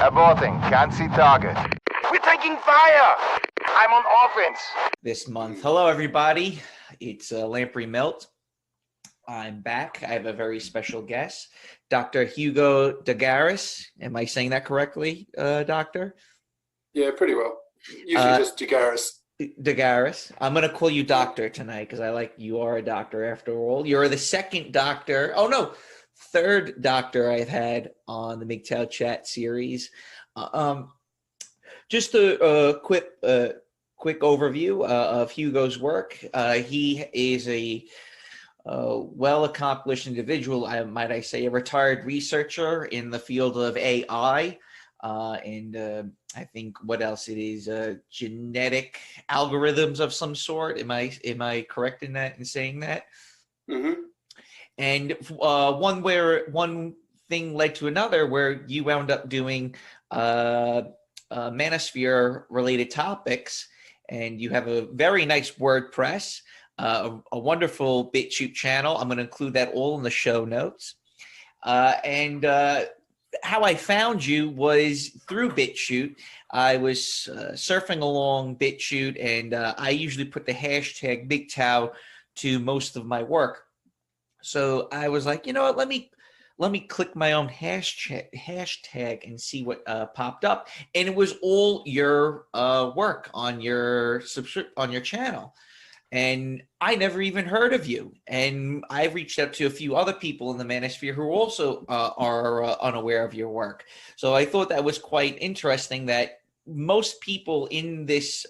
Aborting. Can't see target. We're taking fire! I'm on offense. This month. Hello, everybody. It's Lamprey Milt. I'm back. I have a very special guest, Dr. Hugo de Garis. Am I saying that correctly, Doctor? Yeah, pretty well. Usually just de Garis. De Garis. I'm going to call you Doctor tonight because you are a doctor after all. You're the second doctor. Oh, no. Third doctor I've had on the MGTOW chat series. Just a quick overview of Hugo's work. He is a well-accomplished individual, might I say, a retired researcher in the field of AI, and I think what else it is, genetic algorithms of some sort. Am I correct in saying that? Mm-hmm. And one thing led to another, where you wound up doing manosphere related topics, and you have a very nice WordPress, a wonderful BitChute channel. I'm going to include that all in the show notes. And how I found you was through BitChute. I was surfing along BitChute, and I usually put the hashtag MGTOW to most of my work. So I was like, you know what, let me click my own hashtag and see what popped up. And it was all your work on your channel. And I never even heard of you. And I reached out to a few other people in the manosphere who also are unaware of your work. So I thought that was quite interesting that most people in this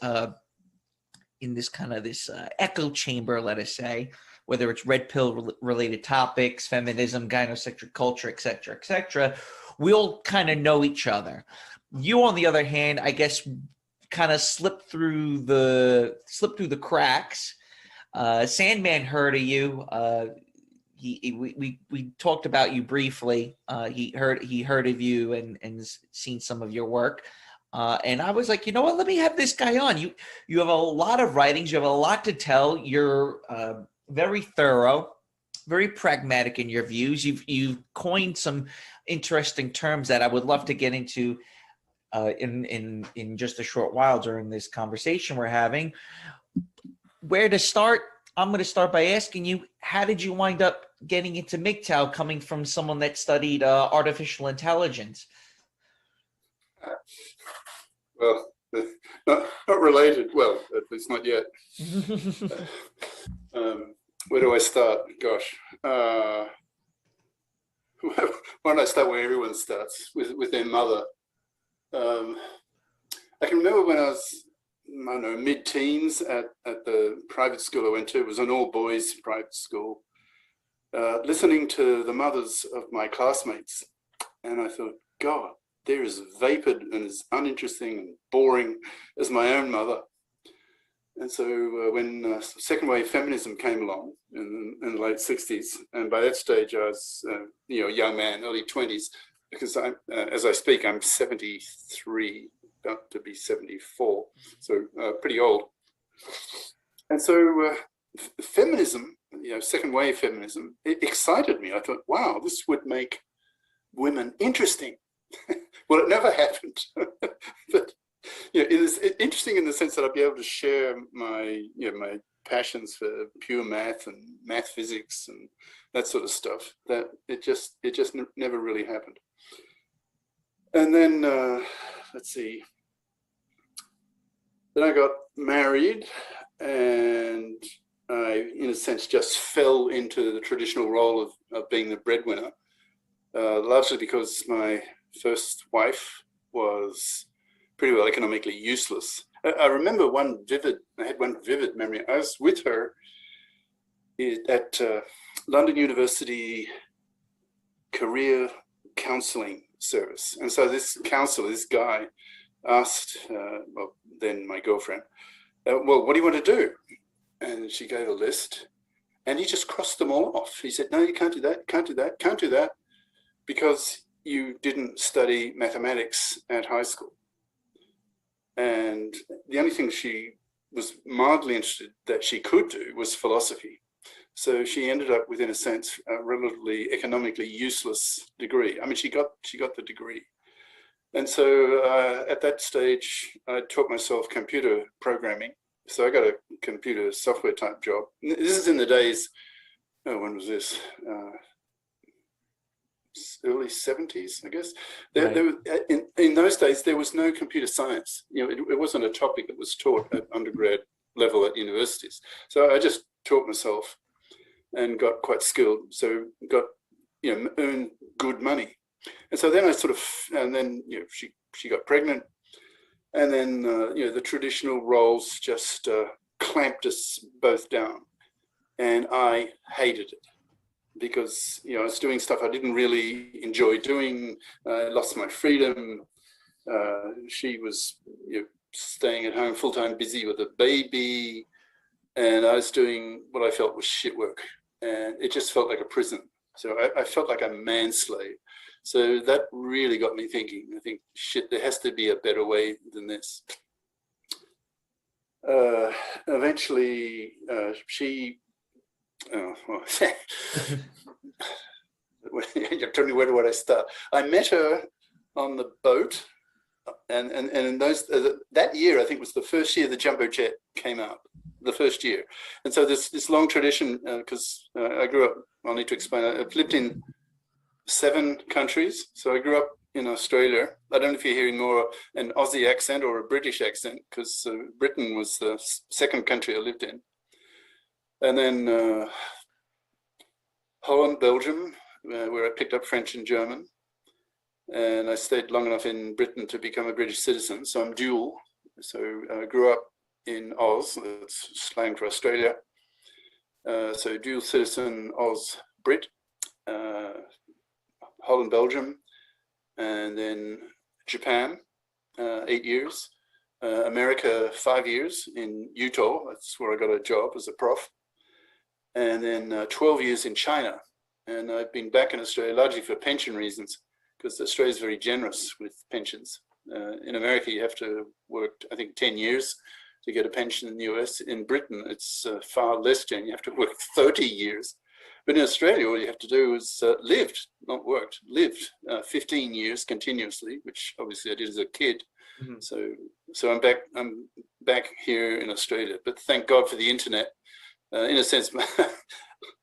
echo chamber, let us say, whether it's red pill related topics, feminism, gynocentric culture, et cetera, we all kind of know each other. You, on the other hand, I guess, kind of slipped through the cracks. Sandman heard of you. We talked about you briefly. He heard of you and seen some of your work. And I was like, you know what? Let me have this guy on. You have a lot of writings. You have a lot to tell. You're very thorough, very pragmatic in your views. You've coined some interesting terms that I would love to get into in just a short while during this conversation we're having. Where to start? I'm going to start by asking you, how did you wind up getting into MGTOW, coming from someone that studied artificial intelligence? Well, not related. Well, at least not yet. Where do I start? Gosh. Why don't I start where everyone starts, with their mother? I can remember when I was, mid-teens at the private school I went to. It was an all-boys private school. Listening to the mothers of my classmates, and I thought, God, they're as vapid and as uninteresting and boring as my own mother. And so when second wave feminism came along in the late 60s, and by that stage I was a young man, early 20s, because as I speak, I'm 73, about to be 74, so pretty old. And so feminism, second wave feminism, it excited me. I thought, wow, this would make women interesting. Well, it never happened. But it is interesting in the sense that I'd be able to share my passions for pure math and math physics and that sort of stuff. That it just never really happened. And then let's see. Then I got married, and I, in a sense, just fell into the traditional role of being the breadwinner, largely because my first wife was pretty well economically useless. I remember I had one vivid memory. I was with her at London University Career Counselling Service. And so this counselor, this guy, asked, then my girlfriend, well, what do you want to do? And she gave a list, and he just crossed them all off. He said, no, you can't do that, can't do that, can't do that, because you didn't study mathematics at high school. And the only thing she was mildly interested that she could do was philosophy. So she ended up with, in a sense, a relatively economically useless degree. I mean, she got the degree, And so at that stage, I taught myself computer programming. So I got a computer software type job. This is in the days, when was this? Early 70s, I guess. In those days, there was no computer science. It wasn't a topic that was taught at undergrad level at universities. So I just taught myself and got quite skilled. So got, earned good money. And so then she got pregnant, and then the traditional roles just clamped us both down, and I hated it because I was doing stuff I didn't really enjoy doing. I lost my freedom. She was staying at home full-time, busy with a baby, and I was doing what I felt was shit work, and it just felt like a prison. So I felt like a manslave. So that really got me thinking. I think, shit, there has to be a better way than this. Eventually, she, you're telling me where do I start? I met her on the boat, and in that year, I think was the first year the jumbo jet came out, the first year. And so this long tradition, because I grew up, I'll need to explain, I've lived in 7 countries. So I grew up in Australia. I don't know if you're hearing more an Aussie accent or a British accent, because Britain was the second country I lived in. And then Holland, Belgium, where I picked up French and German. And I stayed long enough in Britain to become a British citizen. So I'm dual. So I grew up in Oz, that's slang for Australia. So dual citizen, Oz, Brit. Holland, Belgium, and then Japan, 8 years. America, 5 years in Utah. That's where I got a job as a prof. And then 12 years in China. And I've been back in Australia largely for pension reasons, because Australia is very generous with pensions. In America, you have to work, I think, 10 years to get a pension. In the US. In Britain, it's far less generous. You have to work 30 years. But in Australia, all you have to do is lived, not worked, lived 15 years continuously, which obviously I did as a kid. Mm-hmm. So I'm back here in Australia. But thank God for the internet. In a sense, I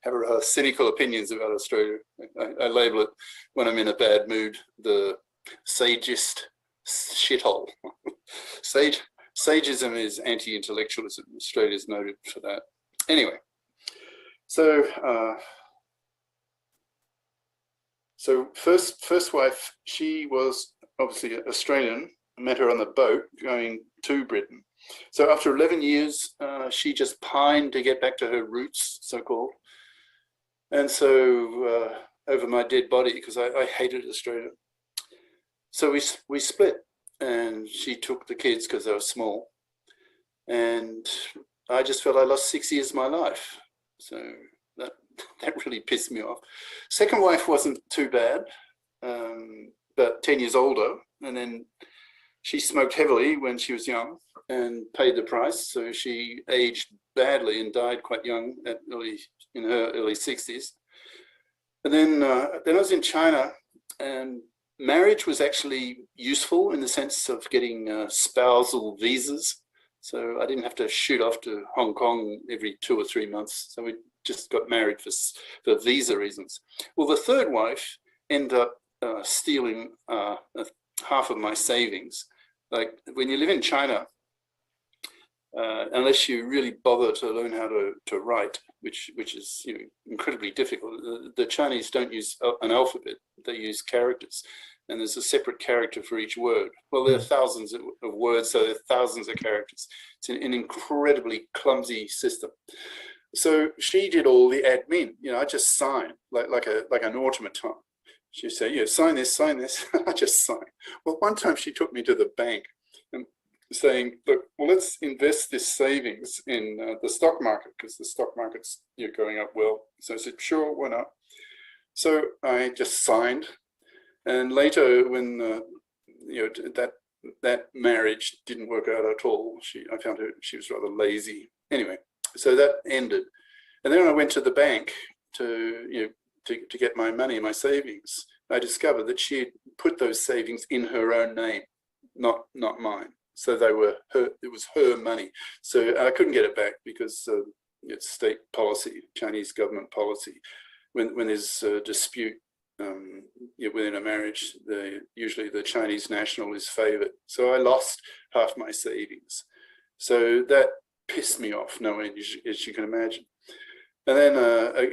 have cynical opinions about Australia. I label it, when I'm in a bad mood, the sagist shithole. Sageism is anti-intellectualism. Australia is noted for that. Anyway. So first wife, she was obviously Australian. I met her on the boat going to Britain. So after 11 years, she just pined to get back to her roots, so-called. And so over my dead body, because I hated Australia. So we split, and she took the kids because they were small. And I just felt I lost 6 years of my life. So that really pissed me off. Second wife wasn't too bad, but 10 years older. And then she smoked heavily when she was young and paid the price. So she aged badly and died quite young, in her early 60s. And then I was in China, and marriage was actually useful in the sense of getting spousal visas. So I didn't have to shoot off to Hong Kong every 2 or 3 months. So we just got married for visa reasons. Well, the third wife ended up stealing half of my savings. Like when you live in China, unless you really bother to learn how to write, which is incredibly difficult. The Chinese don't use an alphabet; they use characters. And there's a separate character for each word. Well, there are thousands of words, so there are thousands of characters. It's an incredibly clumsy system. So she did all the admin. I just signed like an automaton. She'd say, sign this. I just signed. Well, one time she took me to the bank and saying, look, well, let's invest this savings in the stock market, because the stock market's going up well. So I said, sure, why not? So I just signed. And later, when that marriage didn't work out at all, I found she was rather lazy. Anyway, so that ended, and then I went to the bank to get my money, my savings, I discovered that she had put those savings in her own name, not mine. So they were it was her money. So I couldn't get it back because it's state policy, Chinese government policy. When there's a dispute within a marriage, usually the Chinese national is favored. So I lost half my savings. So that pissed me off, no end, as you can imagine. And then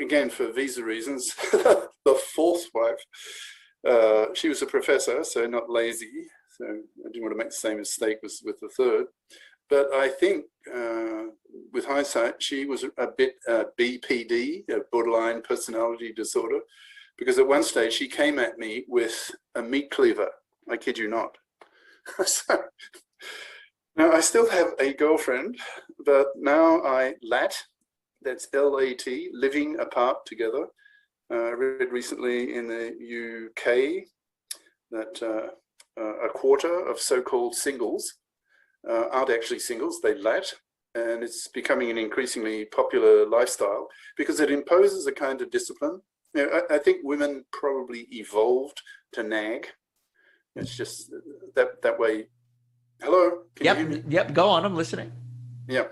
again, for visa reasons, the fourth wife, she was a professor, so not lazy. So I didn't want to make the same mistake with the third. But I think with hindsight, she was a bit BPD, a borderline personality disorder, because at one stage she came at me with a meat cleaver. I kid you not. So, now I still have a girlfriend, but now I lat, that's L-A-T, living apart together. I read recently in the UK that a quarter of so-called singles aren't actually singles, they lat, and it's becoming an increasingly popular lifestyle because it imposes a kind of discipline. You know, I think women probably evolved to nag. It's just that way. Hello? Can you hear me? Yep, go on, I'm listening. Yeah.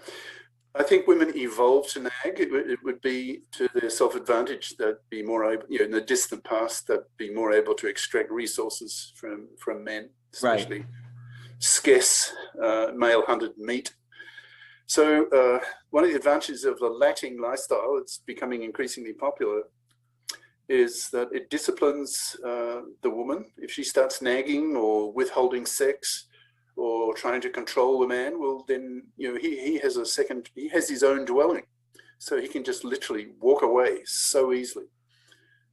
I think women evolved to nag. It would be to their self-advantage. They'd be more able, in the distant past, they'd be more able to extract resources from men, especially right. Scarce male-hunted meat. So one of the advantages of the latting lifestyle, it's becoming increasingly popular, is that it disciplines the woman. If she starts nagging or withholding sex or trying to control the man, well, then he has his own dwelling, so he can just literally walk away so easily.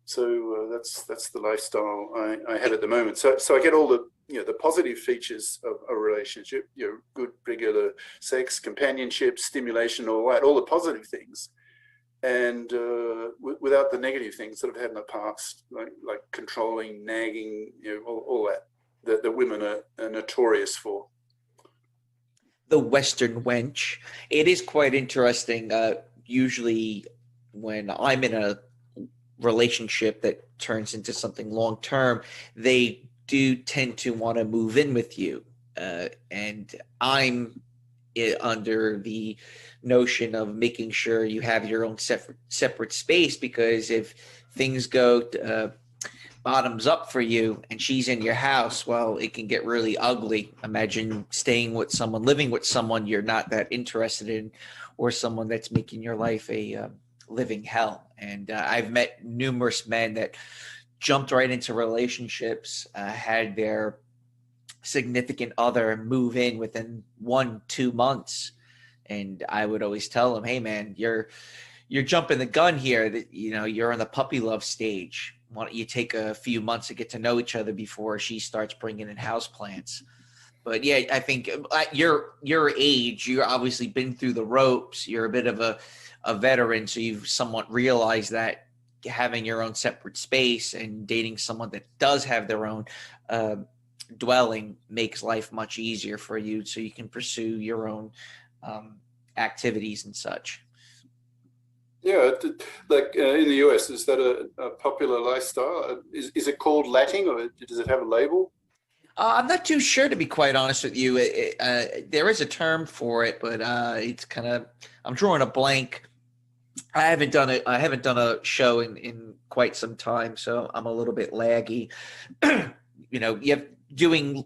So that's the lifestyle I have at the moment. So I get all the the positive features of a relationship, good regular sex, companionship, stimulation, all the positive things, and without the negative things that I've had in the past, like controlling, nagging, all that the women are notorious for. The Western wench. It is quite interesting. Usually when I'm in a relationship that turns into something long-term, they do tend to want to move in with you. And I'm under the notion of making sure you have your own separate space, because if things go bottoms up for you and she's in your house, well, it can get really ugly. Imagine staying with someone, living with someone you're not that interested in, or someone that's making your life a living hell. And I've met numerous men that jumped right into relationships, had their significant other move in within 1-2 months. And I would always tell them, hey man, you're jumping the gun here, that you're in the puppy love stage. Why don't you take a few months to get to know each other before she starts bringing in houseplants? But yeah, I think at your age, you've obviously been through the ropes. You're a bit of a veteran, so you've somewhat realized that having your own separate space and dating someone that does have their own dwelling makes life much easier for you, so you can pursue your own activities and such. Yeah, like in the US, is that a popular lifestyle? Is it called latting, or does it have a label? I'm not too sure, to be quite honest with you. There is a term for it, but it's kind of, I'm drawing a blank. I haven't done a show in quite some time, so I'm a little bit laggy. You have doing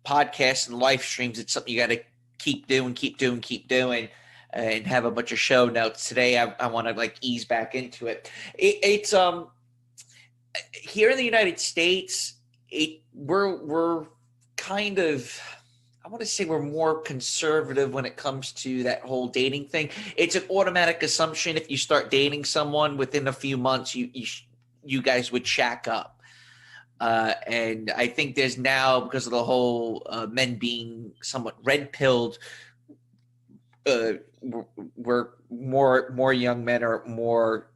podcasts and live streams. It's something you got to keep doing, and have a bunch of show notes. Today, I want to ease back into it. It's here in the United States, we're kind of, I want to say we're more conservative when it comes to that whole dating thing. It's an automatic assumption if you start dating someone within a few months, you guys would shack up. And I think there's now, because of the whole men being somewhat red-pilled, where more young men are more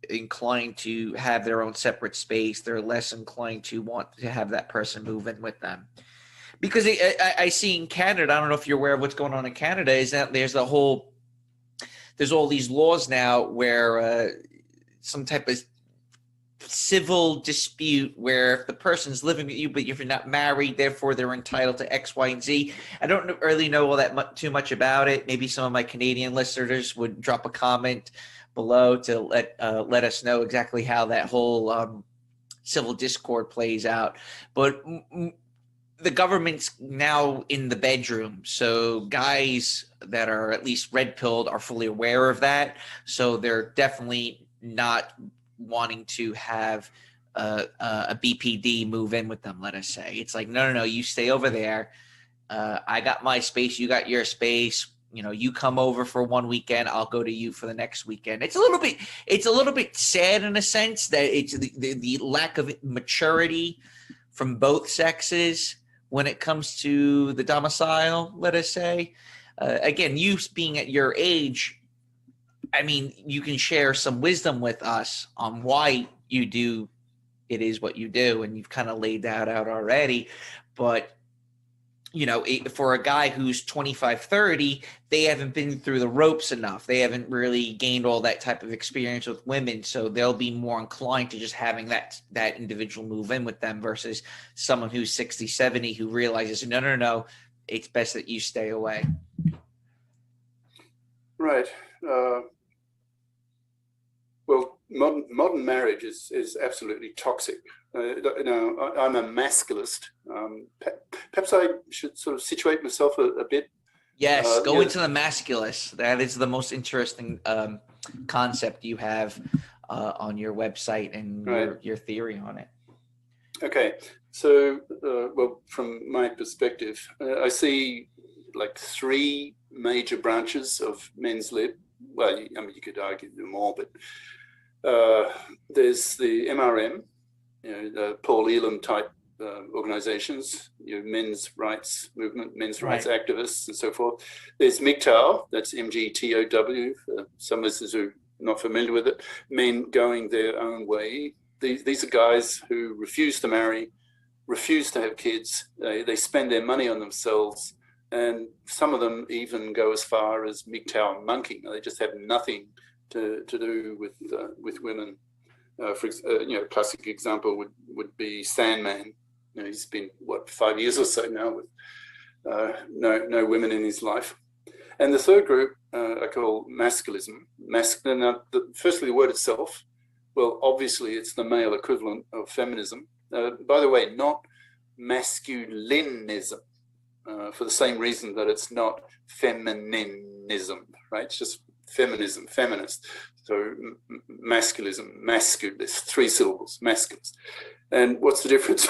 inclined to have their own separate space. They're less inclined to want to have that person move in with them. Because I see in Canada, I don't know if you're aware of what's going on in Canada, is that there's all these laws now where some type of civil dispute where if the person's living with you, but if you're not married, therefore they're entitled to X, Y, and Z. I don't really know all that too much about it. Maybe some of my Canadian listeners would drop a comment below to let us know exactly how that whole civil discord plays out. But the government's now in the bedroom, so guys that are at least red-pilled are fully aware of that. So they're definitely not wanting to have a BPD move in with them. Let us say it's like, no, you stay over there. I got my space, you got your space. You come over for one weekend, I'll go to you for the next weekend. It's a little bit sad in a sense that it's the lack of maturity from both sexes when it comes to the domicile, let us say. Again, you being at your age, I mean, you can share some wisdom with us on why you do it is what you do, and you've kind of laid that out already. But for a guy who's 25, 30, they haven't been through the ropes enough. They haven't really gained all that type of experience with women. So they'll be more inclined to just having that individual move in with them versus someone who's 60, 70 who realizes, no, it's best that you stay away. Right. Well, modern marriage is absolutely toxic. I'm a masculist. Perhaps I should sort of situate myself a bit. Yes, go into the masculist. That is the most interesting concept you have on your website and your theory on it. Okay, so well, from my perspective, I see like three major branches of men's lib. Well, I mean, you could argue them all, but there's the MRM, the Paul Elam type organizations, men's rights movement, men's rights activists, and so forth. There's MGTOW, that's MGTOW, for some listeners who are not familiar with it, men going their own way. These are guys who refuse to marry, refuse to have kids. They spend their money on themselves, and some of them even go as far as MGTOW monking. They just have nothing to do with women. A classic example would be Sandman. He's been 5 years or so now with no women in his life. And the third group I call Masculism. Firstly, the word itself. Well, obviously, it's the male equivalent of feminism. By the way, not masculinism, for the same reason that it's not femininism, right? It's just feminism, feminist. So masculism, masculist, 3 syllables, masculist. And what's the difference?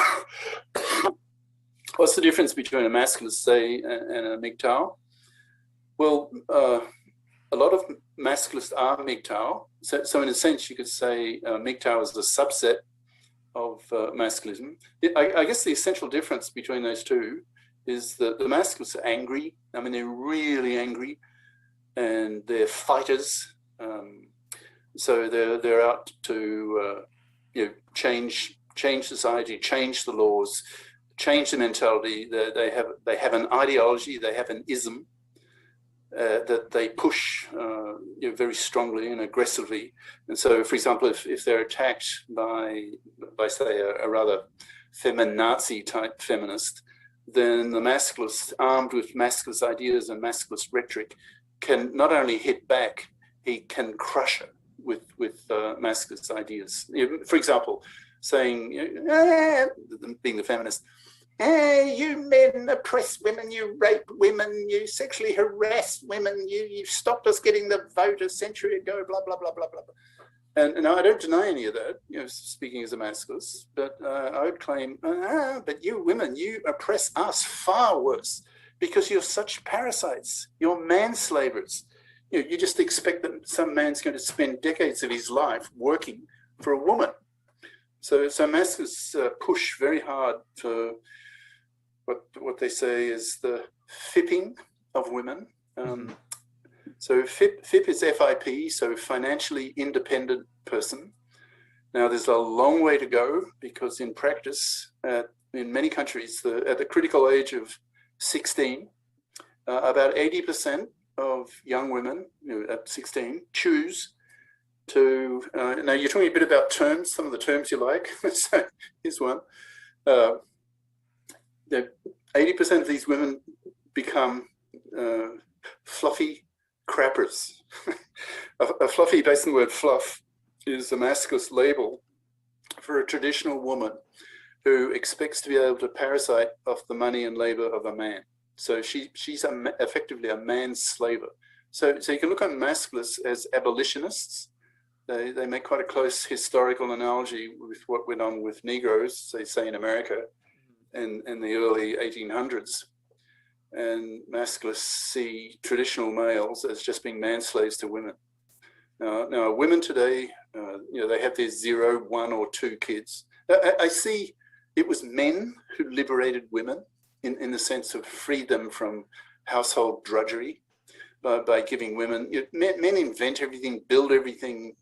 What's the difference between a masculist, say, and a MGTOW? Well, a lot of masculists are MGTOW. So in a sense, you could say MGTOW is a subset of masculism. I guess the essential difference between those two is that the masculists are angry. I mean, they're really angry, and they're fighters. So they're out to change society, change the laws, change the mentality. They have an ideology, they have an ism that they push very strongly and aggressively. And so, for example, if they're attacked by say a rather feminazi type feminist, then the masculist, armed with masculist ideas and masculist rhetoric, can not only hit back, he can crush her with masculist ideas. For example, saying, being the feminist, you men oppress women, you rape women, you sexually harass women, you stopped us getting the vote a century ago, blah, blah, blah, blah, blah. And I don't deny any of that, speaking as a masculist, but I would claim, but you women, you oppress us far worse because you're such parasites, you're manslavers. You just expect that some man's going to spend decades of his life working for a woman. So masculists push very hard for what they say is the fipping of women. So FIP is FIP, so financially independent person. Now there's a long way to go because in practice, in many countries, at the critical age of 16, about 80% of young women at 16 choose to, now you're talking a bit about terms, some of the terms you like. So here's one. 80% of these women become fluffy crappers. A fluffy, based on the word fluff, is a masculinist label for a traditional woman who expects to be able to parasite off the money and labor of a man. So she's effectively a manslaver. So you can look at masculists as abolitionists. They make quite a close historical analogy with what went on with Negroes, say in America in the early 1800s. And masculists see traditional males as just being manslaves to women. Now women today, they have their 0, 1, or 2 kids. I see it was men who liberated women in the sense of freed them from household drudgery by giving women, men invent everything, build everything,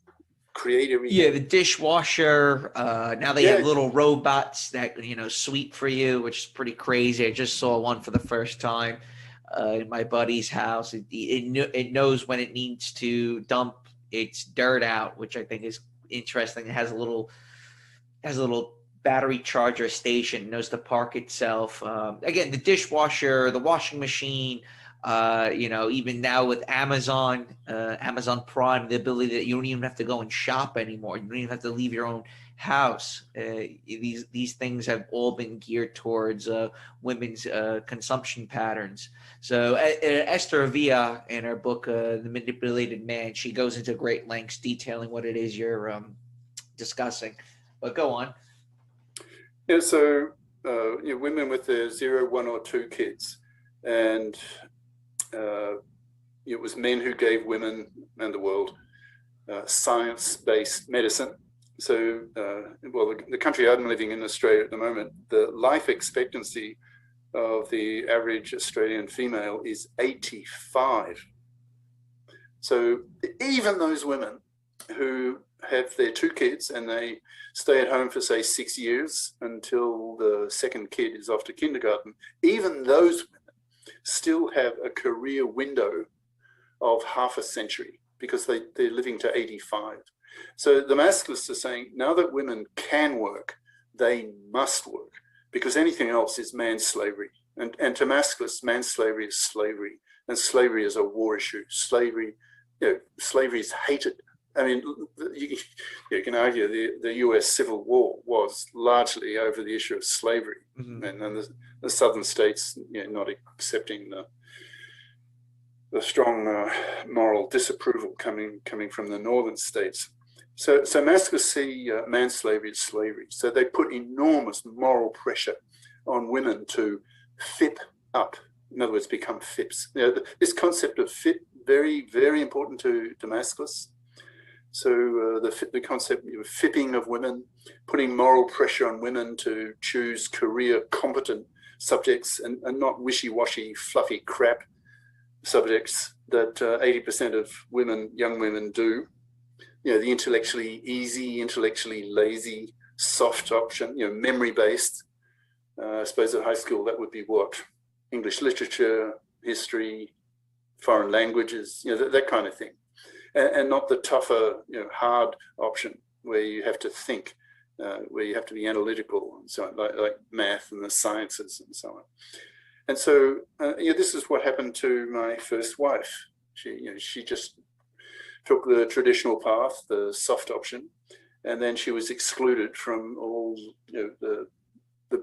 create everything. Yeah, the dishwasher. Now they have little robots that sweep for you, which is pretty crazy. I just saw one for the first time in my buddy's house. It knows when it needs to dump its dirt out, which I think is interesting. It has a little battery charger station. It knows to park itself. Again, the dishwasher, the washing machine. Even now with Amazon Prime, the ability that you don't even have to go and shop anymore. You don't even have to leave your own house. These things have all been geared towards women's consumption patterns. So Esther Avila, in her book, The Manipulated Man, she goes into great lengths detailing what it is you're discussing. But go on. Yeah, so women with their 0, 1, or 2 kids, and it was men who gave women and the world science-based medicine. So, the country I'm living in, Australia at the moment, the life expectancy of the average Australian female is 85. So even those women who have their 2 kids and they stay at home for, say, 6 years until the second kid is off to kindergarten, even those women still have a career window of half a century because they're living to 85. So the masculists are saying, now that women can work, they must work, because anything else is manslavery. And to masculists, manslavery is slavery, and slavery is a war issue. Slavery is hated. I mean, you can argue the US Civil War was largely over the issue of slavery, mm-hmm. and then the southern states not accepting the strong moral disapproval coming from the northern states. So masculists see manslavery as slavery. So they put enormous moral pressure on women to fip up. In other words, become fips. This concept of fip, very, very important to masculists. So the concept of fipping of women, putting moral pressure on women to choose career competent subjects and not wishy-washy, fluffy crap subjects that 80% of young women do. The intellectually easy, intellectually lazy, soft option, memory-based. I suppose at high school that would be what? English literature, history, foreign languages, that kind of thing. And not the tougher, hard option where you have to think, where you have to be analytical and so on, like math and the sciences and so on. And so, this is what happened to my first wife. She just took the traditional path, the soft option, and then she was excluded from all the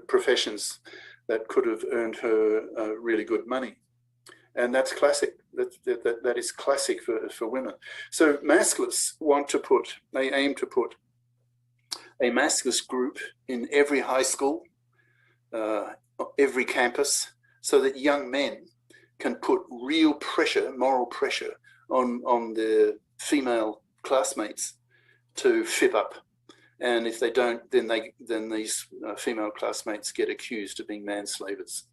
professions that could have earned her really good money. And that's classic. That is classic for women. So masculists they aim to put a masculist group in every high school, every campus, so that young men can put real pressure, moral pressure on their female classmates to fip up. And if they don't, then these female classmates get accused of being manslavers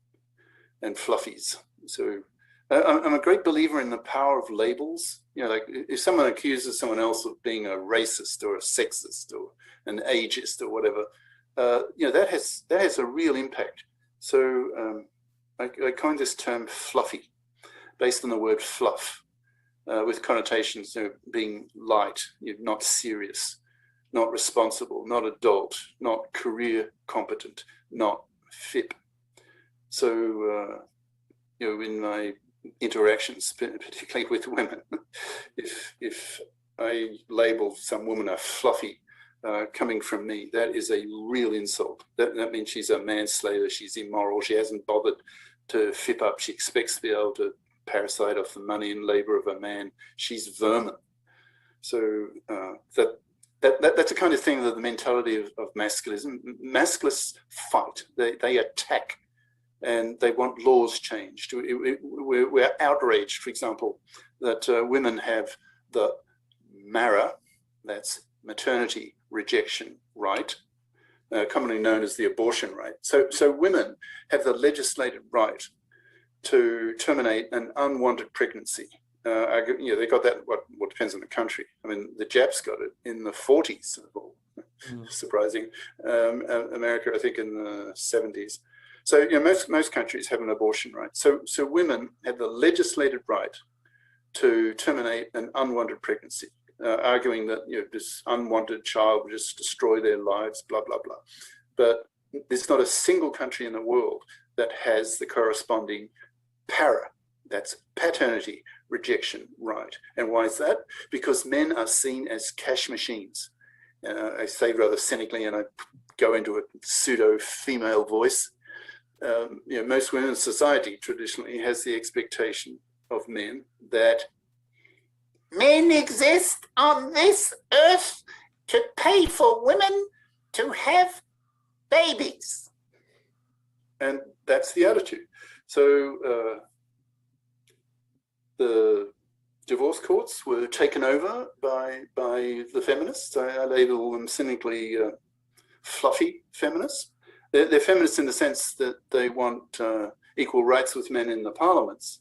and fluffies. So I'm a great believer in the power of labels. Like if someone accuses someone else of being a racist or a sexist or an ageist or whatever, that has a real impact. So I coined this term fluffy, based on the word fluff. with connotations of being light, not serious, not responsible, not adult, not career competent, not FIP. So, in my interactions, particularly with women, if I label some woman a fluffy, coming from me, that is a real insult. That means she's a manslayer, she's immoral, she hasn't bothered to FIP up, she expects to be able to parasite off the money and labor of a man. She's vermin. So that's the kind of thing that the mentality of masculism. Masculists fight, they attack, and they want laws changed. We're outraged, for example, that women have the MARA, that's maternity rejection right, commonly known as the abortion right. So women have the legislated right to terminate an unwanted pregnancy. They got that, what depends on the country. I mean, the Japs got it in the 40s, surprising. America, I think, in the 70s. So, most countries have an abortion right. So women have the legislated right to terminate an unwanted pregnancy, arguing that, this unwanted child will just destroy their lives, blah, blah, blah. But there's not a single country in the world that has the corresponding para, that's paternity rejection right. And why is that? Because men are seen as cash machines. I say rather cynically, and I go into a pseudo female voice. Most women's society traditionally has the expectation of men that men exist on this earth to pay for women to have babies. And that's the attitude. So the divorce courts were taken over by the feminists. I label them cynically fluffy feminists. They're feminists in the sense that they want equal rights with men in the parliaments,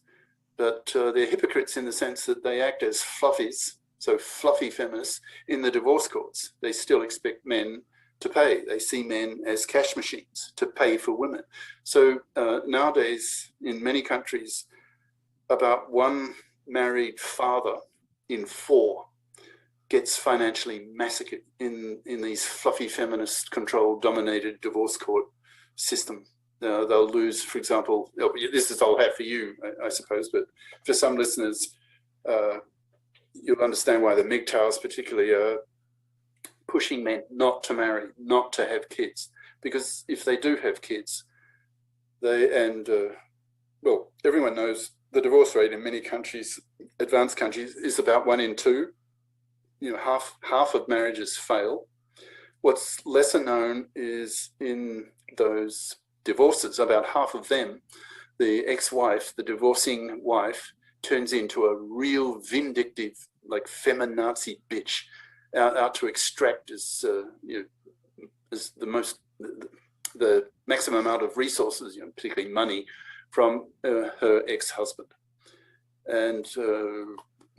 but they're hypocrites in the sense that they act as fluffies, so fluffy feminists in the divorce courts. They still expect men to pay. They see men as cash machines to pay for women. So nowadays, in many countries, about one married father in 4 gets financially massacred in these fluffy feminist controlled, dominated divorce court system. They'll lose, for example, this is all I have for you, I suppose, but for some listeners, you'll understand why the MGTOWs particularly are pushing men not to marry, not to have kids. Because if they do have kids, everyone knows the divorce rate in many countries, advanced countries, is about 1 in 2. Half of marriages fail. What's lesser known is in those divorces, about half of them, the ex-wife, the divorcing wife, turns into a real vindictive, like feminazi bitch, out to extract as the maximum amount of resources, particularly money, from her ex-husband. And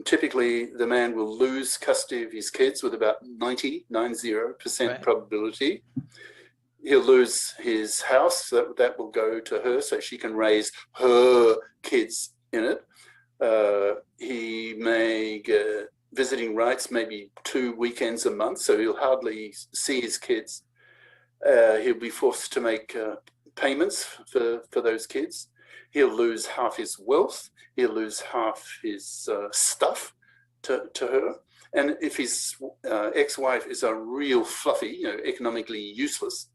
typically the man will lose custody of his kids with about 90% probability. He'll lose his house, that will go to her so she can raise her kids in it. He may get visiting rights maybe 2 weekends a month, so he'll hardly see his kids. He'll be forced to make payments for those kids. He'll lose half his wealth. He'll lose half his stuff to her. And if his ex-wife is a real fluffy, economically useless,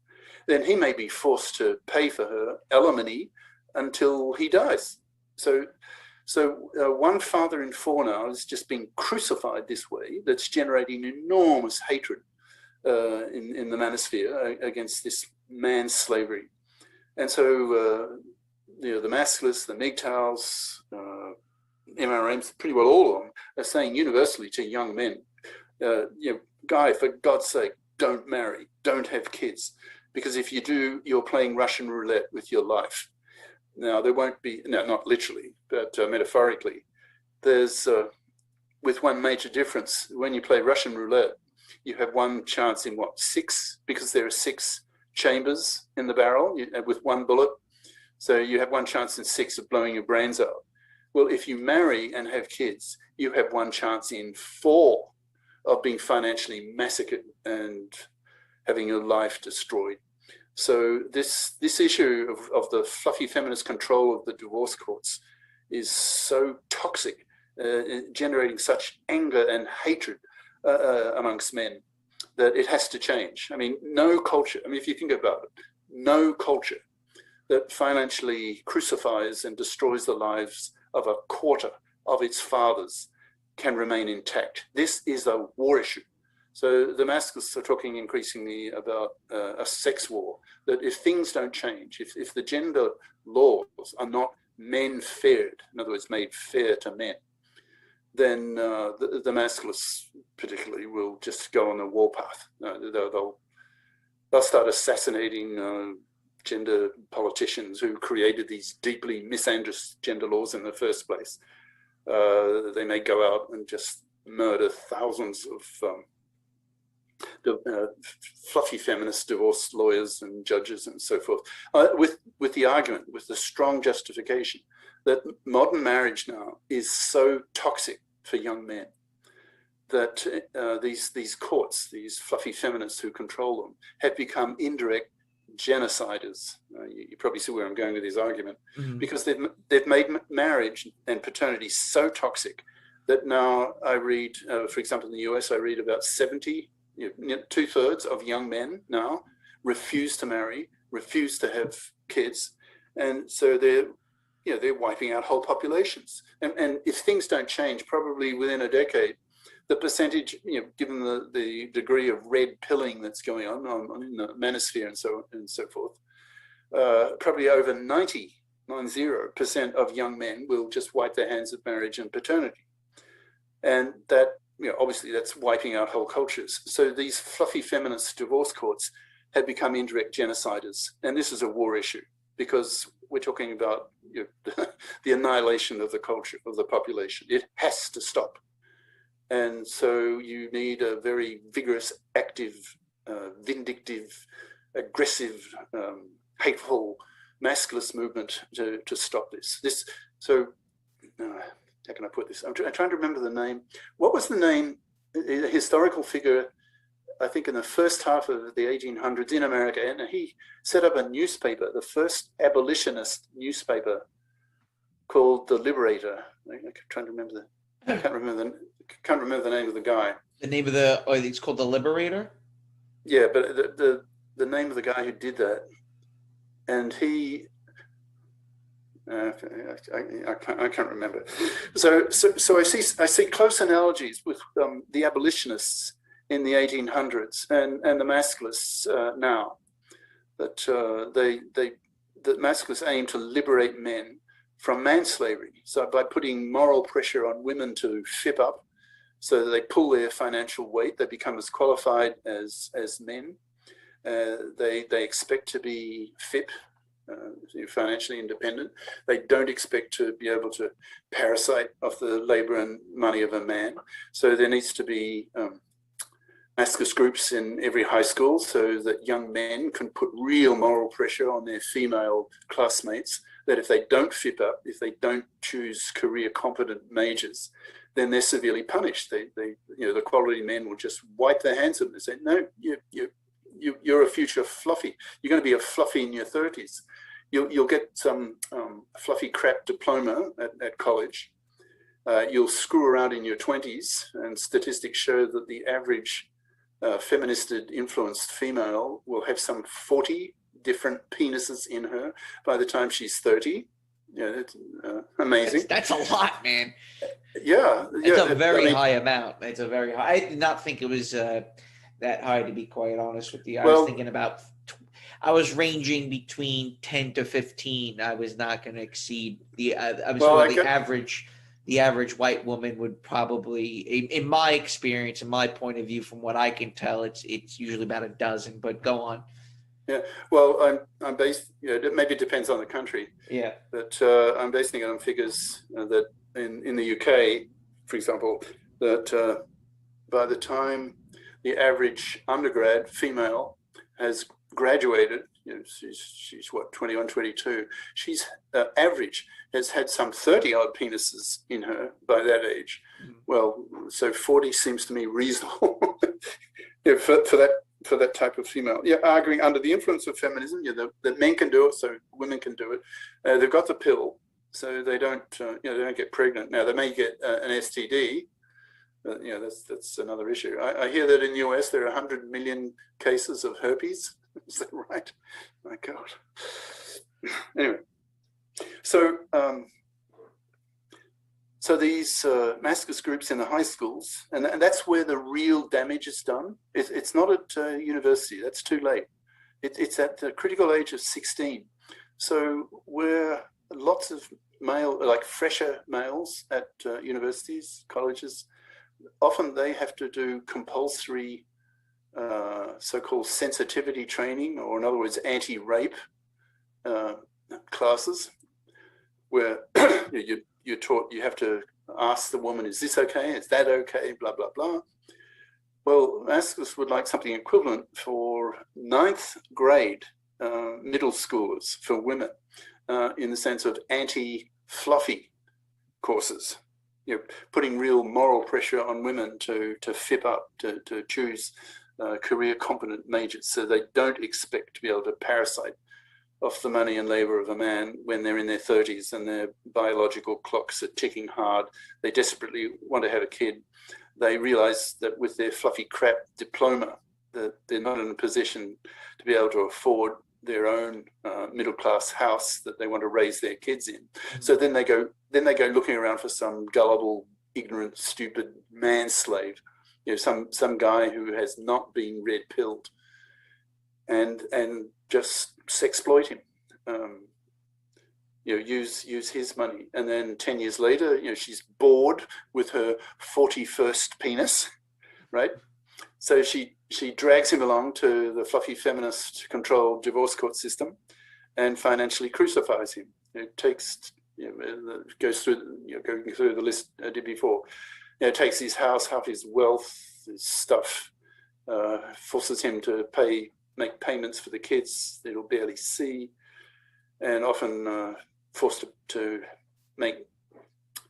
then he may be forced to pay for her alimony until he dies. So one father in 4 now is just being crucified this way. That's generating enormous hatred in the manosphere against this man's slavery. And so the Masculists, the MGTOWs, MRMs, pretty well all of them are saying universally to young men, Guy, for God's sake, don't marry, don't have kids, because if you do, you're playing Russian roulette with your life. Now, there won't be, no, not literally, but metaphorically, there's, with one major difference, when you play Russian roulette, you have one chance in 6, because there are 6 chambers in the barrel with one bullet. So you have one chance in 6 of blowing your brains out. Well, if you marry and have kids, you have one chance in 4 of being financially massacred and having your life destroyed. So this issue of the fluffy feminist control of the divorce courts is so toxic, generating such anger and hatred amongst men, that it has to change. I mean, no culture, I mean, if you think about it, no culture that financially crucifies and destroys the lives of a quarter of its fathers can remain intact. This is a war issue. So the Masculists are talking increasingly about a sex war, that if things don't change, if the gender laws are not men-fared, in other words, made fair to men, then the Masculists particularly will just go on a warpath. They'll start assassinating gender politicians who created these deeply misandrous gender laws in the first place. They may go out and just murder thousands of fluffy feminist divorce lawyers and judges and so forth, with the argument, with the strong justification that modern marriage now is so toxic for young men that these courts, these fluffy feminists who control them, have become indirect genociders. You probably see where I'm going with this argument, because they've made marriage and paternity so toxic that now I read, for example, in the US, I read about 70, 2/3 of young men now refuse to marry, refuse to have kids, and so they're wiping out whole populations. And if things don't change, probably within a decade, the percentage, given the degree of red pilling that's going on in the manosphere and so forth, probably over 90% of young men will just wipe their hands of marriage and paternity. And that, obviously that's wiping out whole cultures. So these fluffy feminist divorce courts have become indirect genociders. And this is a war issue, because we're talking about the annihilation of the culture, of the population. It has to stop. And so you need a very vigorous, active, vindictive, aggressive, hateful, masculist movement to stop this. How can I put this? I'm trying to remember the name. What was the name, a historical figure, I think in the first half of the 1800s in America, and he set up a newspaper, the first abolitionist newspaper, called The Liberator. I'm trying to remember I can't remember the name of the guy. The name of it's called The Liberator? Yeah, but the name of the guy who did that, and he, I can't remember. So I see close analogies with the abolitionists in the 1800s and the Masculists now, that the Masculists aim to liberate men from manslavery. So by putting moral pressure on women to fip up, so that they pull their financial weight, they become as qualified as men. They expect to be FIP, financially independent. They don't expect to be able to parasite off the labor and money of a man. So there needs to be Masculist groups in every high school, so that young men can put real moral pressure on their female classmates, that if they don't FIP up, if they don't choose career competent majors, then they're severely punished. The quality men will just wipe their hands of them and say, no, you're a future fluffy. You're going to be a fluffy in your 30s. You'll get some fluffy crap diploma at college. You'll screw around in your 20s, and statistics show that the average feministed influenced female will have some 40 different penises in her by the time she's 30. That's amazing. That's a lot, man. Yeah. It's a very high amount. It's a very high. I did not think it was that high, to be quite honest with you. I was thinking about, I was ranging between 10 to 15. I was not going to exceed the average white woman would probably, in my experience, in my point of view, from what I can tell, it's usually about a dozen, but go on. Yeah, well, I'm based, maybe it depends on the country. Yeah. But I'm basing it on figures that in the UK, for example, that by the time the average undergrad female has graduated she's what, 21, 22. She's average has had some 30 odd penises in her by that age. Well, so 40 seems to me reasonable for that type of female. Yeah, arguing under the influence of feminism, that men can do it, so women can do it. They've got the pill, so they don't they don't get pregnant. Now they may get an STD. That's another issue. I hear that in the US there are 100 million cases of herpes. Is that right? My God. Anyway, so these masculist groups in the high schools, and that's where the real damage is done. It's not at university. That's too late. It's at the critical age of 16. So where lots of fresher males at universities, colleges, often they have to do compulsory so-called sensitivity training, or in other words, anti-rape classes, where you're taught you have to ask the woman, is this okay? Is that okay? Blah, blah, blah. Well, Masculist would like something equivalent for 9th grade middle schoolers for women, in the sense of anti-fluffy courses. Putting real moral pressure on women to fip up, to choose career competent majors, so they don't expect to be able to parasite off the money and labor of a man when they're in their 30s and their biological clocks are ticking hard. They desperately want to have a kid. They realize that with their fluffy crap diploma, that they're not in a position to be able to afford their own middle-class house that they want to raise their kids in. So then they go looking around for some gullible, ignorant, stupid man-slave, some guy who has not been red-pilled, and just exploit him. Use his money, and then 10 years later, she's bored with her 41st penis, right? So she drags him along to the fluffy feminist-controlled divorce court system, and financially crucifies him. It takes, goes through, going through the list I did before. Takes his house, half his wealth, his stuff, forces him to make payments for the kids that he'll barely see, and often forced to make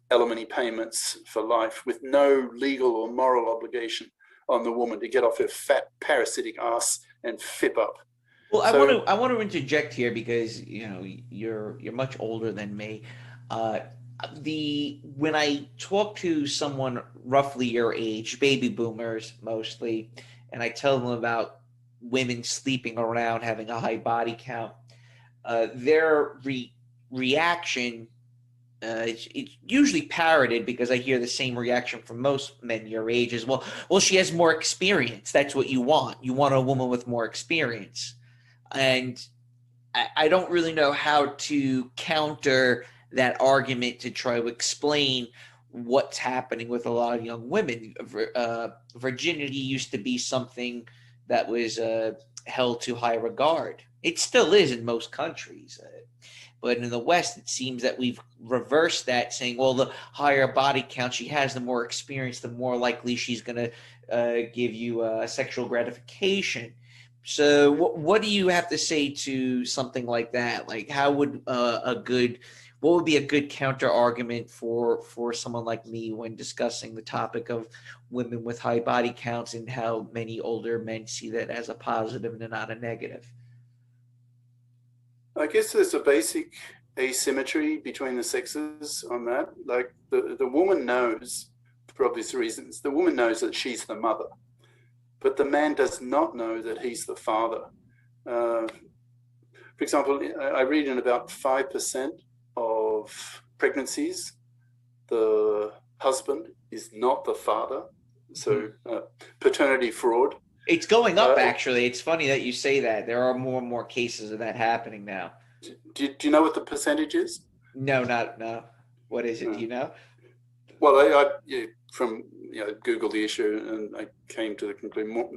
alimony payments for life with no legal or moral obligation on the woman to get off her fat parasitic ass and fip up. Well, I want to interject here, because you're much older than me. When I talk to someone roughly your age, baby boomers mostly, and I tell them about women sleeping around, having a high body count, their reaction, it's usually parroted, because I hear the same reaction from most men your age is, well, she has more experience. That's what you want. You want a woman with more experience. And I don't really know how to counter that argument to try to explain what's happening with a lot of young women. Virginity used to be something that was held to high regard. It still is in most countries. But in the West, it seems that we've reversed that, saying, well, the higher body count she has, the more experience, the more likely she's going to give you sexual gratification. So what do you have to say to something like that? Like, how would what would be a good counter argument for someone like me when discussing the topic of women with high body counts, and how many older men see that as a positive and not a negative? I guess there's a basic asymmetry between the sexes on that. Like the woman knows, for obvious reasons, the woman knows that she's the mother, but the man does not know that he's the father. For example, I read in about 5% of pregnancies, the husband is not the father. So paternity fraud. It's going up, actually. It's funny that you say that. There are more and more cases of that happening now. Do you know what the percentage is? No. What is it? Do you know? Well, I from Google the issue, and I came to the conclusion,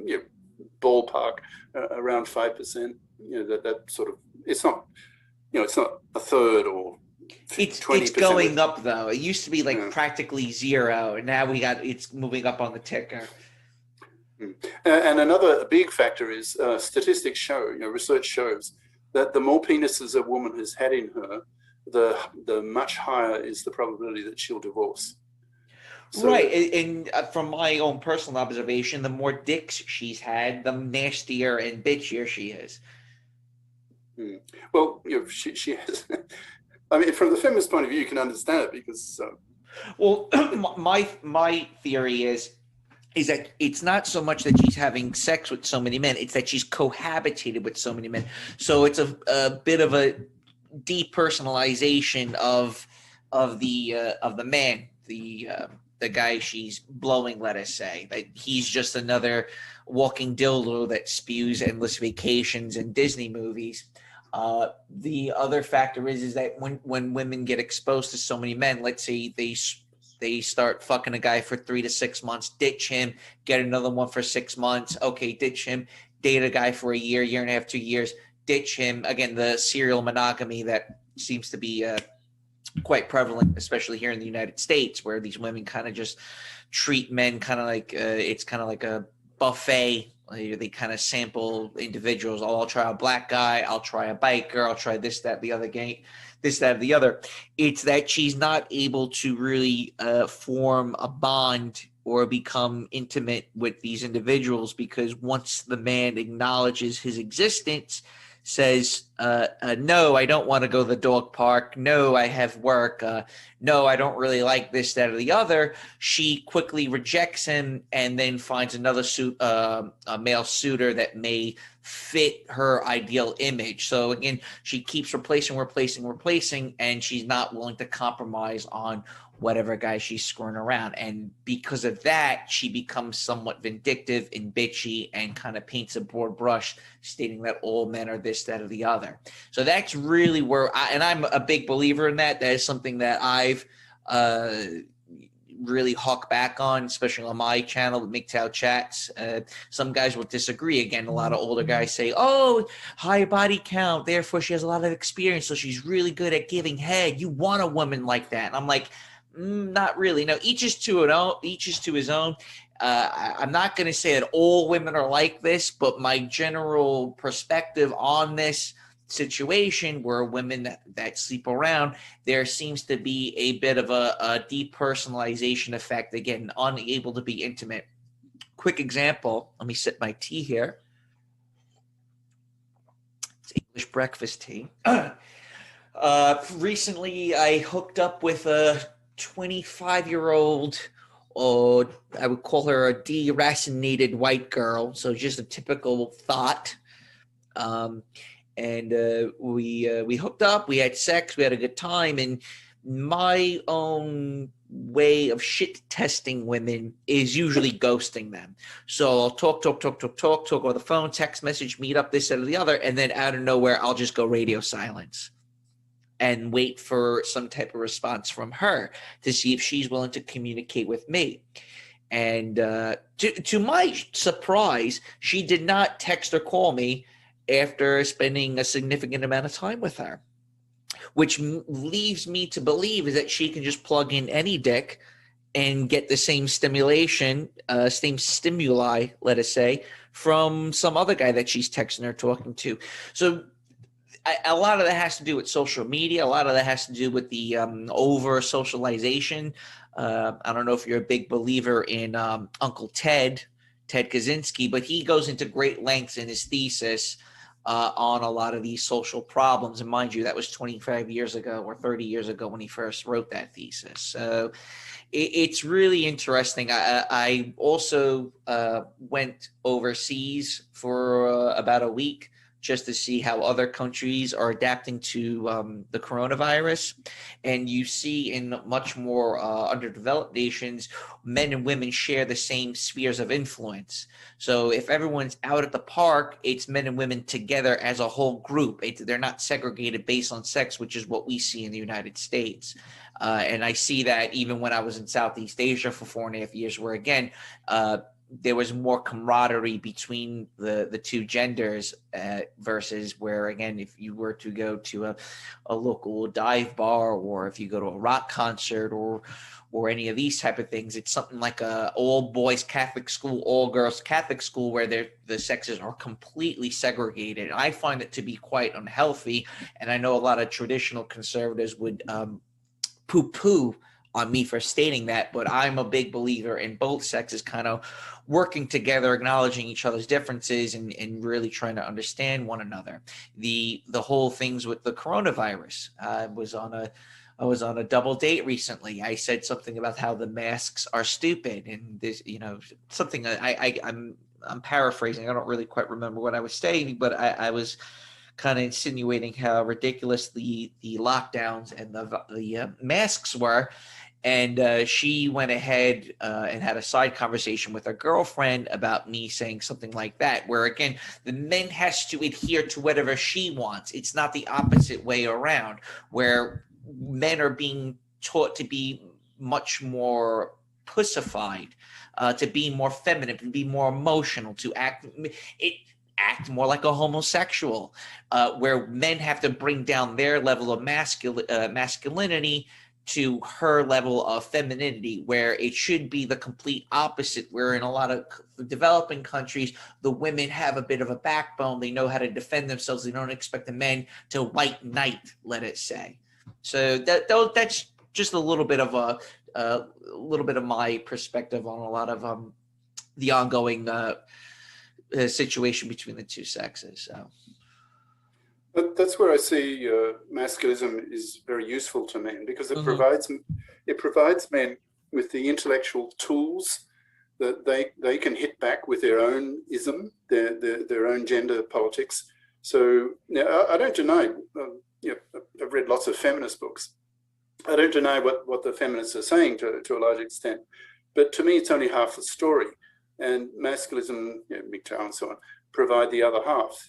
ballpark around 5%. That sort of, it's not a third or 20%. It's going up, though. It used to be practically zero, and now it's moving up on the ticker. And another big factor is statistics show, research shows that the more penises a woman has had in her, the much higher is the probability that she'll divorce. So, right. And from my own personal observation, the more dicks she's had, the nastier and bitchier she is. Well, she has. I mean, from the feminist point of view, you can understand it because. Well, my theory is that it's not so much that she's having sex with so many men; it's that she's cohabitated with so many men. So it's a bit of a depersonalization of the man, the guy she's blowing. Let us say that he's just another walking dildo that spews endless vacations and Disney movies. The other factor is that when women get exposed to so many men, let's say they start fucking a guy for 3 to 6 months, ditch him, get another one for 6 months, okay, ditch him, date a guy for a year and a half, 2 years, ditch him. Again, the serial monogamy that seems to be quite prevalent, especially here in the United States, where these women kind of just treat men kind of like it's kind of like a buffet. They kind of sample individuals. Oh, I'll try a black guy. I'll try a biker. I'll try this, that, the other gang, this, that, the other. It's that she's not able to really form a bond or become intimate with these individuals, because once the man acknowledges his existence, says, no, I don't want to go to the dog park. No, I have work. No, I don't really like this, that, or the other. She quickly rejects him and then finds another a male suitor that may fit her ideal image. So again, she keeps replacing, and she's not willing to compromise on whatever guy she's screwing around. And because of that, she becomes somewhat vindictive and bitchy and kind of paints a broad brush, stating that all men are this, that, or the other. So that's really where and I'm a big believer in that. That is something that I've really hawk back on, especially on my channel with MGTOW chats. Some guys will disagree. Again, a lot of older guys say, oh, high body count, therefore she has a lot of experience, so she's really good at giving head. You want a woman like that. And I'm like, not really. No, each is to his own. I'm not going to say that all women are like this, but my general perspective on this situation, where women that sleep around, there seems to be a bit of a depersonalization effect. Again, unable to be intimate. Quick example. Let me sip my tea here. It's English breakfast tea. Recently, I hooked up with a 25-year-old, or I would call her a deracinated white girl. So just a typical thought. And we hooked up, we had sex, we had a good time. And my own way of shit testing women is usually ghosting them. So I'll talk over the phone, text message, meet up, this, that, or the other. And then out of nowhere, I'll just go radio silence and wait for some type of response from her to see if she's willing to communicate with me. And to my surprise, she did not text or call me after spending a significant amount of time with her, which leaves me to believe is that she can just plug in any dick and get the same stimulation, same stimuli, let us say, from some other guy that she's texting or talking to. So a lot of that has to do with social media. A lot of that has to do with the over socialization. I don't know if you're a big believer in Uncle Ted Kaczynski, but he goes into great lengths in his thesis on a lot of these social problems. And mind you, that was 25 years ago or 30 years ago when he first wrote that thesis. So it's really interesting. I also went overseas for about a week just to see how other countries are adapting to the coronavirus. And you see in much more underdeveloped nations, men and women share the same spheres of influence. So if everyone's out at the park, it's men and women together as a whole group. They're not segregated based on sex, which is what we see in the United States. And I see that even when I was in Southeast Asia for 4.5 years, where again, there was more camaraderie between the two genders versus where, again, if you were to go to a local dive bar, or if you go to a rock concert or any of these type of things, it's something like a all boys Catholic school, all girls Catholic school, where the sexes are completely segregated. I find it to be quite unhealthy, and I know a lot of traditional conservatives would poo-poo on me for stating that, but I'm a big believer in both sexes kind of working together, acknowledging each other's differences, and really trying to understand one another. The whole things with the coronavirus. I was on a double date recently. I said something about how the masks are stupid, and this, something I'm paraphrasing. I don't really quite remember what I was saying, but I was kind of insinuating how ridiculous the lockdowns and the masks were. And she went ahead and had a side conversation with her girlfriend about me saying something like that, where, again, the men has to adhere to whatever she wants. It's not the opposite way around, where men are being taught to be much more pussified, to be more feminine, to be more emotional, to act more like a homosexual, where men have to bring down their level of masculinity to her level of femininity, where it should be the complete opposite, where in a lot of developing countries, the women have a bit of a backbone. They know how to defend themselves. They don't expect the men to white knight, let it say. So that's just a little bit of my perspective on a lot of the ongoing situation between the two sexes. So. But that's where I see masculism is very useful to men, because it provides men with the intellectual tools that they can hit back with their own ism, their own gender politics. So now I don't deny, I've read lots of feminist books. I don't deny what the feminists are saying to a large extent, but to me it's only half the story. And masculism, MGTOW and so on, provide the other half.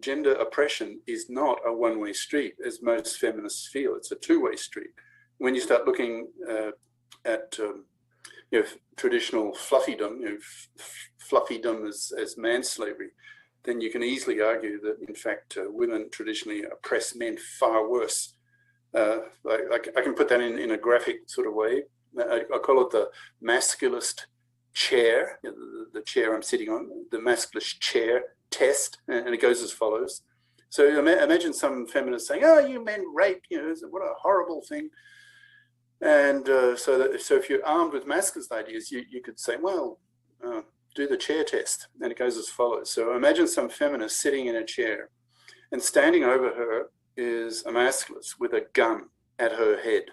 Gender oppression is not a one-way street, as most feminists feel. It's a two-way street. When you start looking at traditional fluffydom, fluffydom as manslavery, then you can easily argue that, in fact, women traditionally oppress men far worse. I can put that in a graphic sort of way. I call it the Masculist chair, the chair I'm sitting on, the Masculist chair test, and it goes as follows. So imagine some feminists saying, "Oh, you men rape, what a horrible thing." And so if you're armed with Masculist ideas, you could say, well, do the chair test, and it goes as follows. So imagine some feminist sitting in a chair, and standing over her is a Masculist with a gun at her head,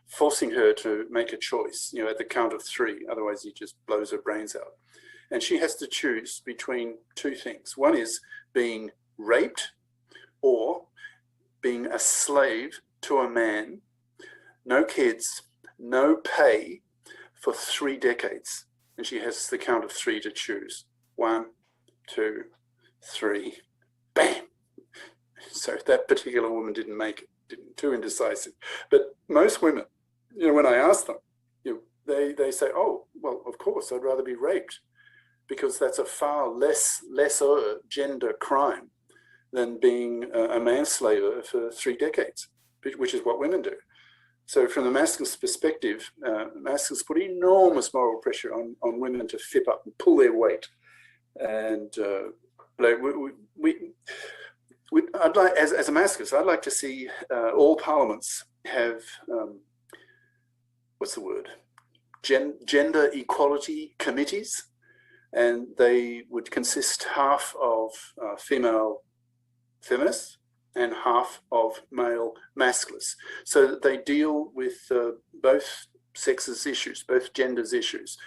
forcing her to make a choice, at the count of 3, otherwise he just blows her brains out. And she has to choose between two things. One is being raped or being a slave to a man, no kids, no pay, for 3 decades. And she has the count of 3 to choose. 1, 2, 3, bam. So that particular woman didn't make it, too indecisive. But most women, when I ask them, they say, "Oh, well, of course, I'd rather be raped, because that's a far lesser gender crime than being a manslaver for 3 decades, which is what women do." So from the Masculist perspective, Masculists put enormous moral pressure on women to fip up and pull their weight. And I'd like, as a Masculist, I'd like to see all parliaments have, gender equality committees, and they would consist half of female feminists and half of male Masculists, so that they deal with both sexes' issues, both genders' issues,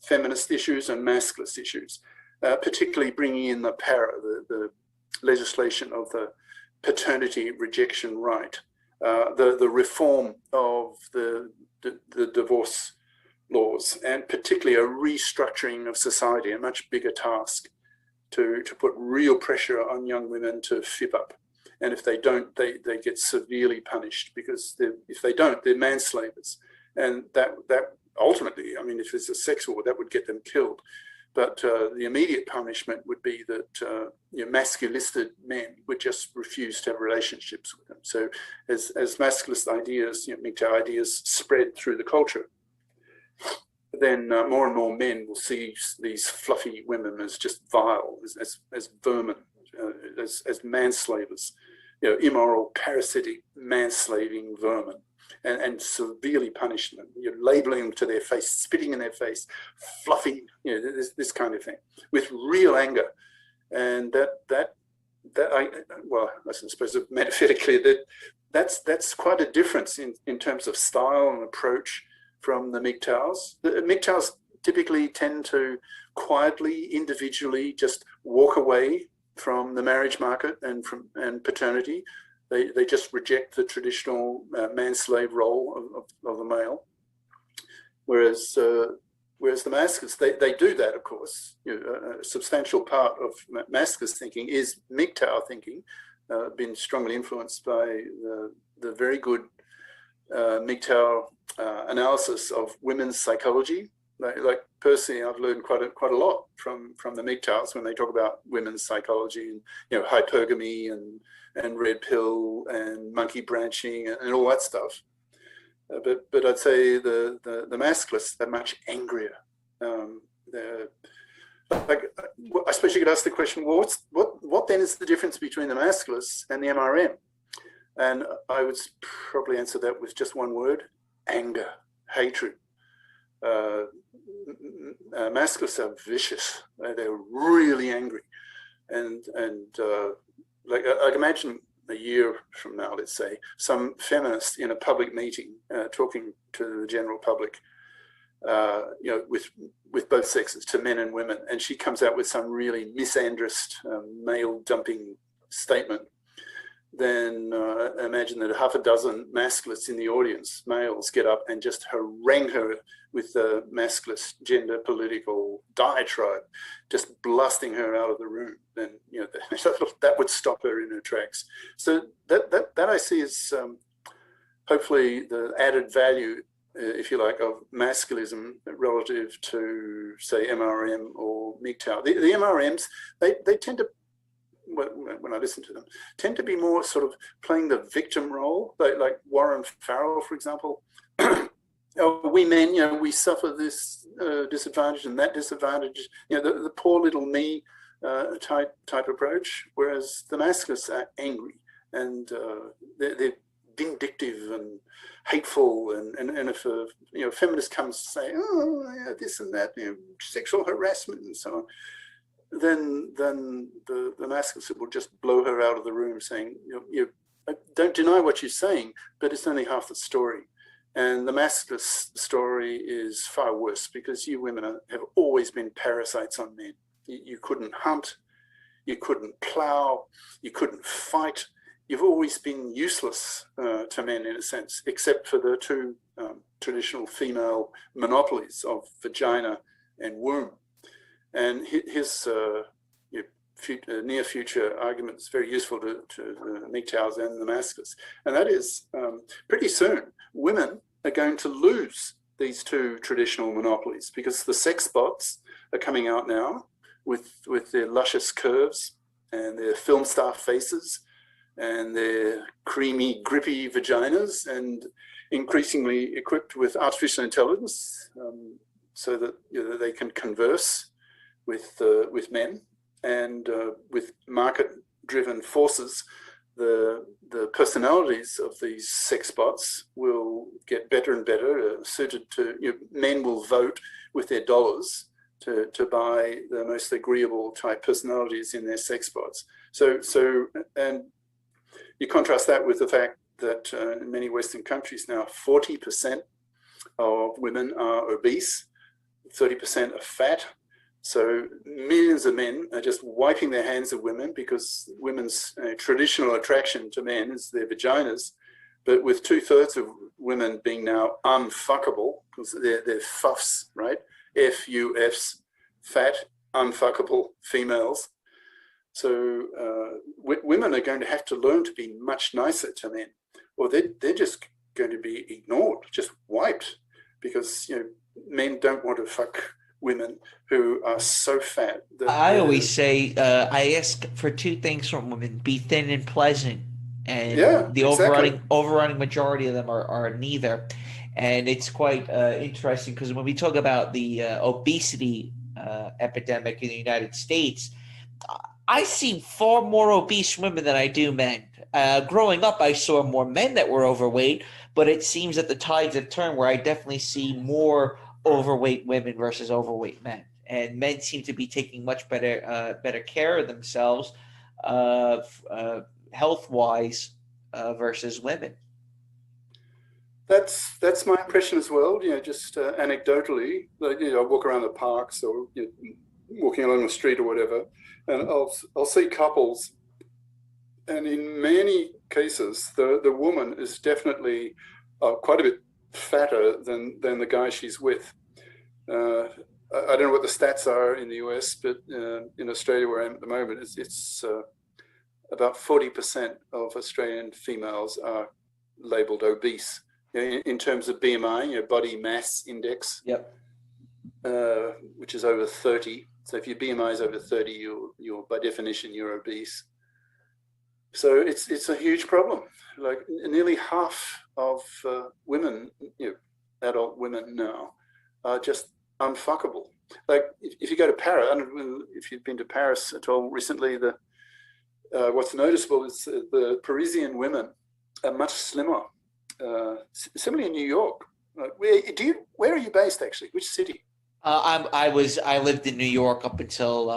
feminist issues and Masculist issues, particularly bringing in the legislation of the paternity rejection right, the reform of the divorce laws, and particularly a restructuring of society, a much bigger task to put real pressure on young women to fip up. And if they don't, they get severely punished, because if they don't, they're manslavers. And that ultimately, I mean, if it's a sex war, that would get them killed. But the immediate punishment would be that masculistic men would just refuse to have relationships with them. So as masculist ideas, MGTOW ideas spread through the culture, then more and more men will see these fluffy women as just vile, as vermin, as manslavers, immoral, parasitic, manslaving vermin. And severely punishing them, labeling them to their face, spitting in their face, fluffy, this kind of thing, with real anger. And I suppose metaphorically, that's quite a difference in terms of style and approach from the MGTOWs. The MGTOWs typically tend to quietly, individually, just walk away from the marriage market and paternity. They just reject the traditional man-slave role of the male, whereas the Masculists, they do that, of course. A substantial part of Masculist thinking is MGTOW thinking, been strongly influenced by the very good MGTOW analysis of women's psychology. Like personally, I've learned quite a lot from the MGTOWs when they talk about women's psychology and hypergamy and red pill and monkey branching and all that stuff. But I'd say the Masculists are much angrier. I suppose you could ask the question, well, what then is the difference between the Masculists and the MRM? And I would probably answer that with just one word: anger, hatred. Masculists are vicious. They're really angry, and I'd imagine a year from now, let's say, some feminist in a public meeting talking to the general public, with both sexes, to men and women, and she comes out with some really misandrist, male-dumping statement. Then imagine that half a dozen Masculists in the audience, males, get up and just harangue her with the Masculist gender political diatribe, just blasting her out of the room. Then that would stop her in her tracks. So that I see as hopefully the added value, if you like, of Masculism relative to, say, MRM or MGTOW. The MRMs, they tend to, when I listen to them, tend to be more sort of playing the victim role, like Warren Farrell, for example. We men, we suffer this disadvantage and that disadvantage, the poor little me type approach, whereas the Masculists are angry and they're vindictive and hateful, and if a feminist comes to say, oh, yeah, this and that, sexual harassment and so on, then the Masculists will just blow her out of the room, saying, don't deny what you're saying, but it's only half the story. And the Masculist story is far worse, because you women have always been parasites on men. You couldn't hunt, you couldn't plow, you couldn't fight. You've always been useless to men, in a sense, except for the two traditional female monopolies of vagina and womb. And his near future argument is very useful to the MGTOWs and the Masculists. And that is, pretty soon, women are going to lose these two traditional monopolies, because the sex bots are coming out now with their luscious curves and their film star faces and their creamy, grippy vaginas, and increasingly equipped with artificial intelligence, so that they can converse with men, and with market-driven forces, the personalities of these sex bots will get better and better, suited to, men will vote with their dollars to buy the most agreeable type personalities in their sex bots. So and you contrast that with the fact that in many Western countries now, 40% of women are obese, 30% are fat. So millions of men are just wiping their hands at women, because women's traditional attraction to men is their vaginas. But with 2/3 of women being now unfuckable, because they're fuffs, right? FUFs, fat, unfuckable females. So women are going to have to learn to be much nicer to men, or they're just going to be ignored, just wiped, because to fuck women who are so fat that I always say I ask for two things from women: be thin and pleasant, and yeah, the exactly. overriding majority of them are neither. And it's quite interesting because when we talk about the obesity epidemic in the United States, I see far more obese women than I do men. Growing up, I saw more men that were overweight, but it seems that the tides have turned where I definitely see more overweight women versus overweight men. And men seem to be taking much better care of themselves, health wise, versus women. That's my impression as well. Just anecdotally, like, I walk around the parks or walking along the street or whatever, and I'll see couples, and in many cases, the woman is definitely quite a bit fatter than the guy she's with. I don't know what the stats are in the US, but in Australia, where I am at the moment, it's about 40% of Australian females are labelled obese in terms of BMI, body mass index. Yep. Which is over 30. So if your BMI is over 30, you're by definition you're obese. So it's a huge problem. Like nearly half of women, adult women now, are just unfuckable. Like if you go to Paris, I don't know if you've been to Paris at all recently. What's noticeable is the Parisian women are much slimmer. Similarly in New York. Where are you based actually? Which city? I lived in New York up until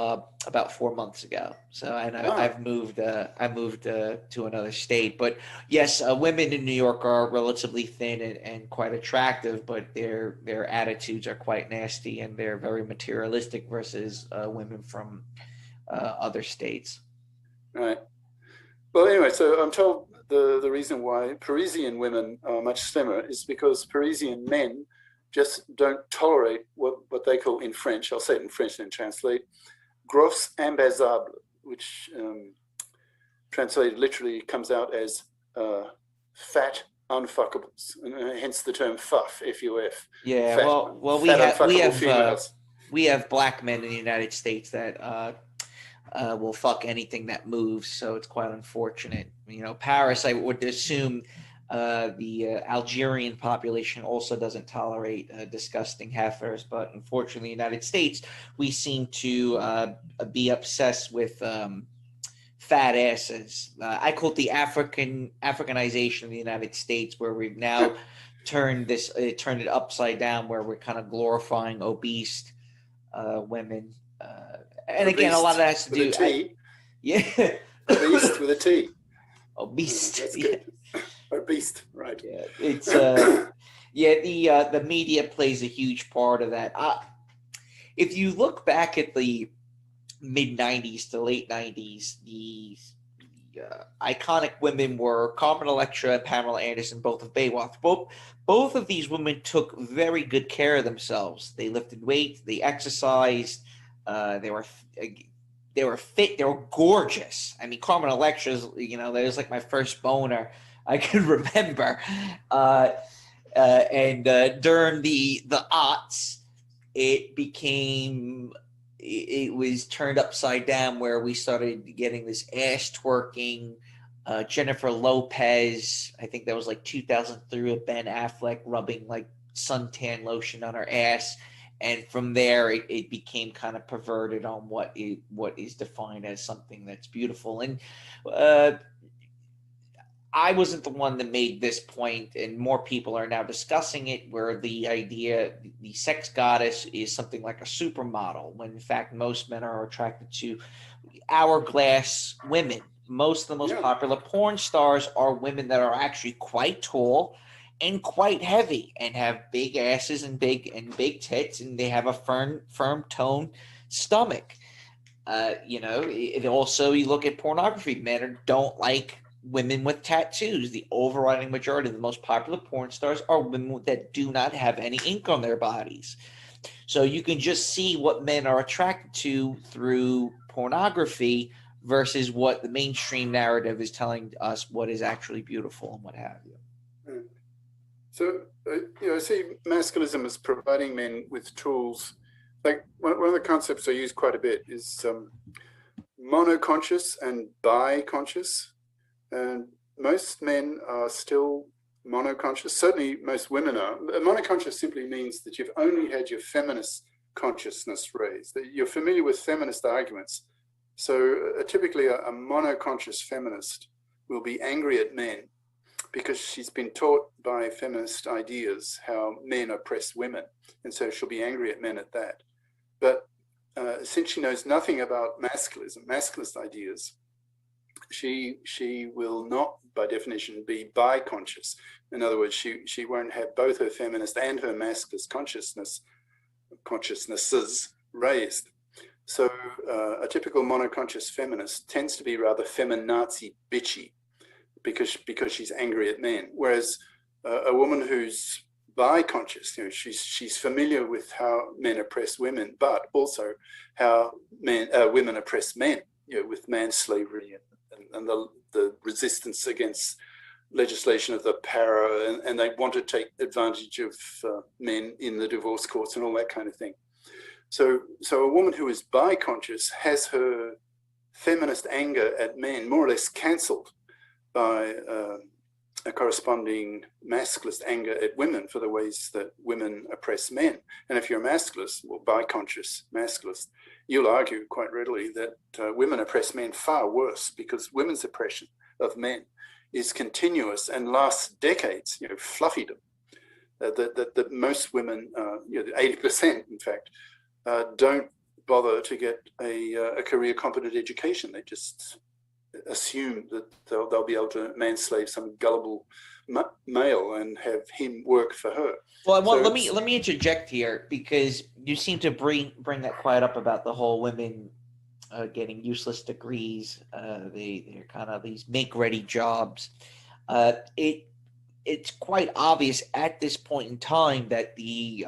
about 4 months ago. So I've moved. I moved to another state. But yes, women in New York are relatively thin and quite attractive, but their attitudes are quite nasty and they're very materialistic versus women from other states. Right. Well, anyway, so I'm told the reason why Parisian women are much slimmer is because Parisian men just don't tolerate what they call in French, I'll say it in French and translate, gros imbasables, which translated literally comes out as fat unfuckables, and hence the term FUF, F-U-F. Yeah, fat, well, we have black men in the United States that will fuck anything that moves, so it's quite unfortunate. Paris, I would assume the Algerian population also doesn't tolerate disgusting heifers, but unfortunately, in the United States, we seem to be obsessed with fat asses. I call it the Africanization of the United States, where we've now turned it upside down, where we're kind of glorifying obese women. And again, a lot of that has to do. Obese with a T. Obese. That's good. Obese, right? Yeah, it's the media plays a huge part of that. If you look back at the mid '90s to late '90s, the iconic women were Carmen Electra and Pamela Anderson, both of Baywatch. Both of these women took very good care of themselves. They lifted weights, they exercised. They were fit. They were gorgeous. I mean, Carmen Electra's, that was like my first boner I can remember. And during the aughts, it was turned upside down, where we started getting this ass twerking. Jennifer Lopez, I think that was like 2003, with Ben Affleck rubbing like suntan lotion on her ass. And from there, it became kind of perverted on what is defined as something that's beautiful. And I wasn't the one that made this point, and more people are now discussing it, where the idea, the sex goddess is something like a supermodel, when in fact most men are attracted to hourglass women. Most of the most popular porn stars are women that are actually quite tall and quite heavy and have big asses and big tits, and they have a firm toned stomach. It also, you look at pornography, men don't like women with tattoos. The overriding majority of the most popular porn stars are women that do not have any ink on their bodies. So you can just see what men are attracted to through pornography versus what the mainstream narrative is telling us what is actually beautiful and what have you. So, I see masculism as providing men with tools. Like one of the concepts I use quite a bit is monoconscious and bi-conscious. And most men are still monoconscious. Certainly most women are. Monoconscious simply means that you've only had your feminist consciousness raised, that you're familiar with feminist arguments. So typically a monoconscious feminist will be angry at men because she's been taught by feminist ideas how men oppress women. And so she'll be angry at men at that. But since she knows nothing about masculism, masculist ideas, she will not, by definition, be bi-conscious. In other words, she won't have both her feminist and her masculist consciousnesses raised. So a typical monoconscious feminist tends to be rather feminazi bitchy because she's angry at men. Whereas a woman who's bi-conscious, she's familiar with how men oppress women, but also how women oppress men, with man-slavery and the resistance against legislation of the para, and they want to take advantage of men in the divorce courts and all that kind of thing. So a woman who is bi-conscious has her feminist anger at men more or less cancelled by a corresponding masculist anger at women for the ways that women oppress men. And if you're a masculist, or bi-conscious masculist, you'll argue quite readily that women oppress men far worse because women's oppression of men is continuous and lasts decades, fluffydom. That most women, 80% in fact, don't bother to get a career competent education. They just assume that they'll be able to manslave some gullible male and have him work for her. Well, let me interject here, because you seem to bring that quite up about the whole women getting useless degrees. They're kind of these make-ready jobs. It's quite obvious at this point in time that the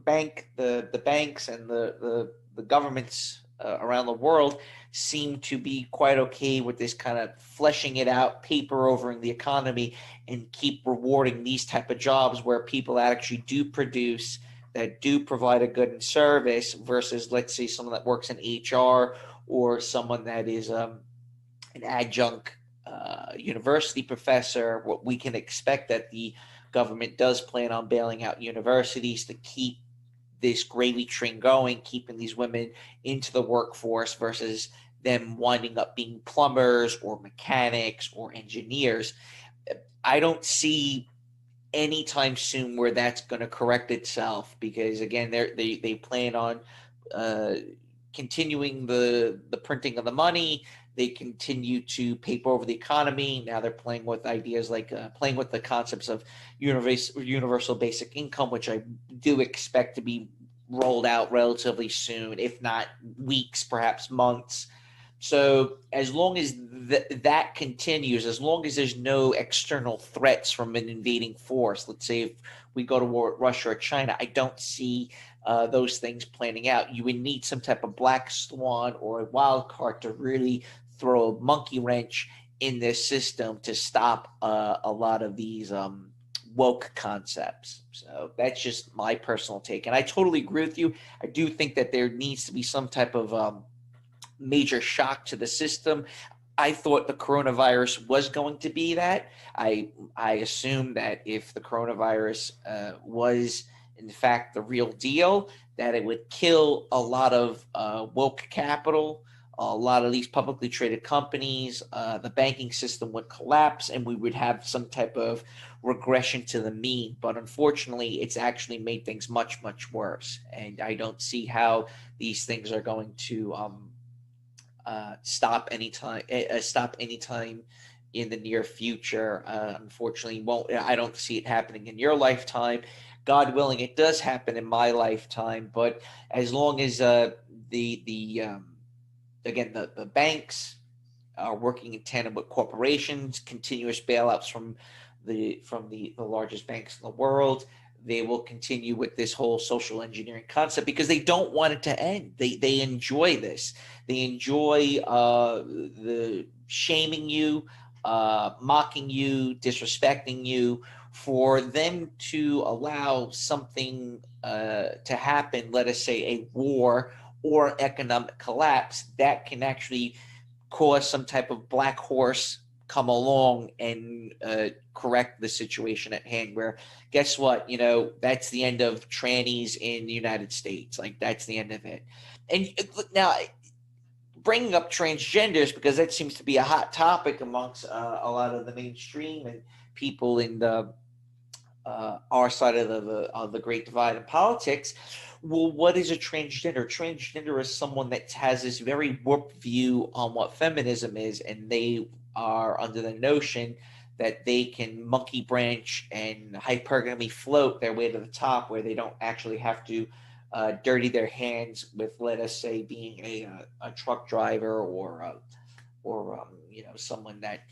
banks and the governments around the world seem to be quite okay with this kind of fleshing it out, paper overing the economy, and keep rewarding these type of jobs where people actually do produce, that do provide a good and service, versus, let's say, someone that works in HR or someone that is an adjunct university professor. What we can expect that the government does plan on bailing out universities to keep this gravy train going, keeping these women into the workforce versus them winding up being plumbers or mechanics or engineers. I don't see anytime soon where that's going to correct itself, because again, they plan on continuing the printing of the money. They continue to paper over the economy. Now they're playing with ideas like playing with the concepts of universal basic income, which I do expect to be rolled out relatively soon, if not weeks, perhaps months. So as long as that continues, as long as there's no external threats from an invading force, let's say if we go to war with Russia or China, I don't see those things planning out. You would need some type of black swan or a wild card to really throw a monkey wrench in this system to stop a lot of these woke concepts. So that's just my personal take. And I totally agree with you. I do think that there needs to be some type of major shock to the system. I thought the coronavirus was going to be that. I assumed that if the coronavirus was in fact the real deal, that it would kill a lot of woke capital, a lot of these publicly traded companies, the banking system would collapse, and we would have some type of regression to the mean. But unfortunately, it's actually made things much, much worse. And I don't see how these things are going to stop anytime in the near future. Unfortunately, I don't see it happening in your lifetime. God willing, it does happen in my lifetime. But as long as the banks are working in tandem with corporations, continuous bailouts from the largest banks in the world, they will continue with this whole social engineering concept because they don't want it to end. They enjoy this. They enjoy the shaming you, mocking you, disrespecting you, for them to allow something to happen, let us say a war or economic collapse, that can actually cause some type of black horse come along and correct the situation at hand, where guess what, that's the end of trannies in the United States. Like, that's the end of it. And now, bringing up transgenders, because that seems to be a hot topic amongst a lot of the mainstream and people in the our side of the Great Divide in politics. Well, what is a transgender? Transgender is someone that has this very warped view on what feminism is, and they are under the notion that they can monkey branch and hypergamy float their way to the top, where they don't actually have to dirty their hands with, let us say, being a truck driver or someone that,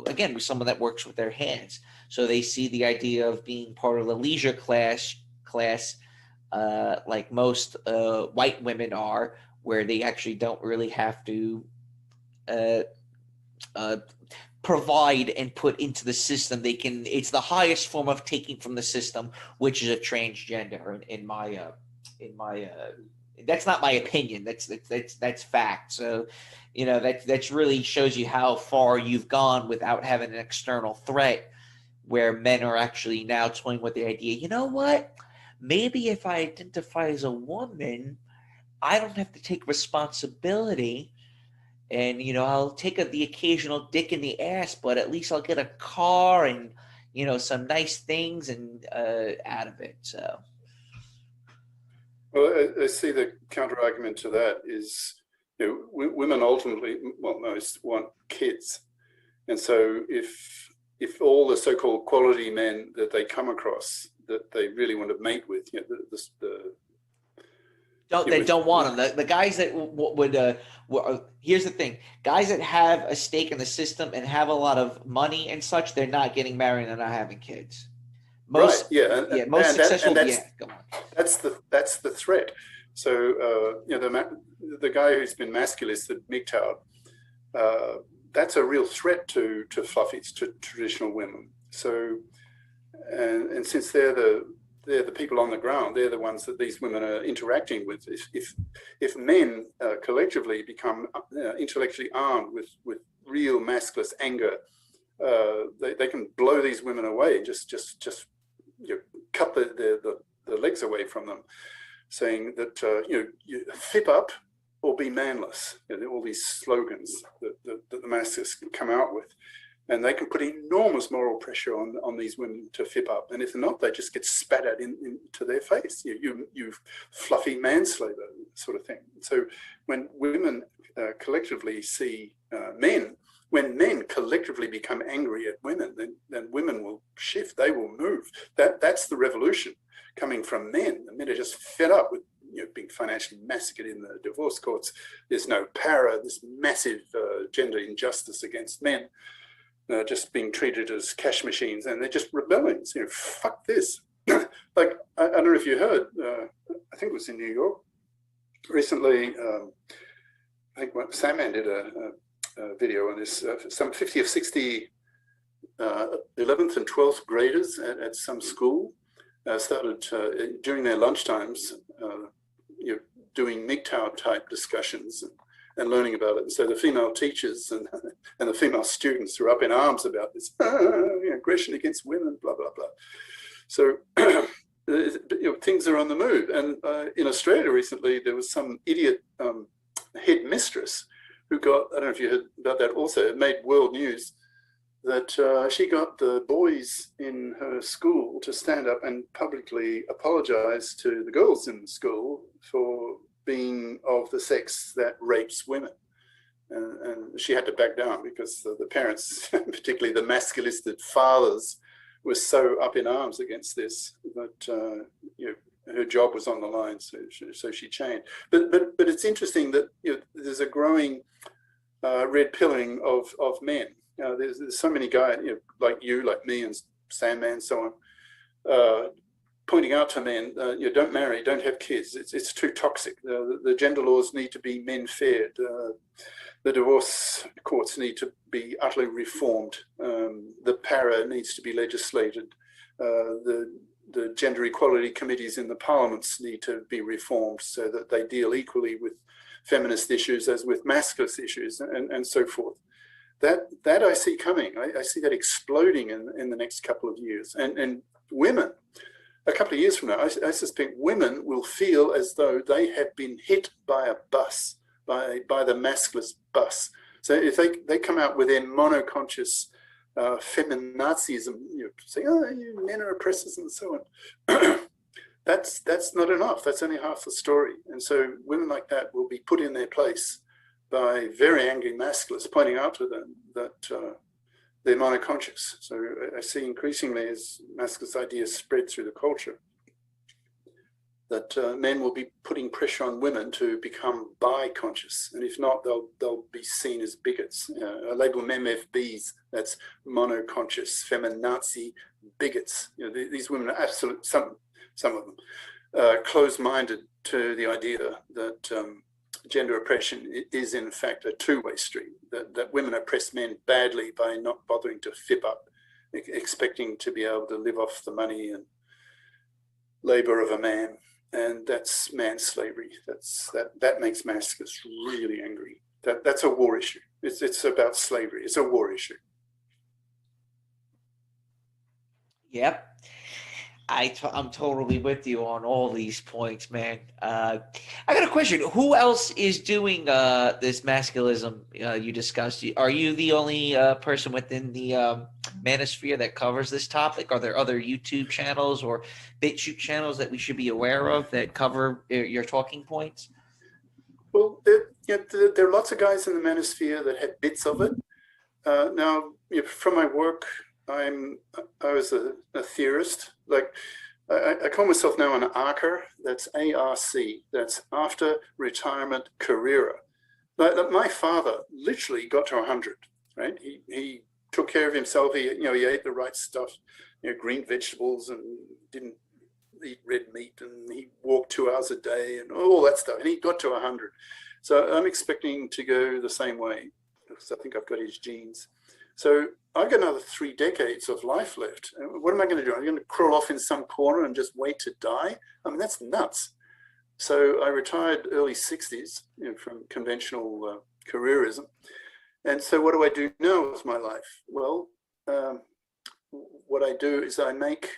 again, someone that works with their hands. So they see the idea of being part of the leisure class, like most white women are, where they actually don't really have to provide and put into the system. They can. It's the highest form of taking from the system, which is a transgender. In my that's not my opinion. That's fact. So, that's really shows you how far you've gone without having an external threat, where men are actually now toying with the idea, you know what? Maybe if I identify as a woman, I don't have to take responsibility, and I'll take the occasional dick in the ass, but at least I'll get a car and some nice things and out of it. So. Well, I see the counter argument to that is, women ultimately, well, most want kids, and so if all the so-called quality men that they come across that they really want to mate with, they don't want them. The guys that would here's the thing: guys that have a stake in the system and have a lot of money and such, they're not getting married and they're not having kids. Most successful. Come on. That's the threat. So the guy who's been masculist at MGTOW, that's a real threat to fluffies, to traditional women. So, and since they're the people on the ground, they're the ones that these women are interacting with. If men collectively become intellectually armed with real masculist anger, they can blow these women away. Just cut the legs away from them, saying that you flip up or be manless. All these slogans that the masses come out with, and they can put enormous moral pressure on these women to flip up. And if not, they just get spat at into their face. You fluffy manslaver sort of thing. So when women collectively see men. When men collectively become angry at women, then women will shift. They will move. That's the revolution coming from men. The men are just fed up with being financially massacred in the divorce courts. There's no para. This massive gender injustice against men, just being treated as cash machines, and they're just rebelling. So, fuck this. Like, I don't know if you heard. I think it was in New York recently. I think Sandman did a video on this. Some 50 or 60 11th and 12th graders at some school started during their lunchtimes doing MGTOW type discussions and learning about it. And so the female teachers and the female students were up in arms about this aggression against women, blah, blah, blah. So things are on the move. And in Australia recently, there was some idiot headmistress who got, I don't know if you heard about that also, it made world news, that she got the boys in her school to stand up and publicly apologize to the girls in the school for being of the sex that rapes women. And she had to back down because the parents, particularly the masculistic fathers, were so up in arms against this that her job was on the line, so she changed. But it's interesting that there's a growing red pilling of men. There's so many guys like you, like me, and Sandman, so on, pointing out to men, don't marry, don't have kids. It's too toxic. The gender laws need to be men-fed. The divorce courts need to be utterly reformed. The para needs to be legislated. The gender equality committees in the parliaments need to be reformed so that they deal equally with feminist issues as with masculist issues, and so forth. That I see coming. I see that exploding in the next couple of years. And women, a couple of years from now, I suspect women will feel as though they have been hit by a bus, by the masculist bus. So if they come out with their monoconscious feminazism, say, oh, you men are oppressors and so on. That's not enough. That's only half the story. And so women like that will be put in their place by very angry masculists pointing out to them that they're monoconscious. So I see increasingly as masculist ideas spread through the culture that men will be putting pressure on women to become bi-conscious, and if not, they'll be seen as bigots. I label them MFBs. That's monoconscious feminazi bigots. These women are absolute. Some of them closed-minded to the idea that gender oppression is in fact a two-way street. That women oppress men badly by not bothering to fip up, expecting to be able to live off the money and labour of a man. And that's man slavery. That makes masculists really angry. That's a war issue. It's about slavery. It's a war issue. Yep. I'm totally with you on all these points, man. I got a question. Who else is doing this masculism you discussed? Are you the only person within the manosphere that covers this topic? Are there other YouTube channels or BitChute channels that we should be aware of that cover your talking points? Well, there are lots of guys in the manosphere that had bits of it. Now, from my work, I was a theorist. Like I call myself now an ARCer. That's A-R-C. That's after retirement careerer. Like my father literally got to 100. Right? He took care of himself. He ate the right stuff. Green vegetables, and didn't eat red meat, and he walked 2 hours a day and all that stuff. And he got to 100. So I'm expecting to go the same way because I think I've got his genes. So I've got another 3 decades of life left. And what am I going to do? I'm going to crawl off in some corner and just wait to die? I mean, that's nuts. So I retired early 60s from conventional careerism. And so what do I do now with my life? Well, what I do is I make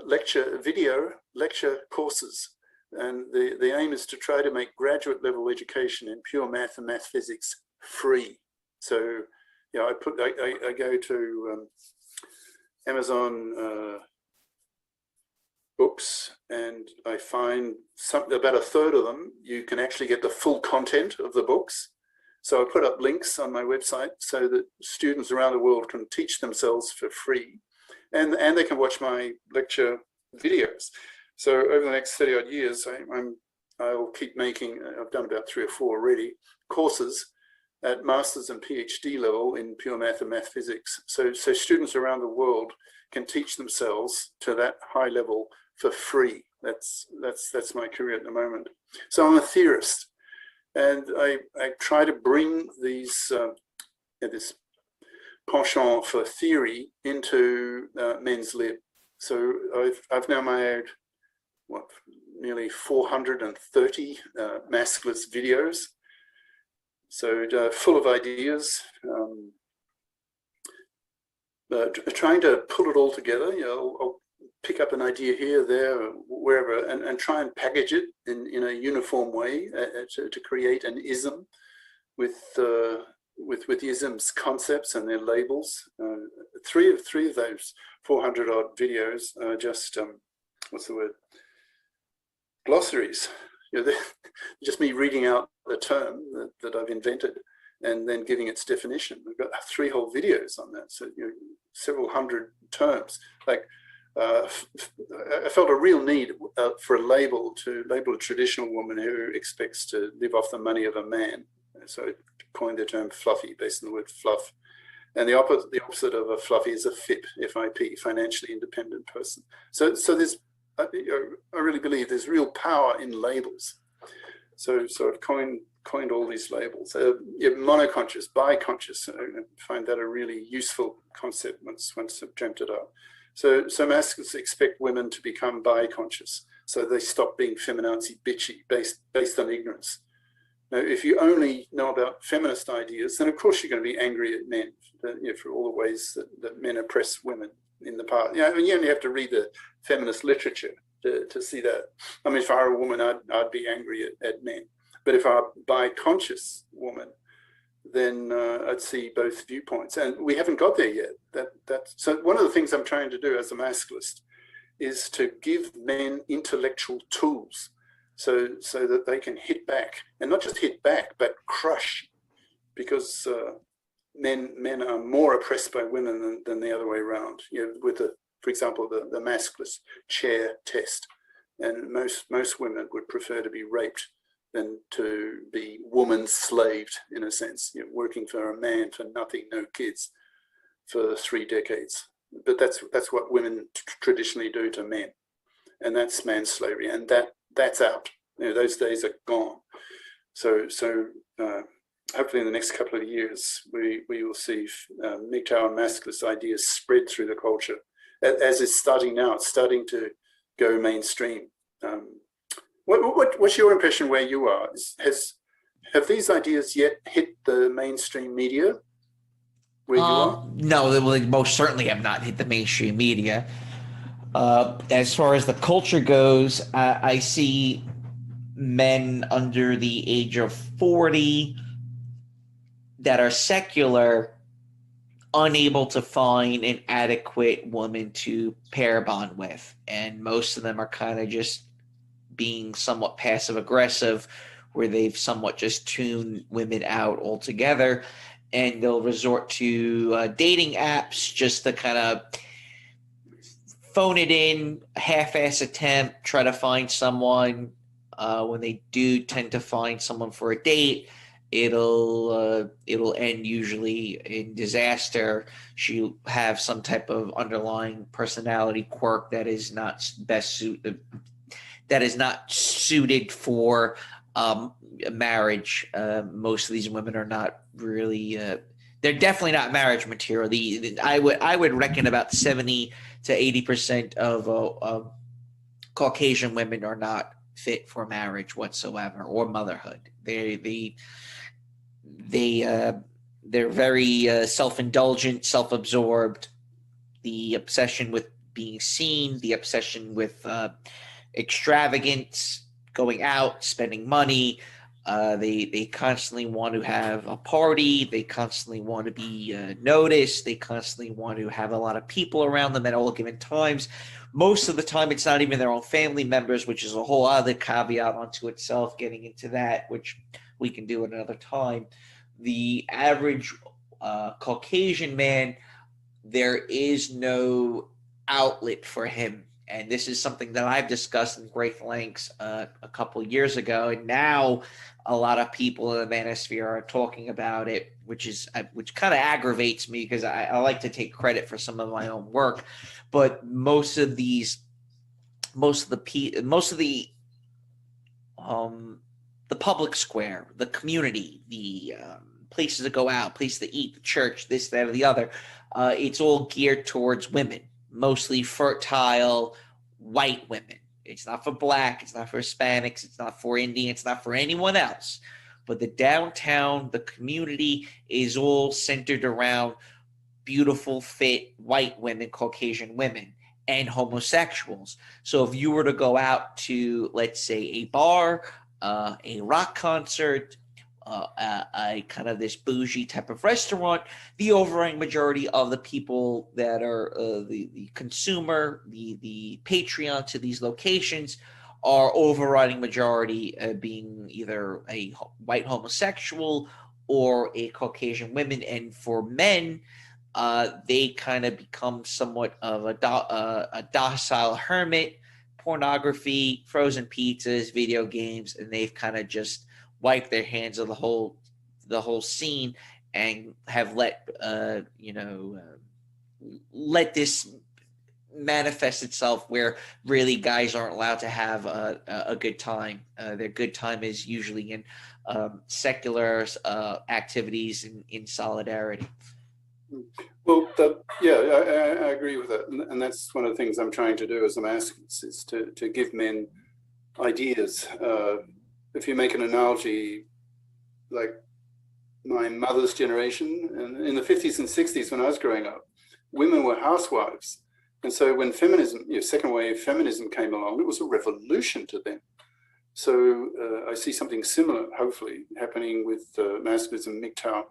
lecture courses. And the aim is to try to make graduate level education in pure math and math physics free. So I go to Amazon books, and I find about a third of them, you can actually get the full content of the books. So I put up links on my website so that students around the world can teach themselves for free, and they can watch my lecture videos. So over the next 30 odd years, I'll keep making, I've done about 3 or 4 already, courses at master's and PhD level in pure math and math physics. So students around the world can teach themselves to that high level for free. That's my career at the moment. So I'm a theorist, and I try to bring these this penchant for theory into men's lib. So I've now made nearly 430 masculist videos. So full of ideas, trying to pull it all together. I'll pick up an idea here, there, wherever, and try and package it in a uniform way to create an ism with isms concepts and their labels. Three of those 400 odd videos are just what's the word? Glossaries. Just me reading out the term that I've invented and then giving its definition. We've got 3 whole videos on that, so several hundred terms. Like I felt a real need for a label to label a traditional woman who expects to live off the money of a man. So I coined the term fluffy, based on the word fluff. And the opposite of a fluffy is a FIP, F-I-P, financially independent person. So there's, I really believe there's real power in labels. So I've coined all these labels. Monoconscious, bi-conscious. I find that a really useful concept once I've dreamt it up. So masculists expect women to become bi-conscious, so they stop being feminazi bitchy based on ignorance. Now, if you only know about feminist ideas, then of course you're going to be angry at men for all the ways that men oppress women in the past. You only have to read the feminist literature to see that. I mean, if I were a woman, I'd be angry at men. But if I were a bi-conscious woman, then I'd see both viewpoints. And we haven't got there yet. So one of the things I'm trying to do as a masculist is to give men intellectual tools so that they can hit back, and not just hit back, but crush, because men are more oppressed by women than the other way around. With for example, the Masculist chair test, and most women would prefer to be raped than to be woman slaved, in a sense, working for a man for nothing, no kids, for 3 decades. But that's what women traditionally do to men, and that's manslavery, and that's out. Those days are gone. So hopefully in the next couple of years, we will see MGTOW and Masculist ideas spread through the culture, as it's starting now. It's starting to go mainstream. What's your impression where you are? Have these ideas yet hit the mainstream media where you are? No, they most certainly have not hit the mainstream media. As far as the culture goes, I see men under the age of 40 that are secular unable to find an adequate woman to pair bond with. And most of them are kind of just being somewhat passive aggressive, where they've somewhat just tuned women out altogether, and they'll resort to dating apps just to kind of phone it in, half-ass attempt, try to find someone. When they do tend to find someone for a date, it'll end usually in disaster. She'll have some type of underlying personality quirk that is not suited for marriage. Most of these women are not really. They're definitely not marriage material. I would reckon about 70 to 80% of Caucasian women are not fit for marriage whatsoever, or motherhood. They're very self-indulgent, self-absorbed. The obsession with being seen, the obsession with extravagance, going out, spending money. They constantly want to have a party. They constantly want to be noticed. They constantly want to have a lot of people around them at all given times. Most of the time, it's not even their own family members, which is a whole other caveat unto itself, getting into that, which we can do at another time. The average Caucasian man, there is no outlet for him. And this is something that I've discussed in great lengths a couple of years ago. And now a lot of people in the manosphere are talking about it, which kind of aggravates me, because I like to take credit for some of my own work. But most of the public square, the community, the places to go out, places to eat, the church, this, that, or the other, it's all geared towards women, mostly fertile white women. It's not for black, it's not for Hispanics, it's not for Indian, it's not for anyone else. But the downtown, the community is all centered around beautiful, fit, white women, Caucasian women, and homosexuals. So if you were to go out to, let's say, a bar, a rock concert, a kind of this bougie type of restaurant, the overwhelming majority of the people that are the consumer, the Patreon to these locations, are overriding majority being either a white homosexual or a Caucasian women. And for men, they kind of become somewhat of a docile hermit, pornography, frozen pizzas, video games, and they've kind of just wiped their hands of the whole scene, and have let this manifest itself where really guys aren't allowed to have a good time. Their good time is usually in secular activities in solidarity. Well, I agree with that, and that's one of the things I'm trying to do as a masculist, is to give men ideas. If you make an analogy, like my mother's generation, and in the 50s and 60s when I was growing up, women were housewives, and so when feminism, second wave feminism came along, it was a revolution to them. So I see something similar, hopefully, happening with masculism, MGTOW.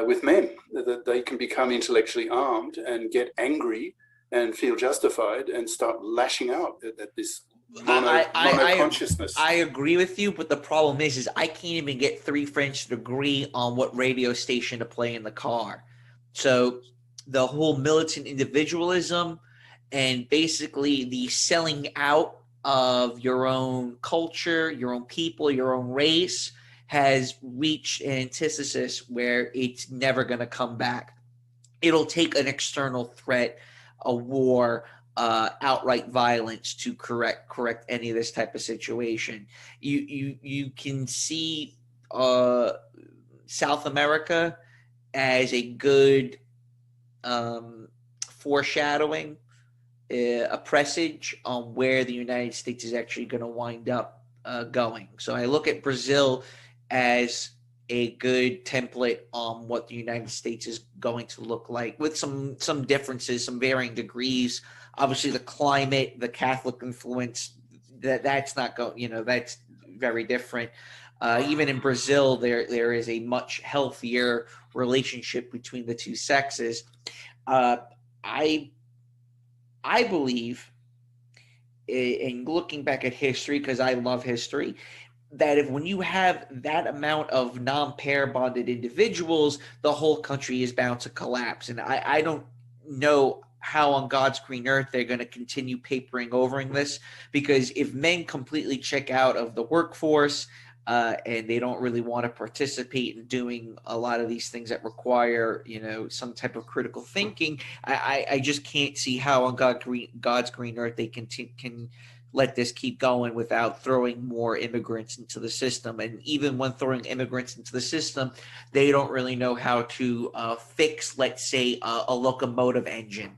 With men, that they can become intellectually armed and get angry and feel justified and start lashing out at this mono consciousness. I agree with you, but the problem is I can't even get three friends to agree on what radio station to play in the car. So the whole militant individualism and basically the selling out of your own culture, your own people, your own race has reached an antithesis where it's never going to come back. It'll take an external threat, a war, outright violence to correct any of this type of situation. You can see South America as a good foreshadowing, a presage on where the United States is actually going to wind up going. So I look at Brazil as a good template on what the United States is going to look like, with some differences, some varying degrees. Obviously, the climate, the Catholic influence, that's not going. That's very different. Even in Brazil, there is a much healthier relationship between the two sexes. I believe, in looking back at history, because I love history, that when you have that amount of non-pair bonded individuals, the whole country is bound to collapse. And I don't know how on God's green earth they're going to continue papering over this, because if men completely check out of the workforce and they don't really want to participate in doing a lot of these things that require, some type of critical thinking, I just can't see how on God's green earth they can let this keep going without throwing more immigrants into the system. And even when throwing immigrants into the system, they don't really know how to fix, let's say, a locomotive engine.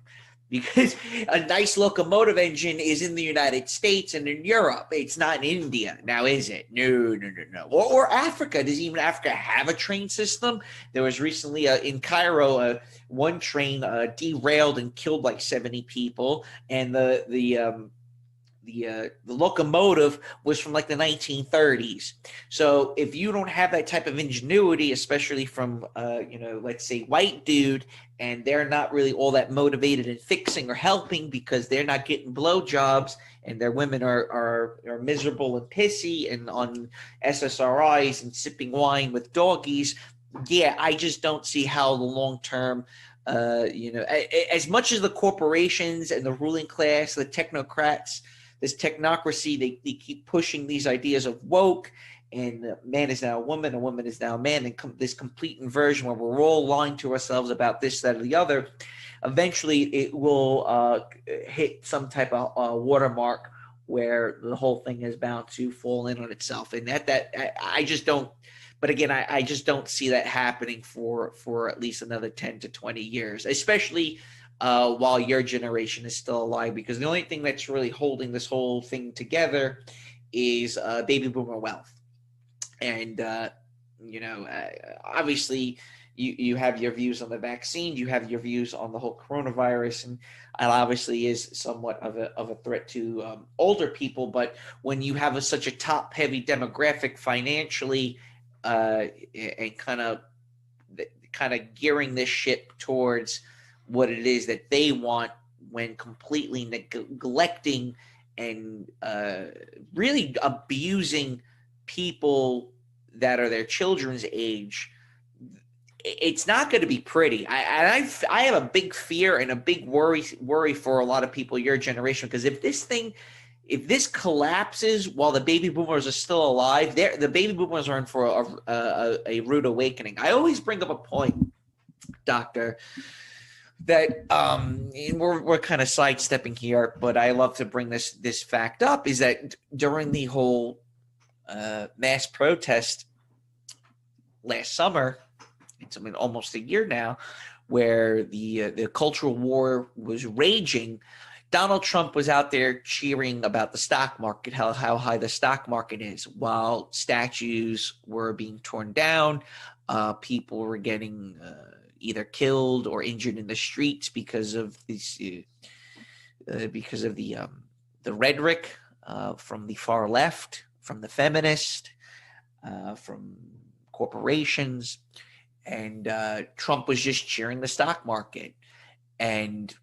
Because a nice locomotive engine is in the United States and in Europe. It's not in India. Now, is it? No. Or Africa. Does even Africa have a train system? There was recently in Cairo, one train derailed and killed like 70 people. And the locomotive was from like the 1930s. So if you don't have that type of ingenuity, especially from, let's say white dude, and they're not really all that motivated in fixing or helping because they're not getting blowjobs and their women are miserable and pissy and on SSRIs and sipping wine with doggies. Yeah, I just don't see how the long-term, as much as the corporations and the ruling class, the technocrats, this technocracy, they keep pushing these ideas of woke, and man is now a woman is now a man, and this complete inversion where we're all lying to ourselves about this, that, or the other. Eventually, it will hit some type of watermark where the whole thing is bound to fall in on itself, and I just don't. But again, I just don't see that happening for at least another 10 to 20 years, especially while your generation is still alive, because the only thing that's really holding this whole thing together is baby boomer wealth. And, obviously you have your views on the vaccine, you have your views on the whole coronavirus, and it obviously is somewhat of a threat to older people. But when you have such a top heavy demographic financially, and kind of gearing this ship towards what it is that they want, when completely neglecting and really abusing people that are their children's age, it's not going to be pretty. I have a big fear and a big worry for a lot of people your generation, because if this collapses while the baby boomers are still alive, the baby boomers are in for a rude awakening. I always bring up a point, Doctor, that and we're kind of sidestepping here, but I love to bring this fact up, is that during the whole mass protest last summer, it's almost a year now, where the cultural war was raging, Donald Trump was out there cheering about the stock market, how high the stock market is, while statues were being torn down. People were getting either killed or injured in the streets because of these, because of the rhetoric from the far left, from the feminist, from corporations, and Trump was just cheering the stock market, and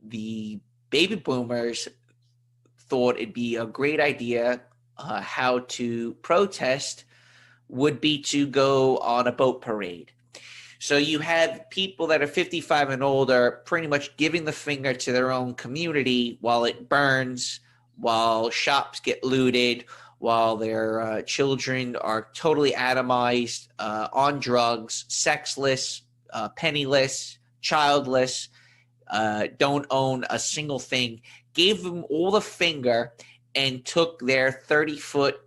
the baby boomers thought it'd be a great idea. How to protest would be to go on a boat parade. So you have people that are 55 and older pretty much giving the finger to their own community while it burns, while shops get looted, while their children are totally atomized, on drugs, sexless, penniless, childless, don't own a single thing, gave them all the finger and took their 30-foot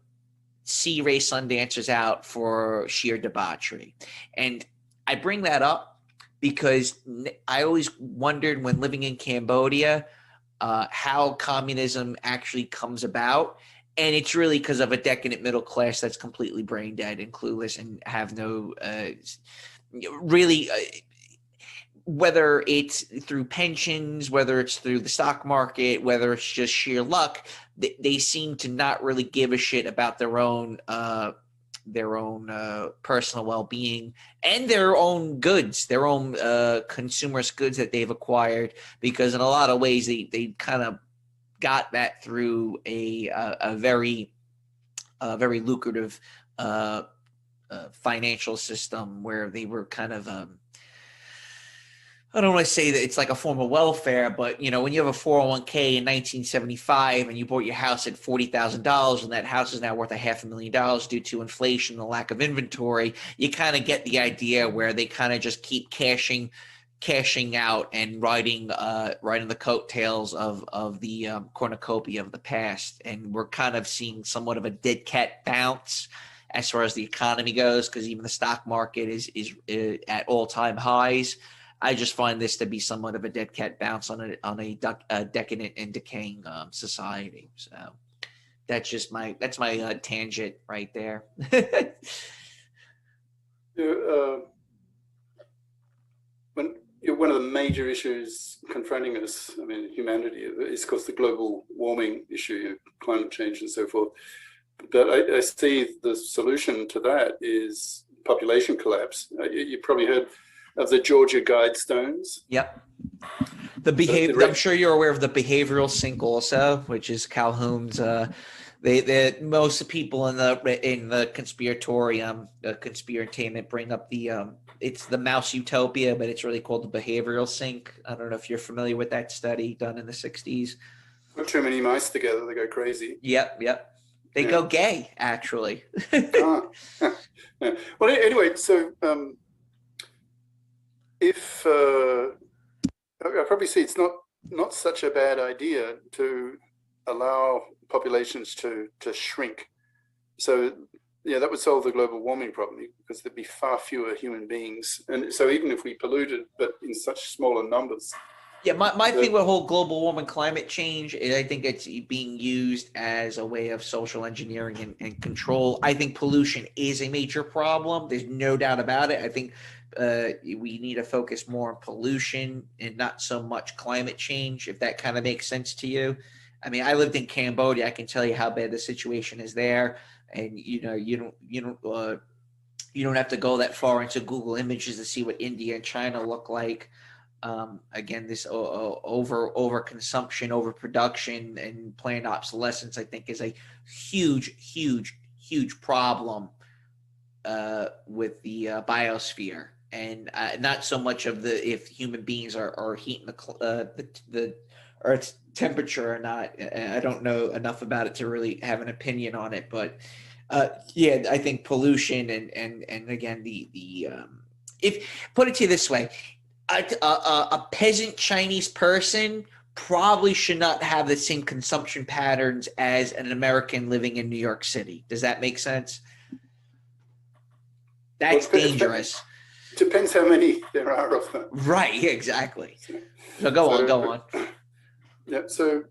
Sea Ray Sundancers out for sheer debauchery. And I bring that up because I always wondered when living in Cambodia how communism actually comes about. And it's really because of a decadent middle class that's completely brain dead and clueless and have no whether it's through pensions, whether it's through the stock market, whether it's just sheer luck, they seem to not really give a shit about their own personal well-being and their own goods, their own consumerist goods that they've acquired, because in a lot of ways they kind of got that through a very lucrative financial system where they were kind of I don't want to say that it's like a form of welfare, but you know, when you have a 401k in 1975 and you bought your house at $40,000 and that house is now worth $500,000 due to inflation and the lack of inventory, you kind of get the idea where they kind of just keep cashing out and riding the coattails of the cornucopia of the past. And we're kind of seeing somewhat of a dead cat bounce as far as the economy goes, because even the stock market is at all-time highs. I just find this to be somewhat of a dead cat bounce on a decadent and decaying society. So that's my tangent right there. One of the major issues confronting us, I mean, humanity, is of course the global warming issue, climate change and so forth. But I see the solution to that is population collapse. You probably heard of the Georgia Guidestones. Yep. I'm sure you're aware of the behavioral sink also, which is Calhoun's. Most people in the conspiratorium, conspiratainment, bring up it's the mouse utopia, but it's really called the behavioral sink. I don't know if you're familiar with that study done in the 60s. Put too many mice together, they go crazy. Yep. They go gay, actually. Yeah. Well, anyway, so if I probably see it's not such a bad idea to allow populations to shrink. So yeah, that would solve the global warming problem, because there'd be far fewer human beings. And so even if we polluted, but in such smaller numbers. Yeah, my thing with whole global warming, climate change, is I think it's being used as a way of social engineering and control. I think pollution is a major problem. There's no doubt about it. I think we need to focus more on pollution and not so much climate change, if that kind of makes sense to you. I mean, I lived in Cambodia. I can tell you how bad the situation is there. And, you know, you don't have to go that far into Google Images to see what India and China look like. Again, this overconsumption, overproduction, and planned obsolescence, I think, is a huge problem with the biosphere, and not so much of if human beings are heating the Earth's temperature or not. I don't know enough about it to really have an opinion on it, but yeah, I think pollution and again if put it to you this way. A peasant Chinese person probably should not have the same consumption patterns as an American living in New York City. Does that make sense? That's dangerous. Depends how many there are of them. Right, yeah, exactly. So go on. Yeah, so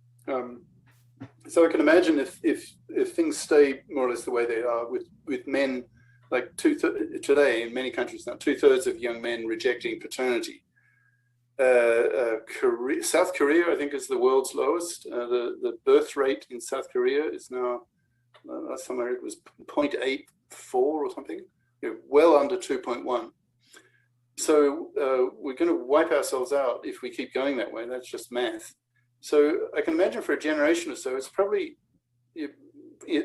so I can imagine if things stay more or less the way they are with men, like today in many countries now, 2/3 of young men rejecting paternity. South Korea, I think, is the world's lowest. The birth rate in South Korea is now, last time I read, it was 0.84 or something, well under 2.1. So we're going to wipe ourselves out if we keep going that way. That's just math. So I can imagine for a generation or so, it's probably,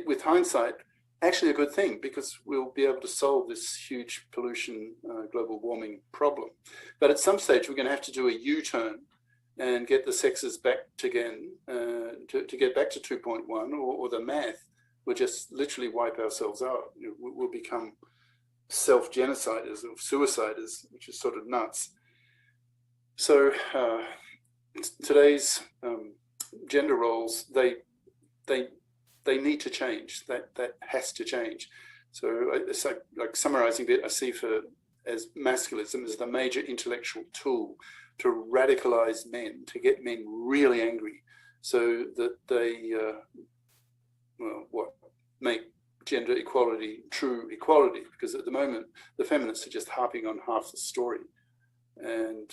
with hindsight, actually a good thing, because we'll be able to solve this huge pollution, global warming problem. But at some stage, we're going to have to do a U-turn and get the sexes back again, to get back to 2.1, or the math will just literally wipe ourselves out. We'll become self-genociders or suiciders, which is sort of nuts. So today's gender roles, they need to change. That has to change. So it's like summarizing a bit, I see as masculism as the major intellectual tool to radicalize men, to get men really angry, so that they make gender equality true equality. Because at the moment the feminists are just harping on half the story, and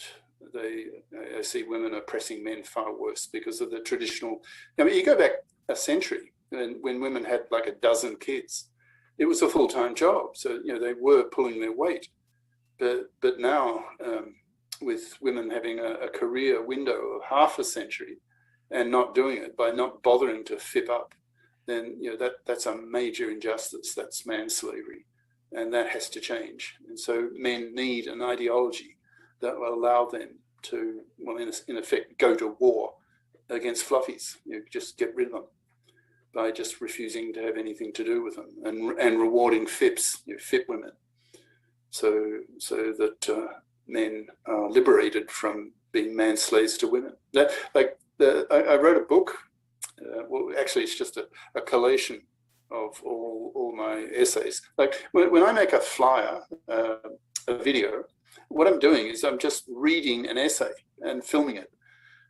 I see women oppressing men far worse because of the traditional. I mean, you go back a century, and when women had like a dozen kids, it was a full-time job. So they were pulling their weight. But now, with women having a career window of half a century and not doing it, by not bothering to fip up, then that's a major injustice. That's manslavery, and that has to change. And so men need an ideology that will allow them to, well, in effect, go to war against fluffies. Just get rid of them by just refusing to have anything to do with them, and rewarding FIPs, fit women, so that men are liberated from being man slaves to women. I wrote a book. Well, actually, it's just a collation of all my essays. Like when I make a flyer, a video, what I'm doing is I'm just reading an essay and filming it.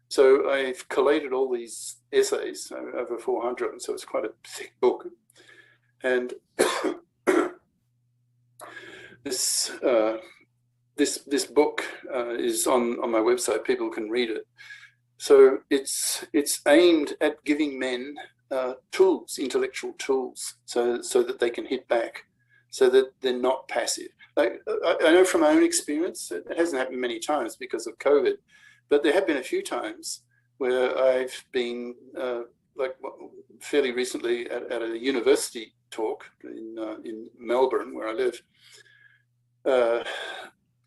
So I've collated all these essays, over 400 of them, so it's quite a thick book. And this book is on my website. People can read it. So it's aimed at giving men tools, intellectual tools, so that they can hit back, so that they're not passive. Like, I know from my own experience, it hasn't happened many times because of COVID, but there have been a few times where I've been, fairly recently at a university talk in Melbourne, where I live.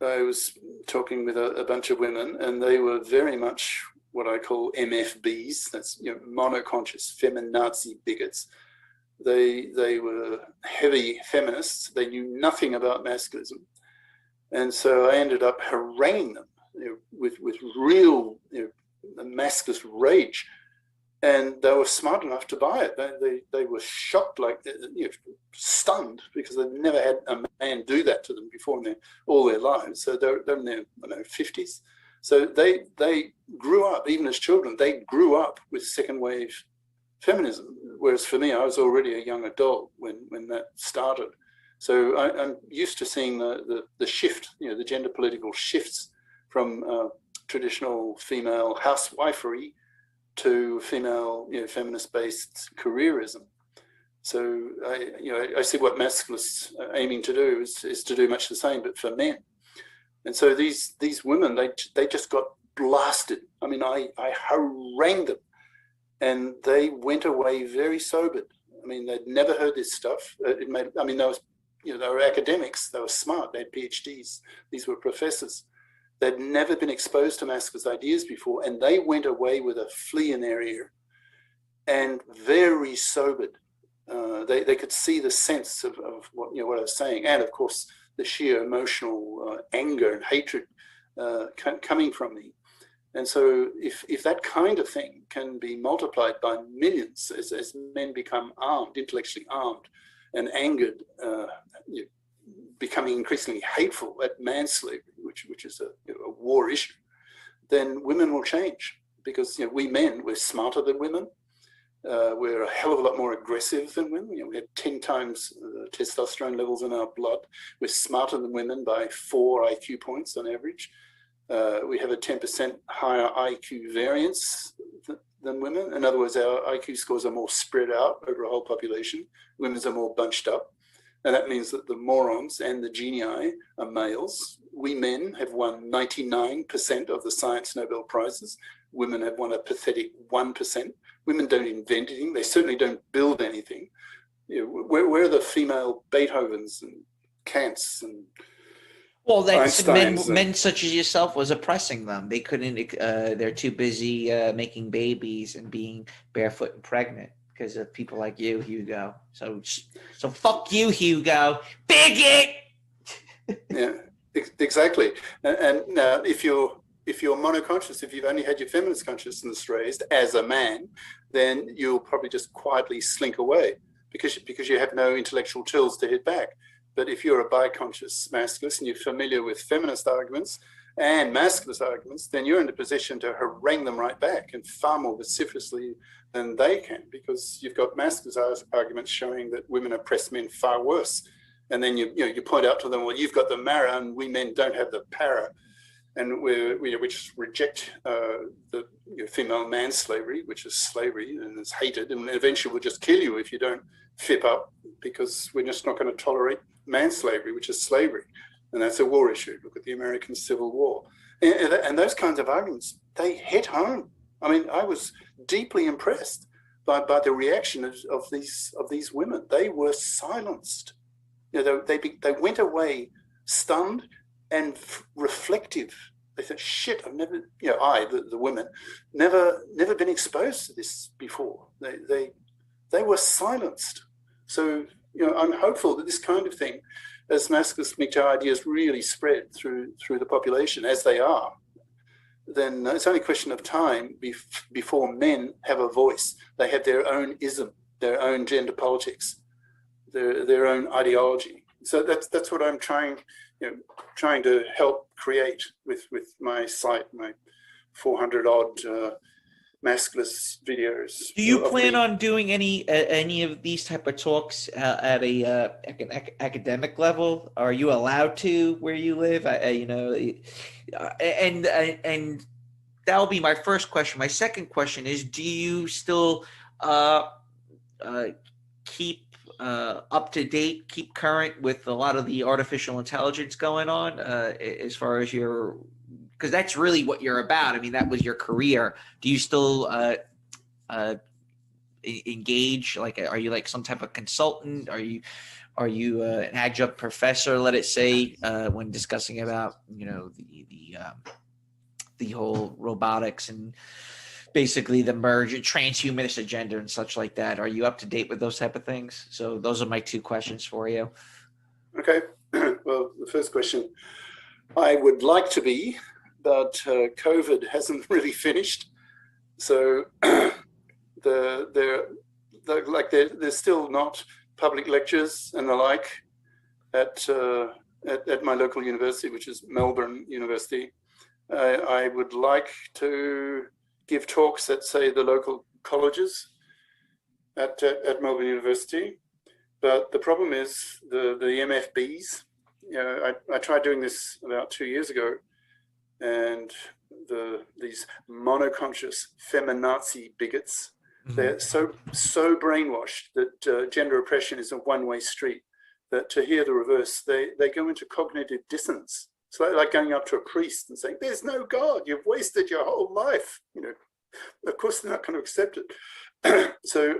I was talking with a bunch of women, and they were very much what I call MFBs. That's monoconscious feminazi bigots. They were heavy feminists. They knew nothing about masculism, and so I ended up haranguing them with real masculist rage, and they were smart enough to buy it. They were shocked, like stunned, because they'd never had a man do that to them before in all their lives. So they're in their 50s. So they grew up, even as children, they grew up with second wave feminism, whereas for me, I was already a young adult when that started. So I'm used to seeing the shift, the gender political shifts from traditional female housewifery to female, feminist-based careerism. So I see what Masculists are aiming to do is to do much the same, but for men. And so these women, they just got blasted. I mean, I harangued them, and they went away very sobered. I mean, they'd never heard this stuff. They were academics. They were smart. They had PhDs. These were professors. They'd never been exposed to Masculist ideas before, and they went away with a flea in their ear and very sobered. They could see the sense of what I was saying, and of course the sheer emotional anger and hatred coming from me. And so if that kind of thing can be multiplied by millions as men become armed, intellectually armed and angered, becoming increasingly hateful at manslavery, which is a war issue, then women will change, because we men, we're smarter than women. We're a hell of a lot more aggressive than women. We have 10 times testosterone levels in our blood. We're smarter than women by 4 IQ points on average. We have a 10% higher IQ variance than women. In other words, our IQ scores are more spread out over a whole population. Women's are more bunched up. And that means that the morons and the genii are males. We men have won 99% of the science Nobel Prizes. Women have won a pathetic 1%. Women don't invent anything. They certainly don't build anything. Where are the female Beethovens and Kants and that's Einsteins? men such as yourself was oppressing them. They couldn't. They're too busy making babies and being barefoot and pregnant because of people like you, Hugo. So fuck you, Hugo, bigot. Yeah, exactly. And now, if you're monoconscious, if you've only had your feminist consciousness raised as a man, then you'll probably just quietly slink away because you have no intellectual tools to hit back. But if you're a biconscious masculist and you're familiar with feminist arguments and masculist arguments, then you're in a position to harangue them right back, and far more vociferously than they can, because you've got masculist arguments showing that women oppress men far worse. And then you point out to them, well, you've got the mara and we men don't have the para. And we just reject the female manslavery, which is slavery and is hated, and eventually we'll just kill you if you don't fip up, because we're just not going to tolerate manslavery, which is slavery, and that's a war issue. Look at the American Civil War, and those kinds of arguments, they hit home. I mean, I was deeply impressed by the reaction of these women. They were silenced. They went away stunned and reflective. They said, shit, I've never, the women, never been exposed to this before. They were silenced. So, I'm hopeful that this kind of thing, as masculist MGTOW ideas really spread through the population, as they are, then it's only a question of time before men have a voice. They have their own ism, their own gender politics, their own ideology. So that's what I'm trying to help create with my site, my 400 odd masculist videos. Do you plan on doing any of these type of talks at a academic level? Are you allowed to where you live? And that'll be my first question. My second question is: do you still keep up to date, keep current with a lot of the artificial intelligence going on, as far as because that's really what you're about. I mean, that was your career. Do you still engage? Like, are you like some type of consultant? Are you an adjunct professor, let it say, when discussing about the whole robotics and basically the transhumanist agenda and such like that? Are you up to date with those type of things? So those are my two questions for you. Okay. Well, the first question, I would like to be, but COVID hasn't really finished. So there's still not public lectures and the like at my local university, which is Melbourne University. I would like to give talks at, say, the local colleges at Melbourne University. But the problem is the MFBs. I tried doing this about 2 years ago, and these monoconscious feminazi bigots, they're so brainwashed that gender oppression is a one-way street, that to hear the reverse, they go into cognitive dissonance. It's like going up to a priest and saying, there's no God, you've wasted your whole life. Of course they're not going to accept it. So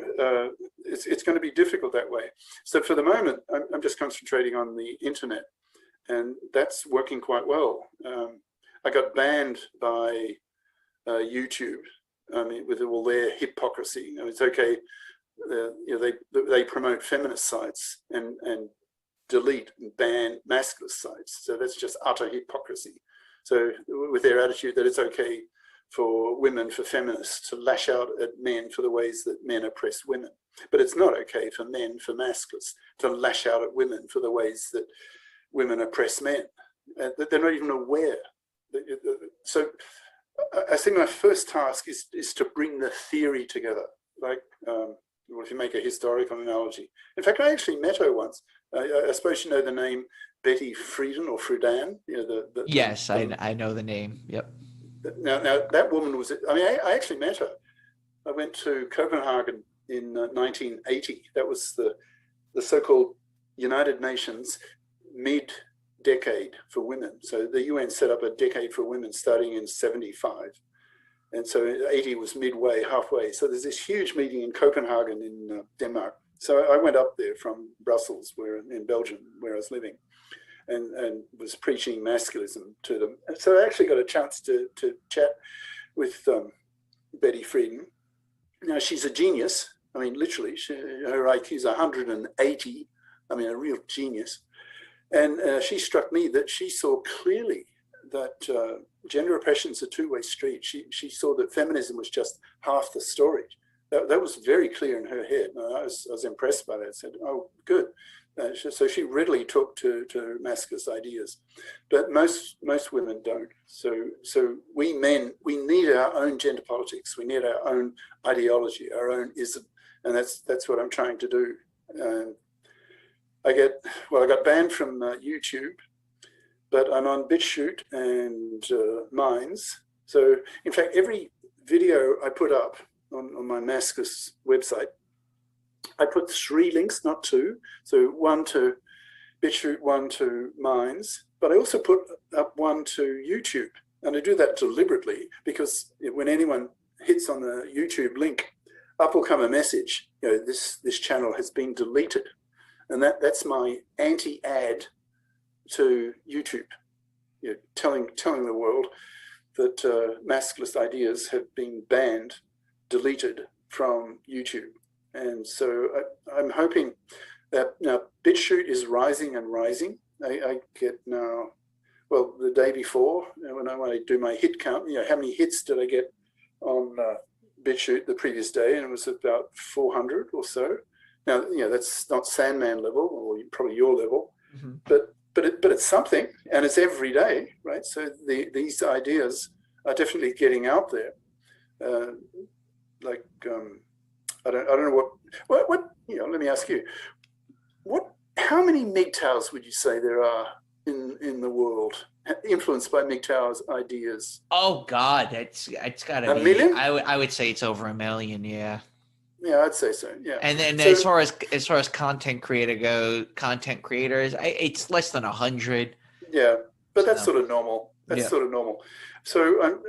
it's going to be difficult that way. So for the moment, I'm just concentrating on the internet, and that's working quite well. I got banned by YouTube. I mean, with all their hypocrisy. It's okay. They promote feminist sites and delete and ban masculist sites. So that's just utter hypocrisy. So with their attitude that it's okay for women, for feminists to lash out at men for the ways that men oppress women. But it's not okay for men, for masculists, to lash out at women for the ways that women oppress men. They're not even aware. So I think my first task is to bring the theory together. Like, if you make a historical analogy. In fact, I actually met her once. I suppose you know the name Betty Friedan or Friedan. You know, yes, I know the name. Yep. Now that woman was, I mean, I actually met her. I went to Copenhagen in 1980. That was the so-called United Nations mid-decade for women. So the UN set up a decade for women starting in 75. And so 80 was midway, halfway. So there's this huge meeting in Copenhagen in Denmark. So I went up there from Brussels, in Belgium, where I was living, and was preaching masculism to them. And so I actually got a chance to chat with Betty Friedan. Now, she's a genius. I mean, literally, her IQ is 180. I mean, a real genius. And she struck me that she saw clearly that gender oppression is a two-way street. She saw that feminism was just half the story. That was very clear in her head. And I was impressed by that. I said, oh, good. So she readily took to masculist ideas, but most women don't. So we men, we need our own gender politics. We need our own ideology, our own ism, and that's what I'm trying to do. I got banned from YouTube, but I'm on BitChute and Minds. So in fact, every video I put up on my Masculist website, I put 3 links, not 2. So 1 to BitChute, 1 to Minds, but I also put up 1 to YouTube. And I do that deliberately because when anyone hits on the YouTube link, up will come a message, you know, this channel has been deleted. And that's my anti-ad to YouTube, you know, telling the world that masculist ideas have been banned, deleted from YouTube. And so I'm hoping that now BitChute is rising and rising. I get now, well, the day before, when I do my hit count, you know, how many hits did I get on BitChute the previous day? And it was about 400 or so. Now, you know, that's not Sandman level or probably your level, but it's something, and it's every day, right? So these ideas are definitely getting out there. I don't know what you know. Let me ask you, how many MGTOWs would you say there are in the world influenced by MGTOW's ideas? Oh God, it's got to be 1 million. I would say it's over 1 million. Yeah. Yeah, I'd say so. Yeah. And then so, as far as content creators, it's less than 100. Yeah, but that's sort of normal. That's sort of normal. So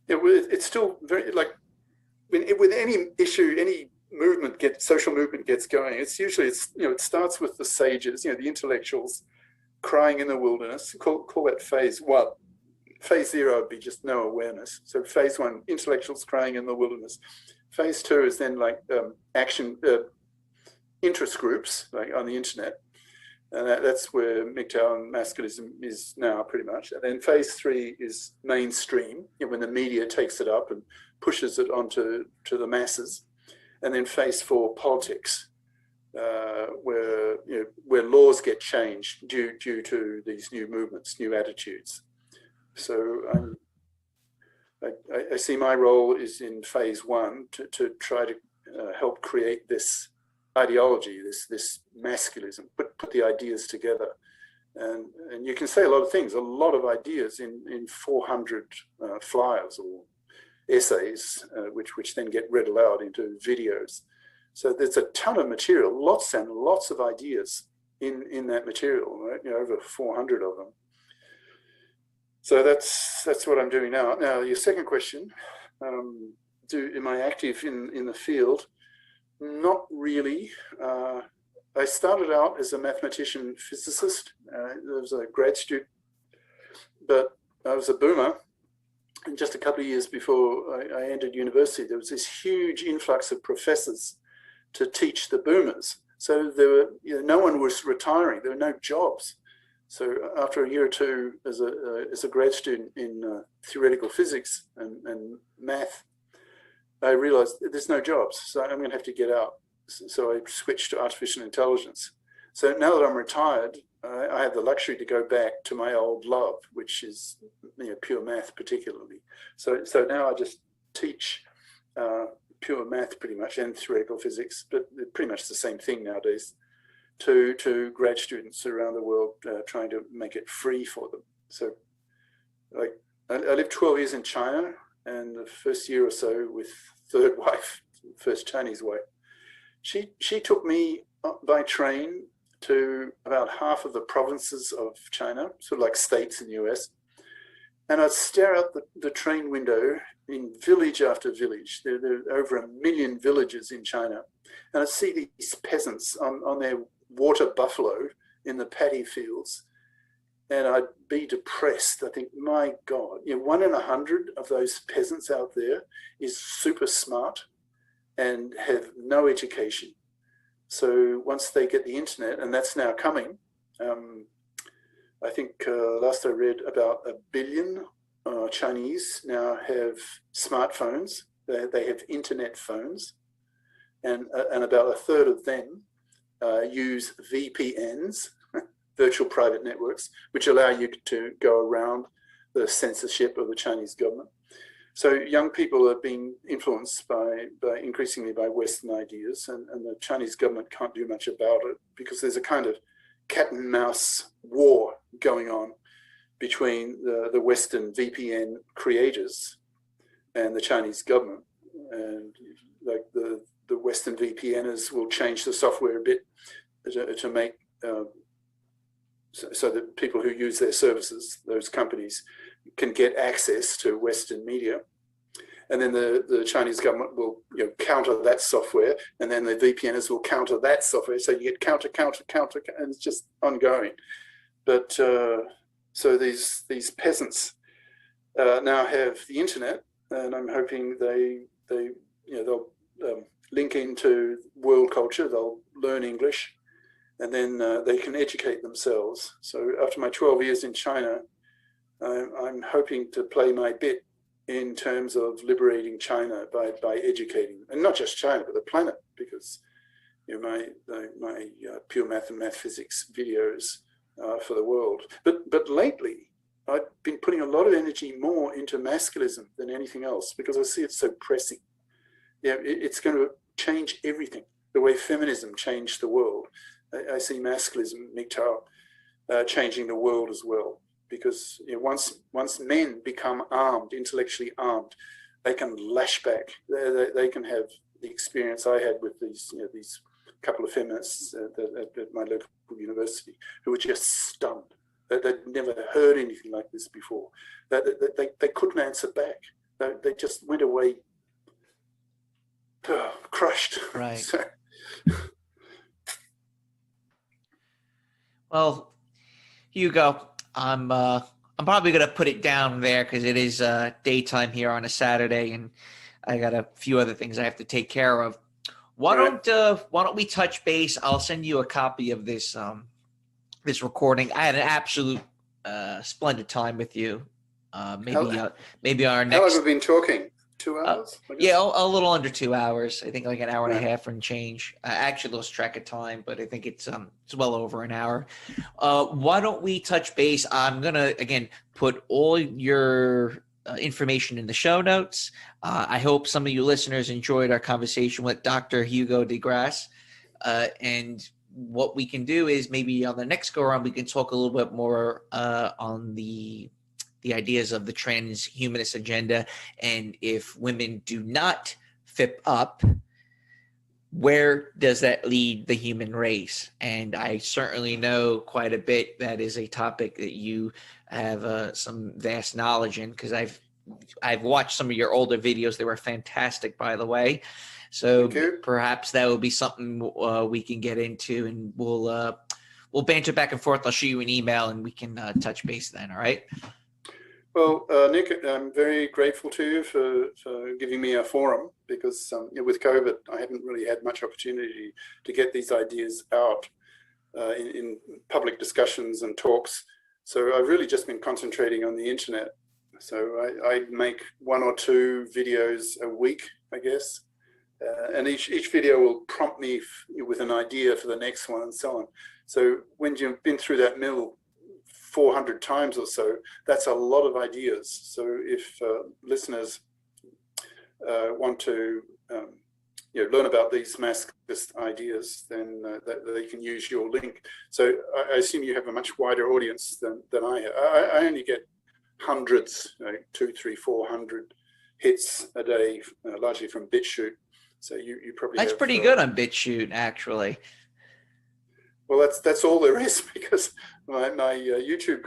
it's still very like. With any issue, any social movement gets going, it starts with the sages, you know, the intellectuals crying in the wilderness. Call that phase 1. Phase 0 would be just no awareness. So phase 1, intellectuals crying in the wilderness. Phase 2 is then like action, interest groups, like on the internet. And that's where MGTOW and masculism is now pretty much. And then phase 3 is mainstream, you know, when the media takes it up and pushes it onto the masses. And then phase 4, politics, where laws get changed due to these new movements, new attitudes. So I see my role is in phase 1 to try to help create this ideology, this masculism, put the ideas together. And you can say a lot of things, a lot of ideas in 400 flyers or essays, which then get read aloud into videos. So there's a ton of material, lots and lots of ideas in that material, right? You know, over 400 of them. So that's what I'm doing now. Now, your second question, am I active in the field? Not really. I started out as a mathematician physicist. I was a grad student, but I was a boomer. And just a couple of years before I entered university, there was this huge influx of professors to teach the boomers. So there were, no one was retiring. There were no jobs. So after a year or two as a grad student in theoretical physics and math, I realized there's no jobs, so I'm going to have to get out. So I switched to artificial intelligence. So now that I'm retired, I have the luxury to go back to my old love, which is pure math particularly. So now I just teach pure math pretty much and theoretical physics, but they're pretty much the same thing nowadays, to grad students around the world, trying to make it free for them. So like I lived 12 years in China, and the first year or so with third wife, first Chinese wife, she took me by train to about half of the provinces of China, sort of like states in the US. And I'd stare out the train window in village after village. There are over 1 million villages in China. And I'd see these peasants on their water buffalo in the paddy fields. And I'd be depressed. I think, my God, 1 in 100 of those peasants out there is super smart and have no education. So once they get the internet, and that's now coming, I think last I read about 1 billion Chinese now have smartphones. They have internet phones, and about a third of them use VPNs, virtual private networks, which allow you to go around the censorship of the Chinese government. So young people are being influenced by increasingly by Western ideas, and the Chinese government can't do much about it because there's a kind of cat and mouse war going on between the Western VPN creators and the Chinese government. And like the Western VPNers will change the software a bit to make so that people who use their services, those companies, can get access to Western media. And then the Chinese government will counter that software, and then the VPNers will counter that software. So you get counter, and it's just ongoing. But so these peasants now have the internet, and I'm hoping they'll link into world culture. They'll learn English, and then they can educate themselves. So after my 12 years in China, I'm hoping to play my bit in terms of liberating China by educating, and not just China, but the planet, because my pure math and math physics videos for the world. But lately, I've been putting a lot of energy more into masculism than anything else, because I see it so pressing. It's going to change everything, the way feminism changed the world. I see masculism, MGTOW, changing the world as well. Because once men become armed, intellectually armed, they can lash back. They can have the experience I had with these couple of feminists at my local university who were just stunned. They'd never heard anything like this before. They couldn't answer back. They just went away crushed. Right. So. Well, Hugo, I'm probably gonna put it down there because it is daytime here on a Saturday, and I got a few other things I have to take care of. Why don't we touch base? I'll send you a copy of this this recording. I had an absolute splendid time with you. Maybe our next. How long have we been talking? 2 hours? Yeah, a little under 2 hours. I think like an hour and a half and change. I actually lost track of time, but I think it's well over an hour. Why don't we touch base? I'm gonna again put all your information in the show notes. I hope some of you listeners enjoyed our conversation with Dr. Hugo de Garis. And what we can do is maybe on the next go around we can talk a little bit more on the ideas of the transhumanist agenda, and if women do not FIP up, where does that lead the human race? And I certainly know quite a bit. That is a topic that you have some vast knowledge in, because I've watched some of your older videos. They were fantastic, by the way. So perhaps that will be something we can get into, and we'll banter back and forth. I'll shoot you an email, and we can touch base then. All right. Well, Nick, I'm very grateful to you for giving me a forum, because with COVID, I haven't really had much opportunity to get these ideas out. in public discussions and talks. So I've really just been concentrating on the internet. So I make 1 or 2 videos a week, I guess. And each video will prompt me with an idea for the next one and so on. So when you've been through that mill 400 times or so, that's a lot of ideas. So if listeners want to learn about these Masculist ideas, then they can use your link. So I assume you have a much wider audience than I have. I only get hundreds, 200, 300, 400 hits a day, largely from BitChute. So you probably that's pretty good on BitChute, actually. Well, that's all there is, because my YouTube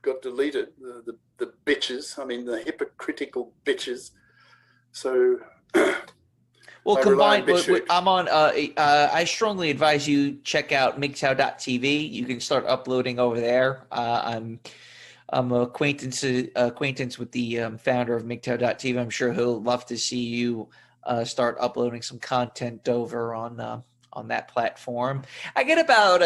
got deleted. The bitches, I mean the hypocritical bitches. So. Well, combined with, I'm on. I strongly advise you check out MGTOW.tv. You can start uploading over there. I'm acquaintance with the founder of MGTOW.tv. I'm sure he'll love to see you start uploading some content over on that platform. I get about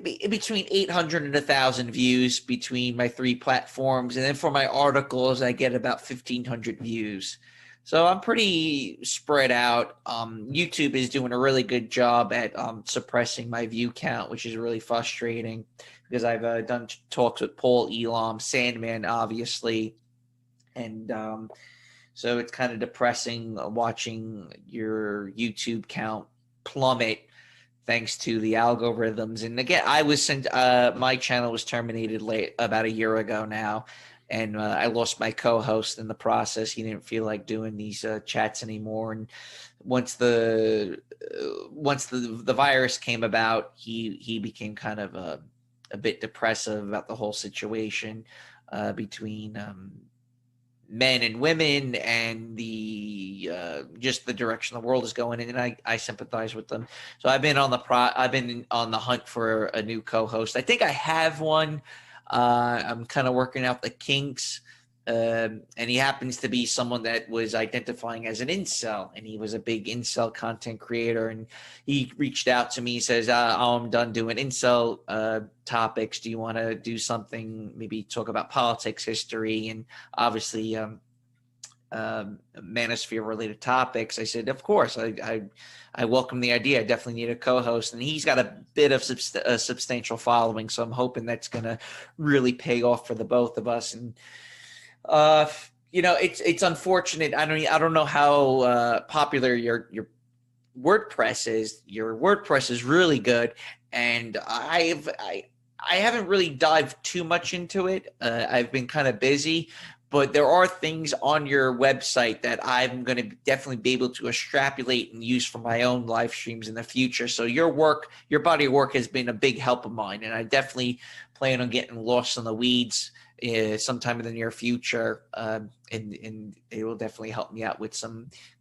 between 800 and 1,000 views between my 3 platforms, and then for my articles, I get about 1,500 views. So I'm pretty spread out. YouTube is doing a really good job at suppressing my view count, which is really frustrating, because I've done talks with Paul Elam, Sandman, obviously. And so it's kind of depressing watching your YouTube count plummet thanks to the algorithms. And again, I was sent, my channel was terminated about a year ago now. And I lost my co-host in the process. He didn't feel like doing these chats anymore. And once the virus came about, he became kind of a bit depressive about the whole situation between men and women and the just the direction the world is going in. And I sympathize with them. So I've been on the hunt for a new co-host. I think I have one. I'm kind of working out the kinks, and he happens to be someone that was identifying as an incel, and he was a big incel content creator, and he reached out to me. He says, I'm done doing incel topics. Do you want to do something, maybe talk about politics, history, and obviously manosphere related topics? I said, of course. I welcome the idea. I definitely need a co-host, and he's got a bit of a substantial following, so I'm hoping that's going to really pay off for the both of us. And it's unfortunate. I don't know how popular your WordPress is. Your WordPress is really good, and I haven't really dived too much into it. I've been kind of busy. But there are things on your website that I'm going to definitely be able to extrapolate and use for my own live streams in the future. So your body of work has been a big help of mine, and I definitely plan on getting lost in the weeds sometime in the near future. And it will definitely help me out with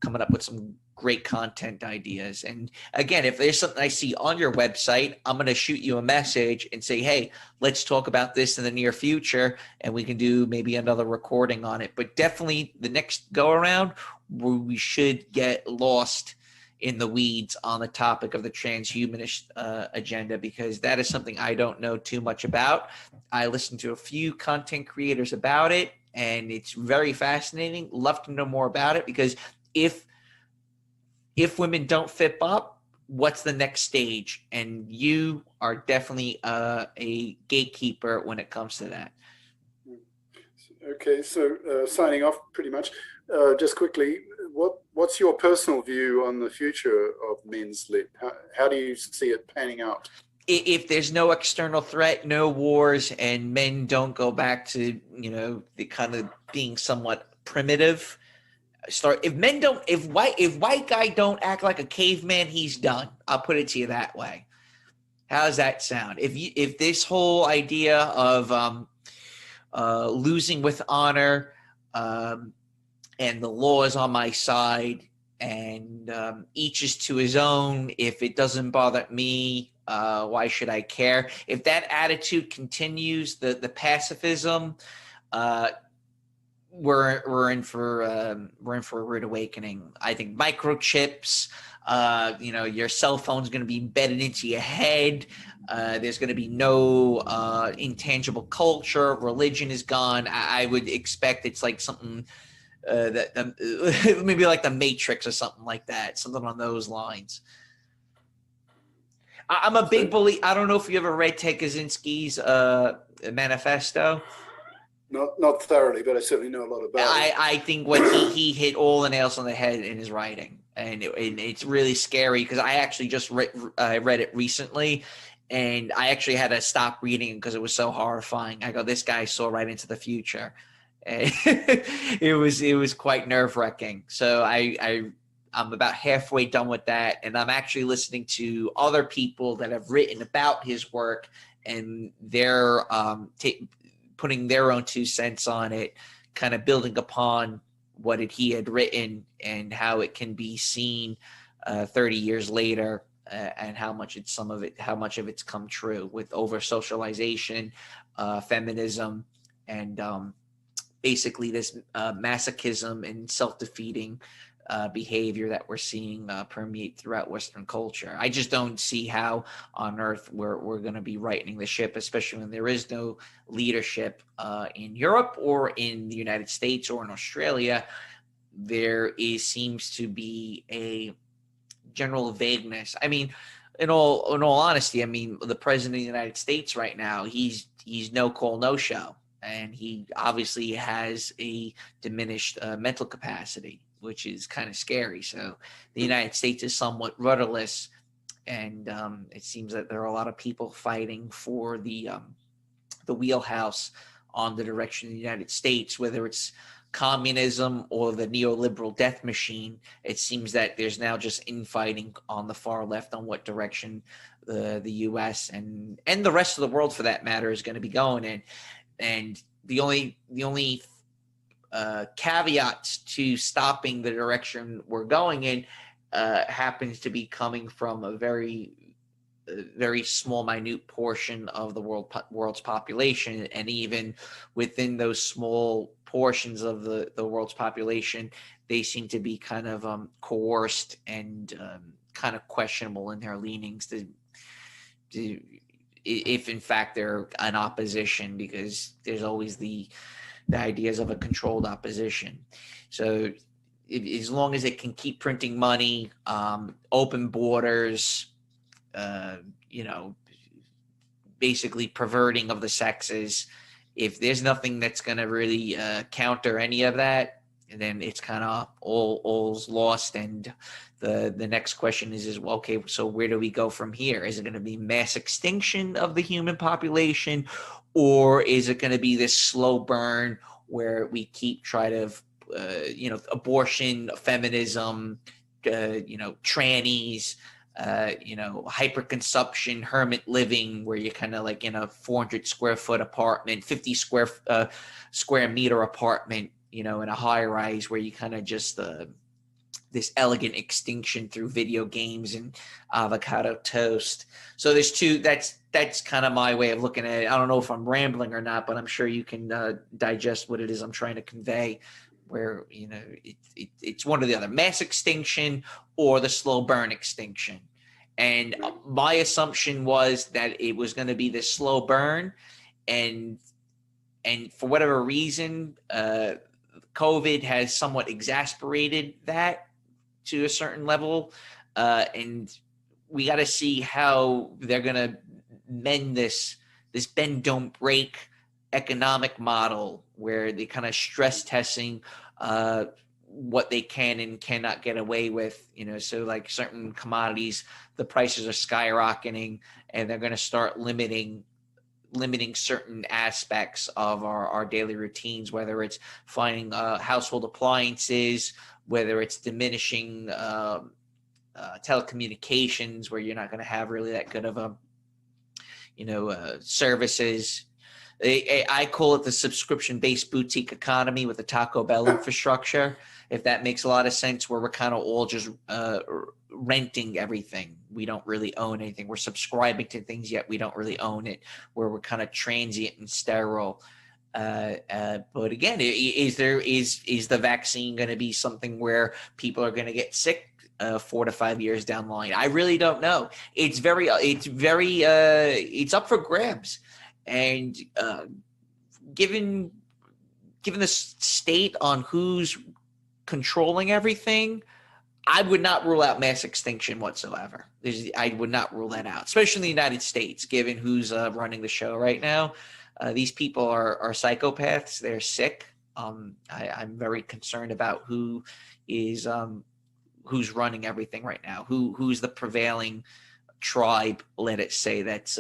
coming up with some great content ideas. And again, if there's something I see on your website, I'm going to shoot you a message and say, hey, let's talk about this in the near future, and we can do maybe another recording on it. But definitely the next go around, we should get lost in the weeds on the topic of the transhumanist agenda, because that is something I don't know too much about. I listened to a few content creators about it, and it's very fascinating. Love to know more about it, because if women don't FIP up, what's the next stage? And you are definitely a gatekeeper when it comes to that. Okay, so signing off pretty much. Just quickly, what's your personal view on the future of men's lit? How do you see it panning out? If there's no external threat, no wars, and men don't go back to, the kind of being somewhat primitive, if white guy don't act like a caveman, he's done. I'll put it to you that way. How does that sound? If this whole idea of losing with honor and the law is on my side, and each is to his own, if it doesn't bother me, why should I care? If that attitude continues, the pacifism, we're in for a rude awakening. I think microchips, your cell phone's going to be embedded into your head. There's going to be no intangible culture. Religion is gone. I would expect it's like something that maybe like the Matrix or something like that, something on those lines. I'm a big believer. I don't know if you ever read Ted Kaczynski's manifesto. Not thoroughly, but I certainly know a lot about it. I think what he hit all the nails on the head in his writing, and it's really scary because I actually just read it recently, and I actually had to stop reading it because it was so horrifying. I go, this guy saw right into the future, and it was quite nerve-wracking. So I'm about halfway done with that, and I'm actually listening to other people that have written about his work, and they're putting their own 2 cents on it, kind of building upon what he had written and how it can be seen 30 years later, and how much of it's come true with over socialization, feminism, and basically this masochism and self-defeating behavior that we're seeing permeate throughout Western culture. I just don't see how on earth we're going to be righting the ship, especially when there is no leadership in Europe or in the United States or in Australia. There seems to be a general vagueness. I mean, in all honesty, I mean, the president of the United States right now, he's no call, no show. And he obviously has a diminished mental capacity, which is kind of scary. So the United States is somewhat rudderless, and it seems that there are a lot of people fighting for the wheelhouse on the direction of the United States, whether it's communism or the neoliberal death machine. It seems that there's now just infighting on the far left on what direction the U.S. and the rest of the world, for that matter, is going to be going in. And the only caveats to stopping the direction we're going in happens to be coming from a very small, minute portion of the world's population. And even within those small portions of the world's population, they seem to be kind of coerced and kind of questionable in their leanings to if in fact they're an opposition, because there's always the ideas of a controlled opposition. So as long as it can keep printing money, open borders, basically perverting of the sexes, if there's nothing that's going to really counter any of that, then it's kind of all's lost. And the next question is well, okay, so where do we go from here? Is it going to be mass extinction of the human population, or is it going to be this slow burn where we keep abortion, feminism, trannies, hyperconsumption, hermit living, where you're kind of like in a 400 square foot apartment, 50 square meter apartment, in a high rise, where you kind of just this elegant extinction through video games and avocado toast. So there's that's kind of my way of looking at it. I don't know if I'm rambling or not, but I'm sure you can digest what it is I'm trying to convey, where, it's one or the other, mass extinction or the slow burn extinction. And my assumption was that it was going to be this slow burn, and for whatever reason, COVID has somewhat exasperated that to a certain level, and we got to see how they're going to mend this bend don't break economic model, where they kind of stress testing what they can and cannot get away with. So like certain commodities, the prices are skyrocketing, and they're going to start limiting certain aspects of our daily routines, whether it's finding household appliances, whether it's diminishing telecommunications, where you're not going to have really that good of services. I call it the subscription-based boutique economy with the Taco Bell infrastructure, if that makes a lot of sense, where we're kind of all just renting everything. We don't really own anything. We're subscribing to things, yet we don't really own it, where we're kind of transient and sterile. But again, is the vaccine going to be something where people are going to get sick 4 to 5 years down the line? I really don't know. It's up for grabs, and given the state on who's controlling everything, I would not rule out mass extinction whatsoever. I would not rule that out, especially in the United States, given who's running the show right now. These people are psychopaths. They're sick. I'm very concerned about who's running everything right now. Who's the prevailing tribe, let it say, that's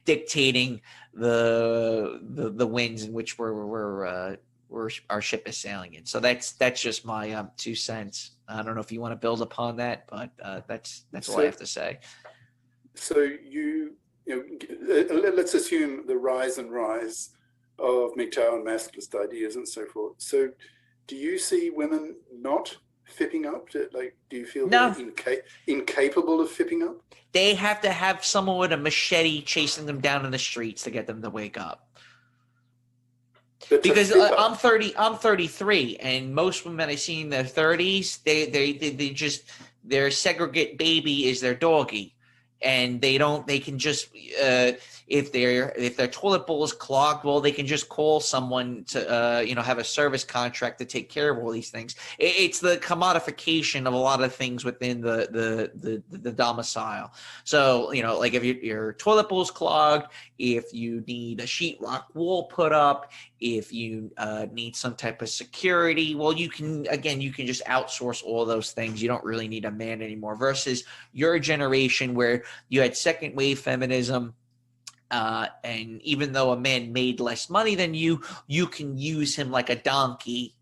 dictating the winds in which our ship is sailing in. So that's just my 2 cents. I don't know if you want to build upon that, but that's all I have to say. So let's assume the rise of MGTOW and masculist ideas and so forth. So do you see women not fipping up? Do you feel they're incapable of fipping up? They have to have someone with a machete chasing them down in the streets to get them to wake up. Because I'm 33, and most women I see in their 30s, they just, their segregate baby is their doggy, and they can just if their toilet bowl is clogged, well, they can just call someone to have a service contract to take care of all these things. It's the commodification of a lot of things within the domicile. So like if your toilet bowl is clogged, if you need a sheetrock wall put up, if you need some type of security, well, you can just outsource all those things. You don't really need a man anymore, versus your generation where you had second wave feminism. And even though a man made less money than you can use him like a donkey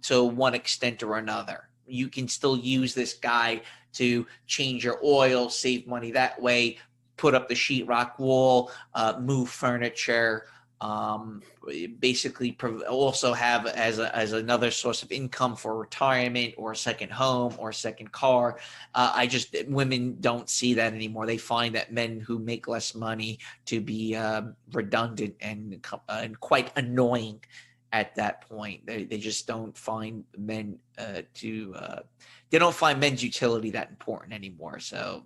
to one extent or another. You can still use this guy to change your oil, save money that way, put up the sheetrock wall, move furniture, basically also have as another source of income for retirement or a second home or a second car. Women don't see that anymore. They find that men who make less money to be redundant and quite annoying at that point. They just don't find men they don't find men's utility that important anymore. So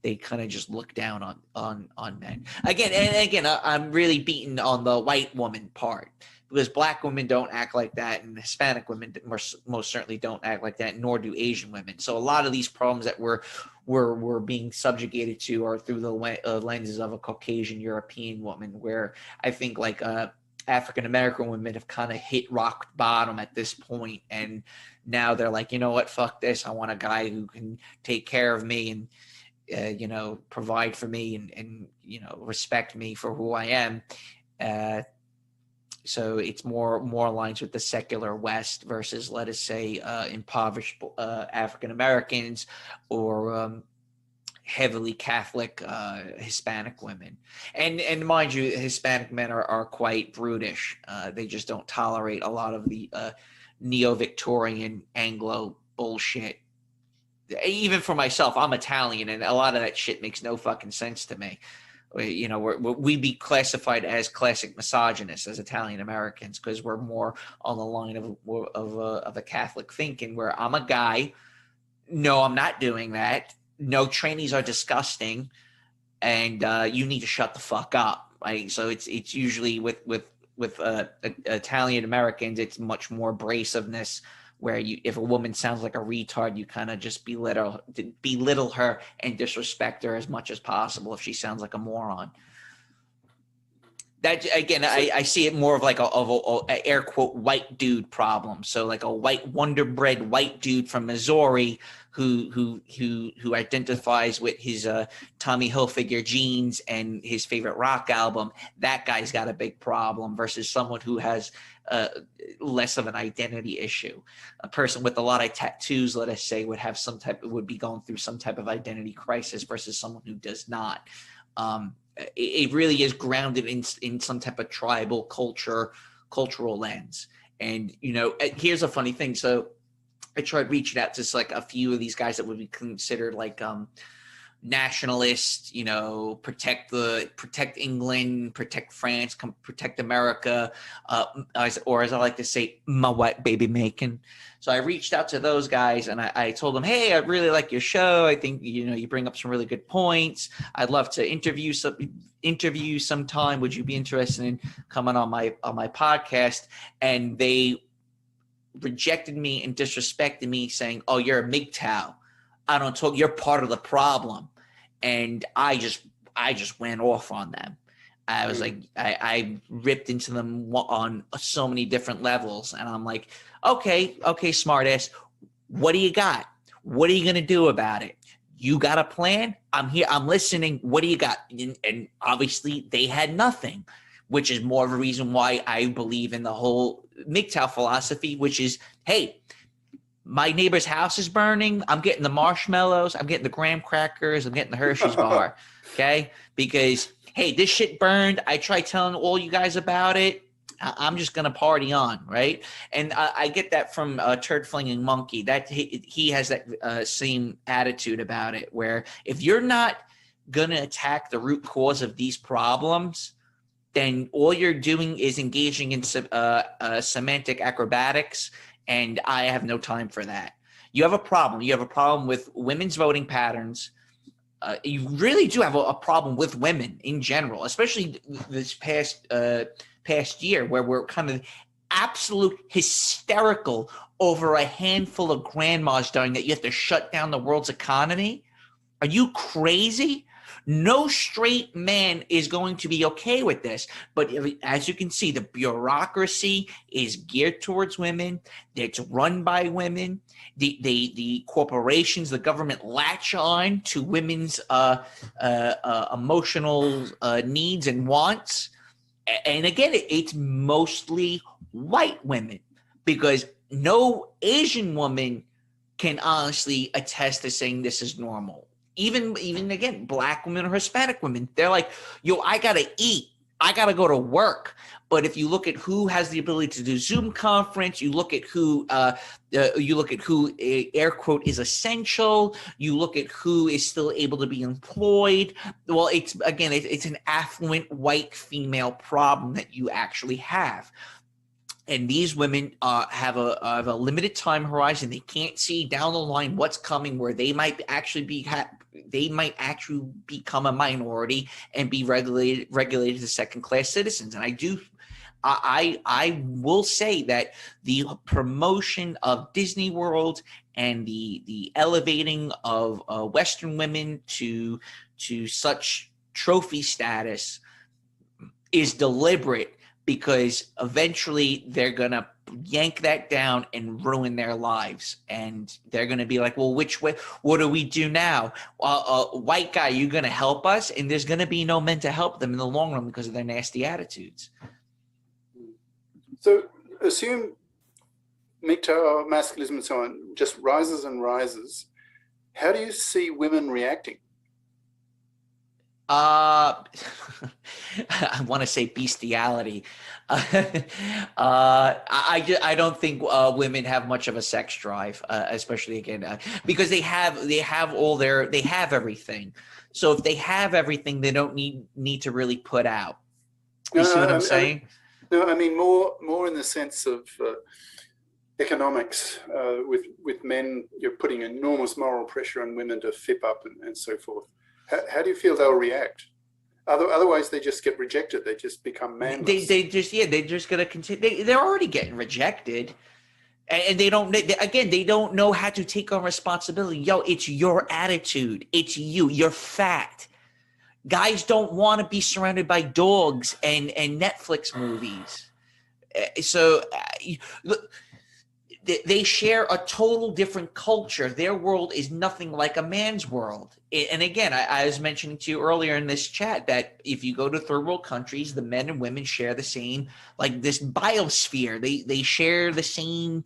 they kind of just look down on men. Again, I'm really beaten on the white woman part, because black women don't act like that, and Hispanic women most certainly don't act like that, nor do Asian women. So a lot of these problems that we're being subjugated to are through the lenses of a Caucasian European woman, where I think like African American women have kind of hit rock bottom at this point, and now they're like, you know what, fuck this. I want a guy who can take care of me and provide for me and respect me for who I am. So it's more aligns with the secular West versus, let us say, impoverished African Americans or heavily Catholic Hispanic women. And mind you, Hispanic men are quite brutish. They just don't tolerate a lot of the neo-Victorian Anglo bullshit. Even for myself, I'm Italian, and a lot of that shit makes no fucking sense to me. We'd be classified as classic misogynists as Italian Americans, because we're more on the line of a Catholic thinking, where I'm a guy. No, I'm not doing that. No, trainees are disgusting, and you need to shut the fuck up. Right? So it's usually with Italian Americans, it's much more abrasiveness, where if a woman sounds like a retard, you kind of just belittle her and disrespect her as much as possible if she sounds like a moron. That, again, I see it more of like a air quote white dude problem. So like a white wonder bread white dude from Missouri who identifies with his Tommy Hilfiger jeans and his favorite rock album. That guy's got a big problem, versus someone who has less of an identity issue. A person with a lot of tattoos, let us say, would be going through some type of identity crisis, versus someone who does not. It really is grounded in some type of tribal cultural lens. And, here's a funny thing. So I tried reaching out to like a few of these guys that would be considered like nationalist, protect England, protect France, protect America, or as I like to say, my white baby making. So I reached out to those guys and I told them, hey, I really like your show. I think, you bring up some really good points. I'd love to interview sometime. Would you be interested in coming on my podcast? And they rejected me and disrespected me, saying, oh, you're a MGTOW. I don't talk, you're part of the problem. And I just went off on them. I was like, I ripped into them on so many different levels. And I'm like, okay, smart ass. What do you got? What are you going to do about it? You got a plan? I'm here. I'm listening. What do you got? And obviously they had nothing, which is more of a reason why I believe in the whole MGTOW philosophy, which is, hey, my neighbor's house is burning. I'm getting the marshmallows. I'm getting the graham crackers. I'm getting the Hershey's bar. Okay. Because, hey, this shit burned. I tried telling all you guys about it. I'm just going to party on. Right. And I get that from Turd Flinging Monkey, that he has that same attitude about it, where if you're not going to attack the root cause of these problems, then all you're doing is engaging in semantic acrobatics. And I have no time for that. You have a problem. You have a problem with women's voting patterns. You really do have a problem with women in general, especially this past year, where we're kind of absolute hysterical over a handful of grandmas dying that you have to shut down the world's economy. Are you crazy? No straight man is going to be okay with this. But as you can see, the bureaucracy is geared towards women. It's run by women. The corporations, the government latch on to women's emotional needs and wants. And again, it's mostly white women, because no Asian woman can honestly attest to saying this is normal. Even again, black women or Hispanic women, they're like, yo, I gotta eat, I gotta go to work. But if you look at who has the ability to do Zoom conference, you look at who air quote is essential, you look at who is still able to be employed. Well, it's an affluent white female problem that you actually have. And these women have a limited time horizon. They can't see down the line what's coming, where they might actually become a minority and be regulated as second-class citizens. And I will say that the promotion of Disney World and the elevating of Western women to such trophy status is deliberate, because eventually they're going to yank that down and ruin their lives. And they're going to be like, well, which way? What do we do now? White guy, you going to help us? And there's going to be no men to help them in the long run because of their nasty attitudes. So assume MGTOW, masculism and so on just rises and rises. How do you see women reacting? I want to say bestiality. I don't think women have much of a sex drive, especially again because they have everything. So if they have everything, they don't need to really put out. You see what I'm saying? No, I mean more in the sense of economics. With men, you're putting enormous moral pressure on women to fip up and so forth. How do you feel they'll react? Otherwise, they just get rejected. They just become manless. They're just going to continue. They're already getting rejected, and they don't know how to take on responsibility. Yo, it's your attitude. It's you. You're fat. Guys don't want to be surrounded by dogs and Netflix movies. So look. They share a total different culture. Their world is nothing like a man's world. And again, I was mentioning to you earlier in this chat that if you go to third world countries, the men and women share the same, like this biosphere. They share the same,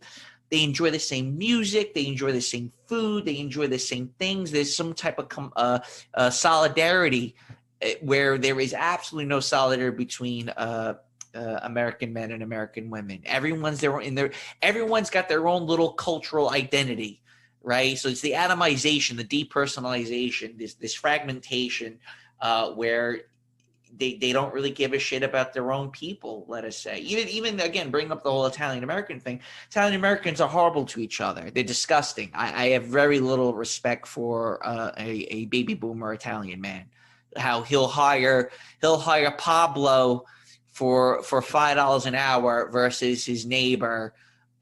they enjoy the same music, they enjoy the same food, they enjoy the same things. There's some type of solidarity where there is absolutely no solidarity between American men and American women. Everyone's got their own little cultural identity. right? So it's the atomization, the depersonalization, this fragmentation, where they don't really give a shit about their own people, let us say. Even again, bring up the whole Italian American thing. Italian Americans are horrible to each other. They're disgusting. I have very little respect for a baby boomer Italian man. How he'll hire Pablo for $5 an hour versus his neighbor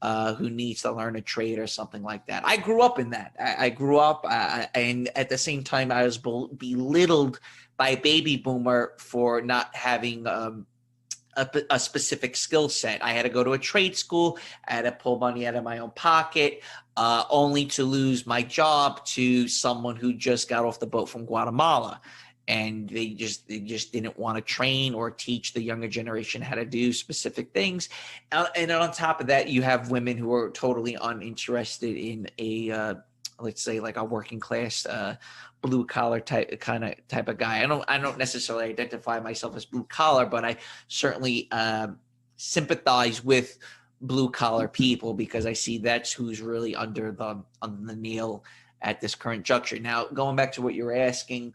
who needs to learn a trade or something like that. I grew up in that. I grew up, and at the same time, I was belittled by a baby boomer for not having a specific skill set. I had to go to a trade school. I had to pull money out of my own pocket, only to lose my job to someone who just got off the boat from Guatemala. And they just didn't want to train or teach the younger generation how to do specific things. And on top of that, you have women who are totally uninterested in a, let's say, like a working class, blue collar type of guy. I don't necessarily identify myself as blue collar, but I certainly sympathize with blue collar people because I see that's who's really under the nail at this current juncture. Now, going back to what you were asking,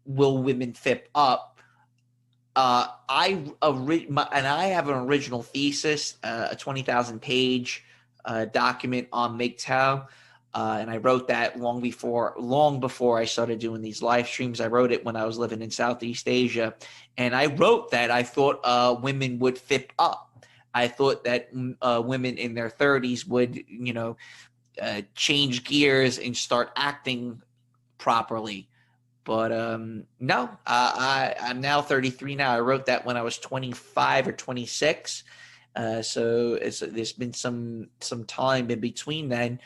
will women FIP up? I have an original thesis, a 20,000 page document on MGTOW. And I wrote that long before I started doing these live streams. I wrote it when I was living in Southeast Asia. And I wrote that I thought women would FIP up. I thought that women in their 30s would, change gears and start acting properly. But no, I'm now 33 now. I wrote that when I was 25 or 26. So there's been some time in between then.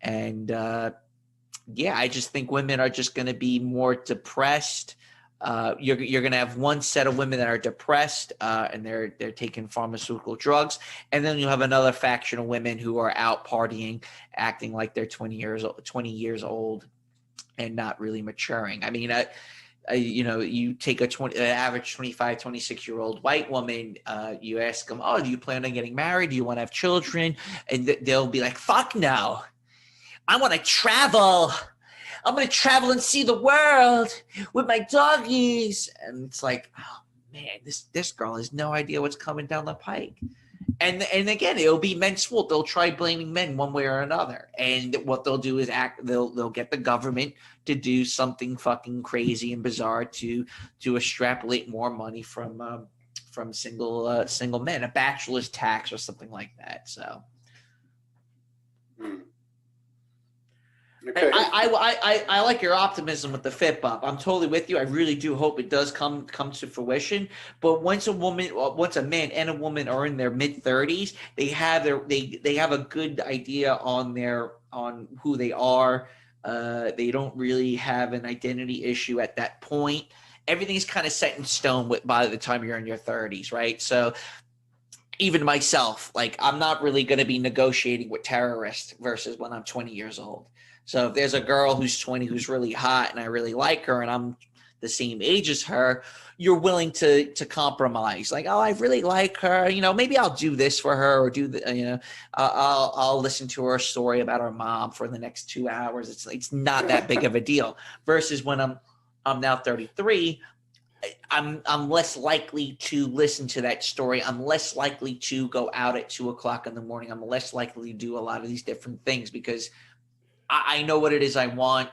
And I just think women are just going to be more depressed. You're going to have one set of women that are depressed and they're taking pharmaceutical drugs. And then you have another faction of women who are out partying, acting like they're 20 years old. And not really maturing. I mean, you take an average 25, 26-year-old white woman, you ask them, oh, do you plan on getting married? Do you want to have children? And they'll be like, fuck no. I want to travel. I'm going to travel and see the world with my doggies. And it's like, oh, man, this girl has no idea what's coming down the pike. And again, it'll be men's fault. They'll try blaming men one way or another. And what they'll do is they'll get the government to do something fucking crazy and bizarre to extrapolate more money from single men, a bachelor's tax or something like that. So okay. I like your optimism with the FIP up. I'm totally with you. I really do hope it does come to fruition. But once a man and a woman are in their mid-30s, they have a good idea on who they are. They don't really have an identity issue at that point. Everything's kind of set in stone by the time you're in your 30s, right? So even myself, like, I'm not really going to be negotiating with terrorists versus when I'm 20 years old. So if there's a girl who's 20 who's really hot and I really like her and I'm the same age as her, you're willing to compromise. Like, oh, I really like her. Maybe I'll do this for her or I'll listen to her story about her mom for the next 2 hours. It's not that big of a deal. Versus when I'm now 33, I'm less likely to listen to that story. I'm less likely to go out at 2:00 in the morning. I'm less likely to do a lot of these different things because I know what it is I want.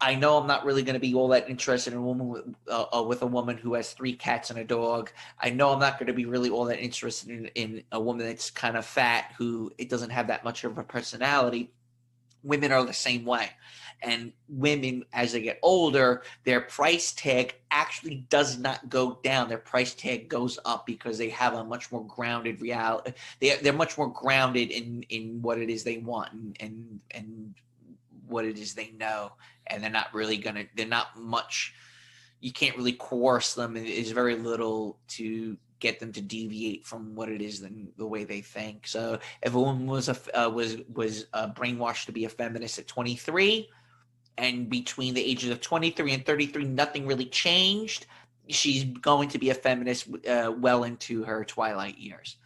I know I'm not really going to be all that interested in a woman with a woman who has 3 cats and a dog. I know I'm not going to be really all that interested in a woman that's kind of fat who it doesn't have that much of a personality. Women are the same way. And women, as they get older, their price tag actually does not go down. Their price tag goes up because they have a much more grounded reality. They're much more grounded in what it is they want and what it is they know. And they're not much, you can't really coerce them. There's very little to get them to deviate from what it is and the way they think. So if a woman was brainwashed to be a feminist at 23, and between the ages of 23 and 33, nothing really changed, she's going to be a feminist well into her twilight years.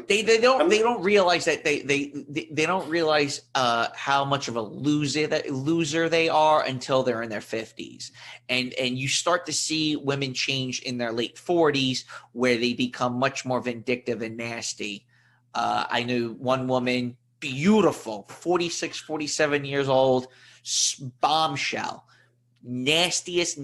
They don't realize that they don't realize how much of a loser they are until they're in their 50s, and you start to see women change in their late 40s where they become much more vindictive and nasty. I knew one woman, beautiful, 46, 47 years old, bombshell. Nastiest,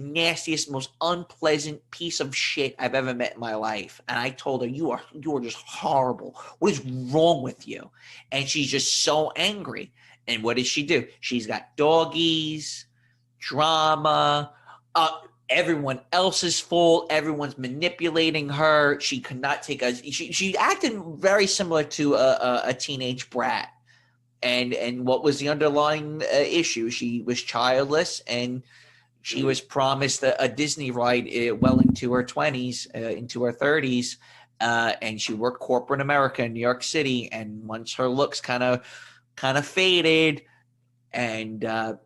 most unpleasant piece of shit I've ever met in my life. And I told her, you are just horrible. What is wrong with you? And she's just so angry. And what does she do? She's got doggies, drama, everyone else's fault. Everyone's manipulating her. She could not take she acted very similar to a teenage brat. And what was the underlying issue? She was childless, and she was promised a Disney ride well into her 20s, into her 30s, and she worked corporate America in New York City. And once her looks kind of faded, and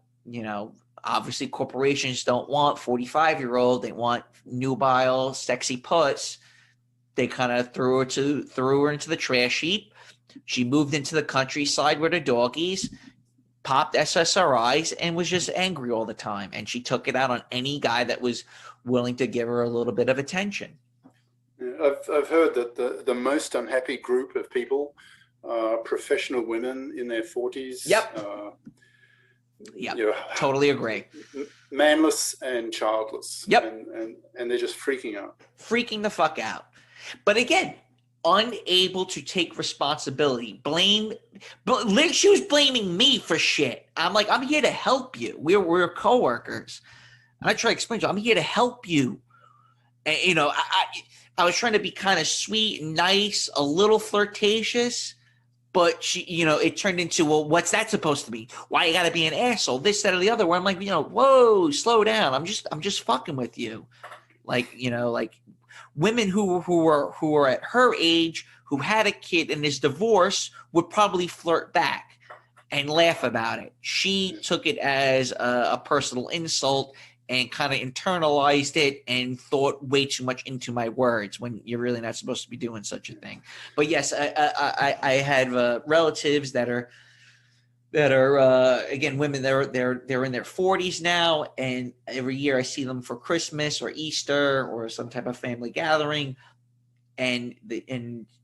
obviously corporations don't want 45-year-old; they want nubile, sexy puss. They kind of threw her into the trash heap. She moved into the countryside with her doggies, popped SSRIs, and was just angry all the time. And she took it out on any guy that was willing to give her a little bit of attention. Yeah, I've heard that the most unhappy group of people are professional women in their 40s. Yep. Totally agree. Manless and childless. Yep. And they're just freaking out. Freaking the fuck out. But again, unable to take responsibility. She was blaming me for shit. I'm like, I'm here to help you. We're coworkers. And I try to explain to her, I'm here to help you. And, I was trying to be kind of sweet and nice, a little flirtatious, but she, it turned into, well, what's that supposed to be? Why you got to be an asshole? This, that, or the other. Where I'm like, whoa, slow down. I'm just fucking with you. Like women who are at her age, who had a kid and is divorced, would probably flirt back and laugh about it. She took it as a personal insult and kind of internalized it and thought way too much into my words when you're really not supposed to be doing such a thing. But yes, I have relatives that are again, women. They're in their 40s now, and every year I see them for Christmas or Easter or some type of family gathering, and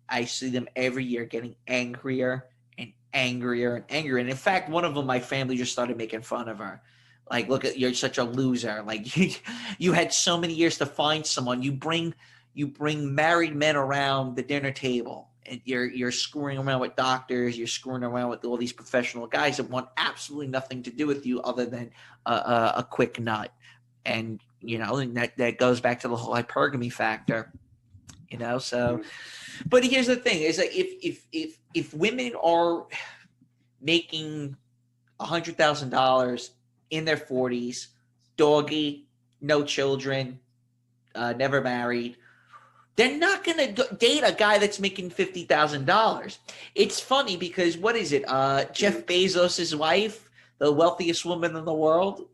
I see them every year getting angrier and angrier and angrier. And in fact, one of them, my family just started making fun of her. Like, look, you're such a loser. Like, you had so many years to find someone. You bring married men around the dinner table. And you're screwing around with doctors, you're screwing around with all these professional guys that want absolutely nothing to do with you other than a quick nut. And and that goes back to the whole hypergamy factor. So, but here's the thing: is that if women are making $100,000 in their 40s, doggy, no children, never married, they're not going to date a guy that's making $50,000. It's funny because what is it? Jeff Bezos' wife, the wealthiest woman in the world.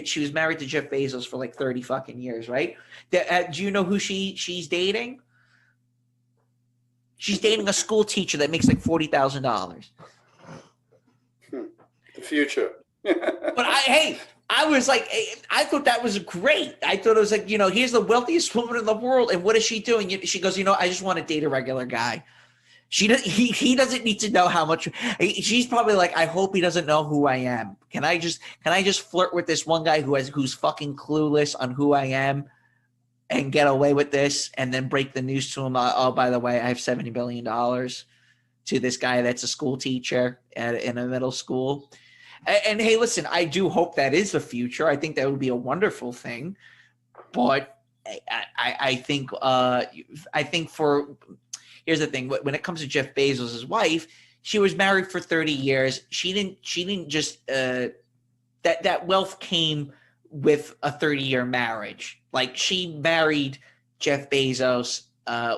She was married to Jeff Bezos for like 30 fucking years, right? Do you know who she's dating? She's dating a school teacher that makes like $40,000. The future. But I was like, I thought that was great. I thought it was like, here's the wealthiest woman in the world, and what is she doing? She goes, I just want to date a regular guy. He doesn't need to know how much. She's probably like, I hope he doesn't know who I am. Can I just flirt with this one guy who's fucking clueless on who I am, and get away with this, and then break the news to him? Oh, by the way, I have $70 billion to this guy that's a school teacher in a middle school. And hey, listen, I do hope that is the future. I think that would be a wonderful thing. But I think here's the thing. When it comes to Jeff Bezos' wife, she was married for 30 years. She didn't just that wealth came with a 30-year marriage. Like, she married Jeff Bezos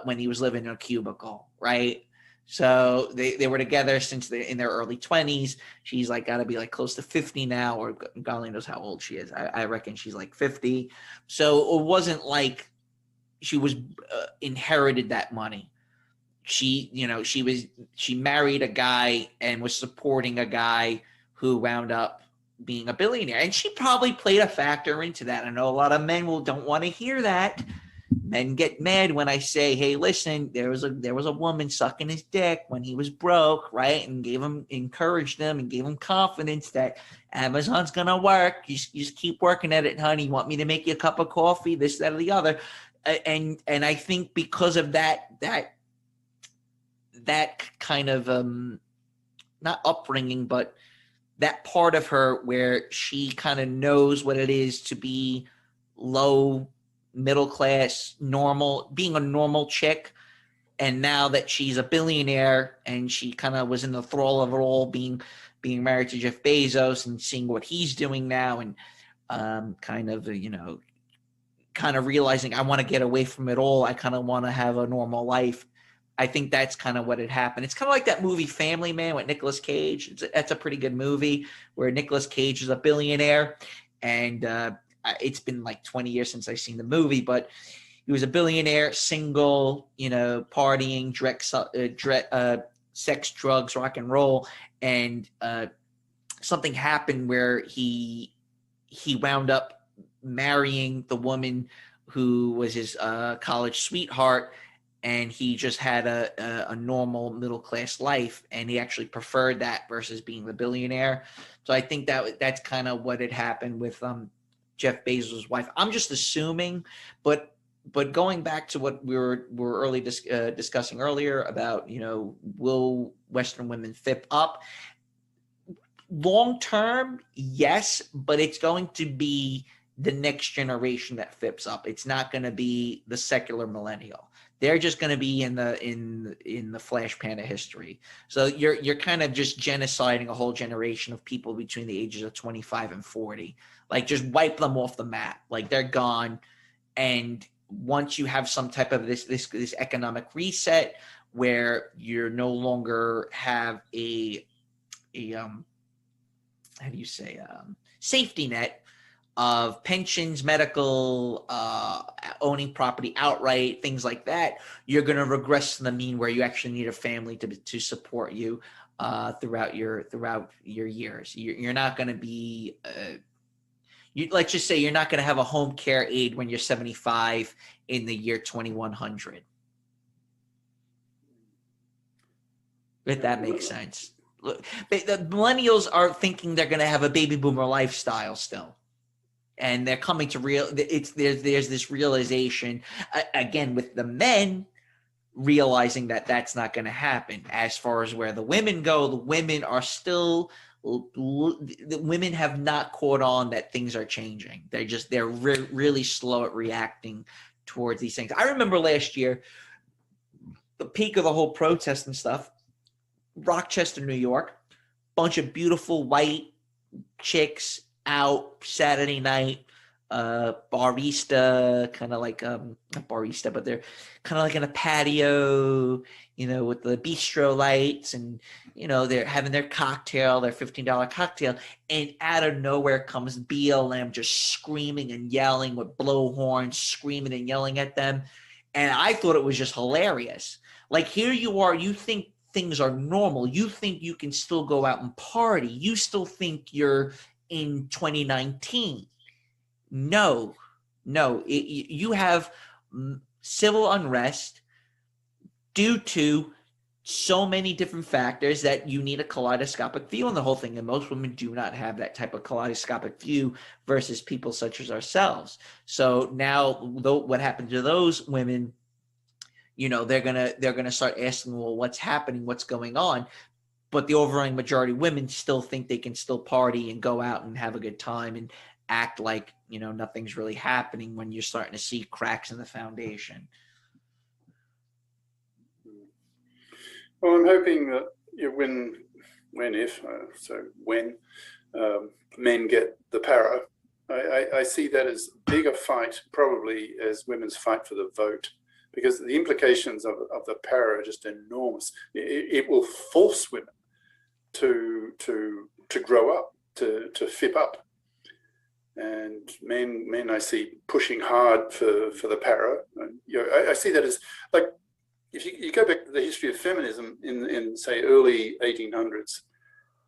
when he was living in a cubicle, right? So they were together since they're in their early 20s. She's like got to be like close to 50 now, or God only knows how old she is. I reckon she's like 50. So it wasn't like she was inherited that money. she married a guy and was supporting a guy who wound up being a billionaire, and she probably played a factor into that. I know a lot of men don't want to hear that. Men get mad when I say, "Hey, listen, there was a woman sucking his dick when he was broke, right?" And encouraged him, and gave him confidence that Amazon's gonna work. You just keep working at it, honey. You want me to make you a cup of coffee? This, that, or the other. And I think because of that kind of not upbringing, but that part of her where she kind of knows what it is to be low middle class, normal, being a normal chick. And now that she's a billionaire and she kind of was in the thrall of it all, being married to Jeff Bezos and seeing what he's doing now, and kind of realizing, I want to get away from it all. I kind of want to have a normal life. I think that's kind of what had happened. It's kind of like that movie Family Man with Nicolas Cage. That's a pretty good movie where Nicolas Cage is a billionaire, and it's been like 20 years since I've seen the movie, but he was a billionaire, single, partying, sex, drugs, rock and roll, and something happened where he wound up marrying the woman who was his college sweetheart, and he just had a normal middle class life, and he actually preferred that versus being the billionaire. So I think that's kind of what had happened with Jeff Bezos' wife. I'm just assuming, but going back to what we were discussing earlier about, will Western women FIP up? Long term, yes, but it's going to be the next generation that FIPs up. It's not going to be the secular millennial. They're just going to be in the flash pan of history. So you're kind of just genociding a whole generation of people between the ages of 25 and 40. Like, just wipe them off the map. Like, they're gone. And once you have some type of this economic reset where you're no longer have a how do you say, safety net of pensions, medical, owning property outright, things like that, you're going to regress to the mean where you actually need a family to support you throughout your years. You're not going to be, let's just say you're not going to have a home care aide when you're 75 in the year 2100. If that makes sense. Look, the millennials are thinking they're going to have a baby boomer lifestyle still. And they're coming to there's this realization, again, with the men realizing that that's not going to happen. As far as where the women go, the women are still, the women have not caught on that things are changing. They're really slow at reacting towards these things. I remember last year, the peak of the whole protest and stuff, Rochester, New York, bunch of beautiful white chicks out Saturday night, barista, kind of like not barista, but they're kind of like in a patio, with the bistro lights, and they're having their cocktail, their $15 cocktail, and out of nowhere comes BLM just screaming and yelling with blowhorns, screaming and yelling at them. And I thought it was just hilarious. Like, here you are, you think things are normal, you think you can still go out and party, you still think you're in 2019. No, you have civil unrest due to so many different factors that you need a kaleidoscopic view on the whole thing. And most women do not have that type of kaleidoscopic view versus people such as ourselves. So now, what happened to those women? They're gonna start asking, well, what's happening? What's going on? But the overwhelming majority of women still think they can still party and go out and have a good time and act like, nothing's really happening when you're starting to see cracks in the foundation. Well, I'm hoping that when men get the para, I see that as a bigger fight probably as women's fight for the vote, because the implications of the para are just enormous. It will force women to grow up, to FIP up. And men I see pushing hard for the para. I see that as, like, if you go back to the history of feminism in say early 1800s,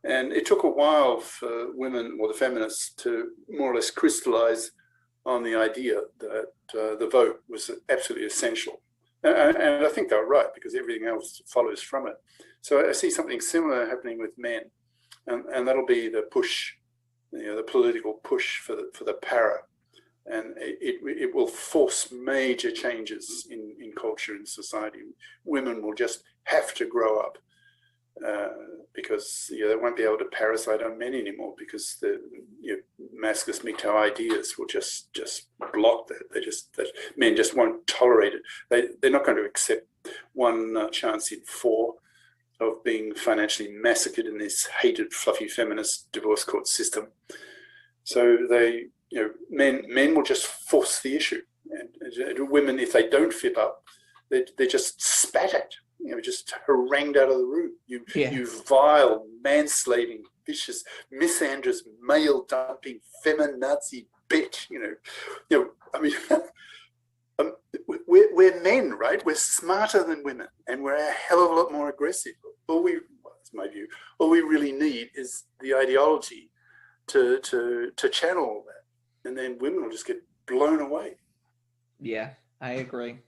and it took a while for women or the feminists to more or less crystallize on the idea that the vote was absolutely essential. And I think they're right, because everything else follows from it. So I see something similar happening with men, and that'll be the push, the political push for the para, and it will force major changes in culture and society. Women will just have to grow up, because they won't be able to parasite on men anymore, because the Masculist MGTOW ideas will just block that. Men just won't tolerate it. They're not going to accept one chance in four of being financially massacred in this hated, fluffy feminist divorce court system. So men will just force the issue, and women, if they don't flip up, they're just spat at. Just harangued out of the room. You vile, manslaving, vicious, misandrous, male-dumping, feminazi bitch. I mean, we're men, right? We're smarter than women, and we're a hell of a lot more aggressive. That's my view. All we really need is the ideology to channel all that, and then women will just get blown away. Yeah, I agree.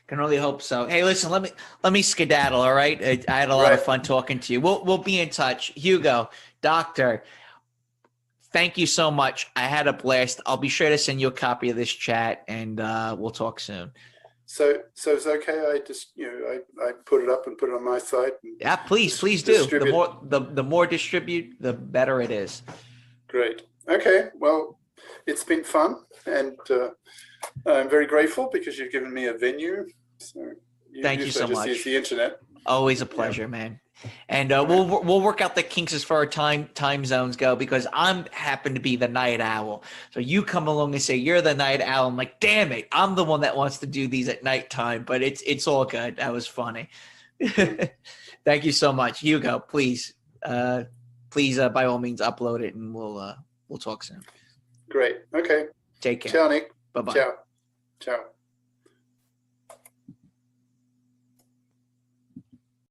Can only hope so. Hey, listen, let me skedaddle. All right, I had a lot of fun talking to you. We'll be in touch. Hugo, doctor, thank you so much. I had a blast. I'll be sure to send you a copy of this chat, and we'll talk soon. So it's okay. I just I put it up and put it on my site. Yeah, please do. The more distribute, the better it is. Great. Okay. Well, it's been fun, and I'm very grateful because you've given me a venue. So thank you so much. Use the internet. Always a pleasure, man. And we'll work out the kinks as far as time zones go, because I'm happen to be the night owl. So you come along and say you're the night owl. I'm like, damn it, I'm the one that wants to do these at nighttime. But it's all good. That was funny. Thank you so much, Hugo. Please, by all means, upload it, and we'll talk soon. Great. Okay. Take care. Ciao, Nick. Bye-bye. Ciao. Ciao.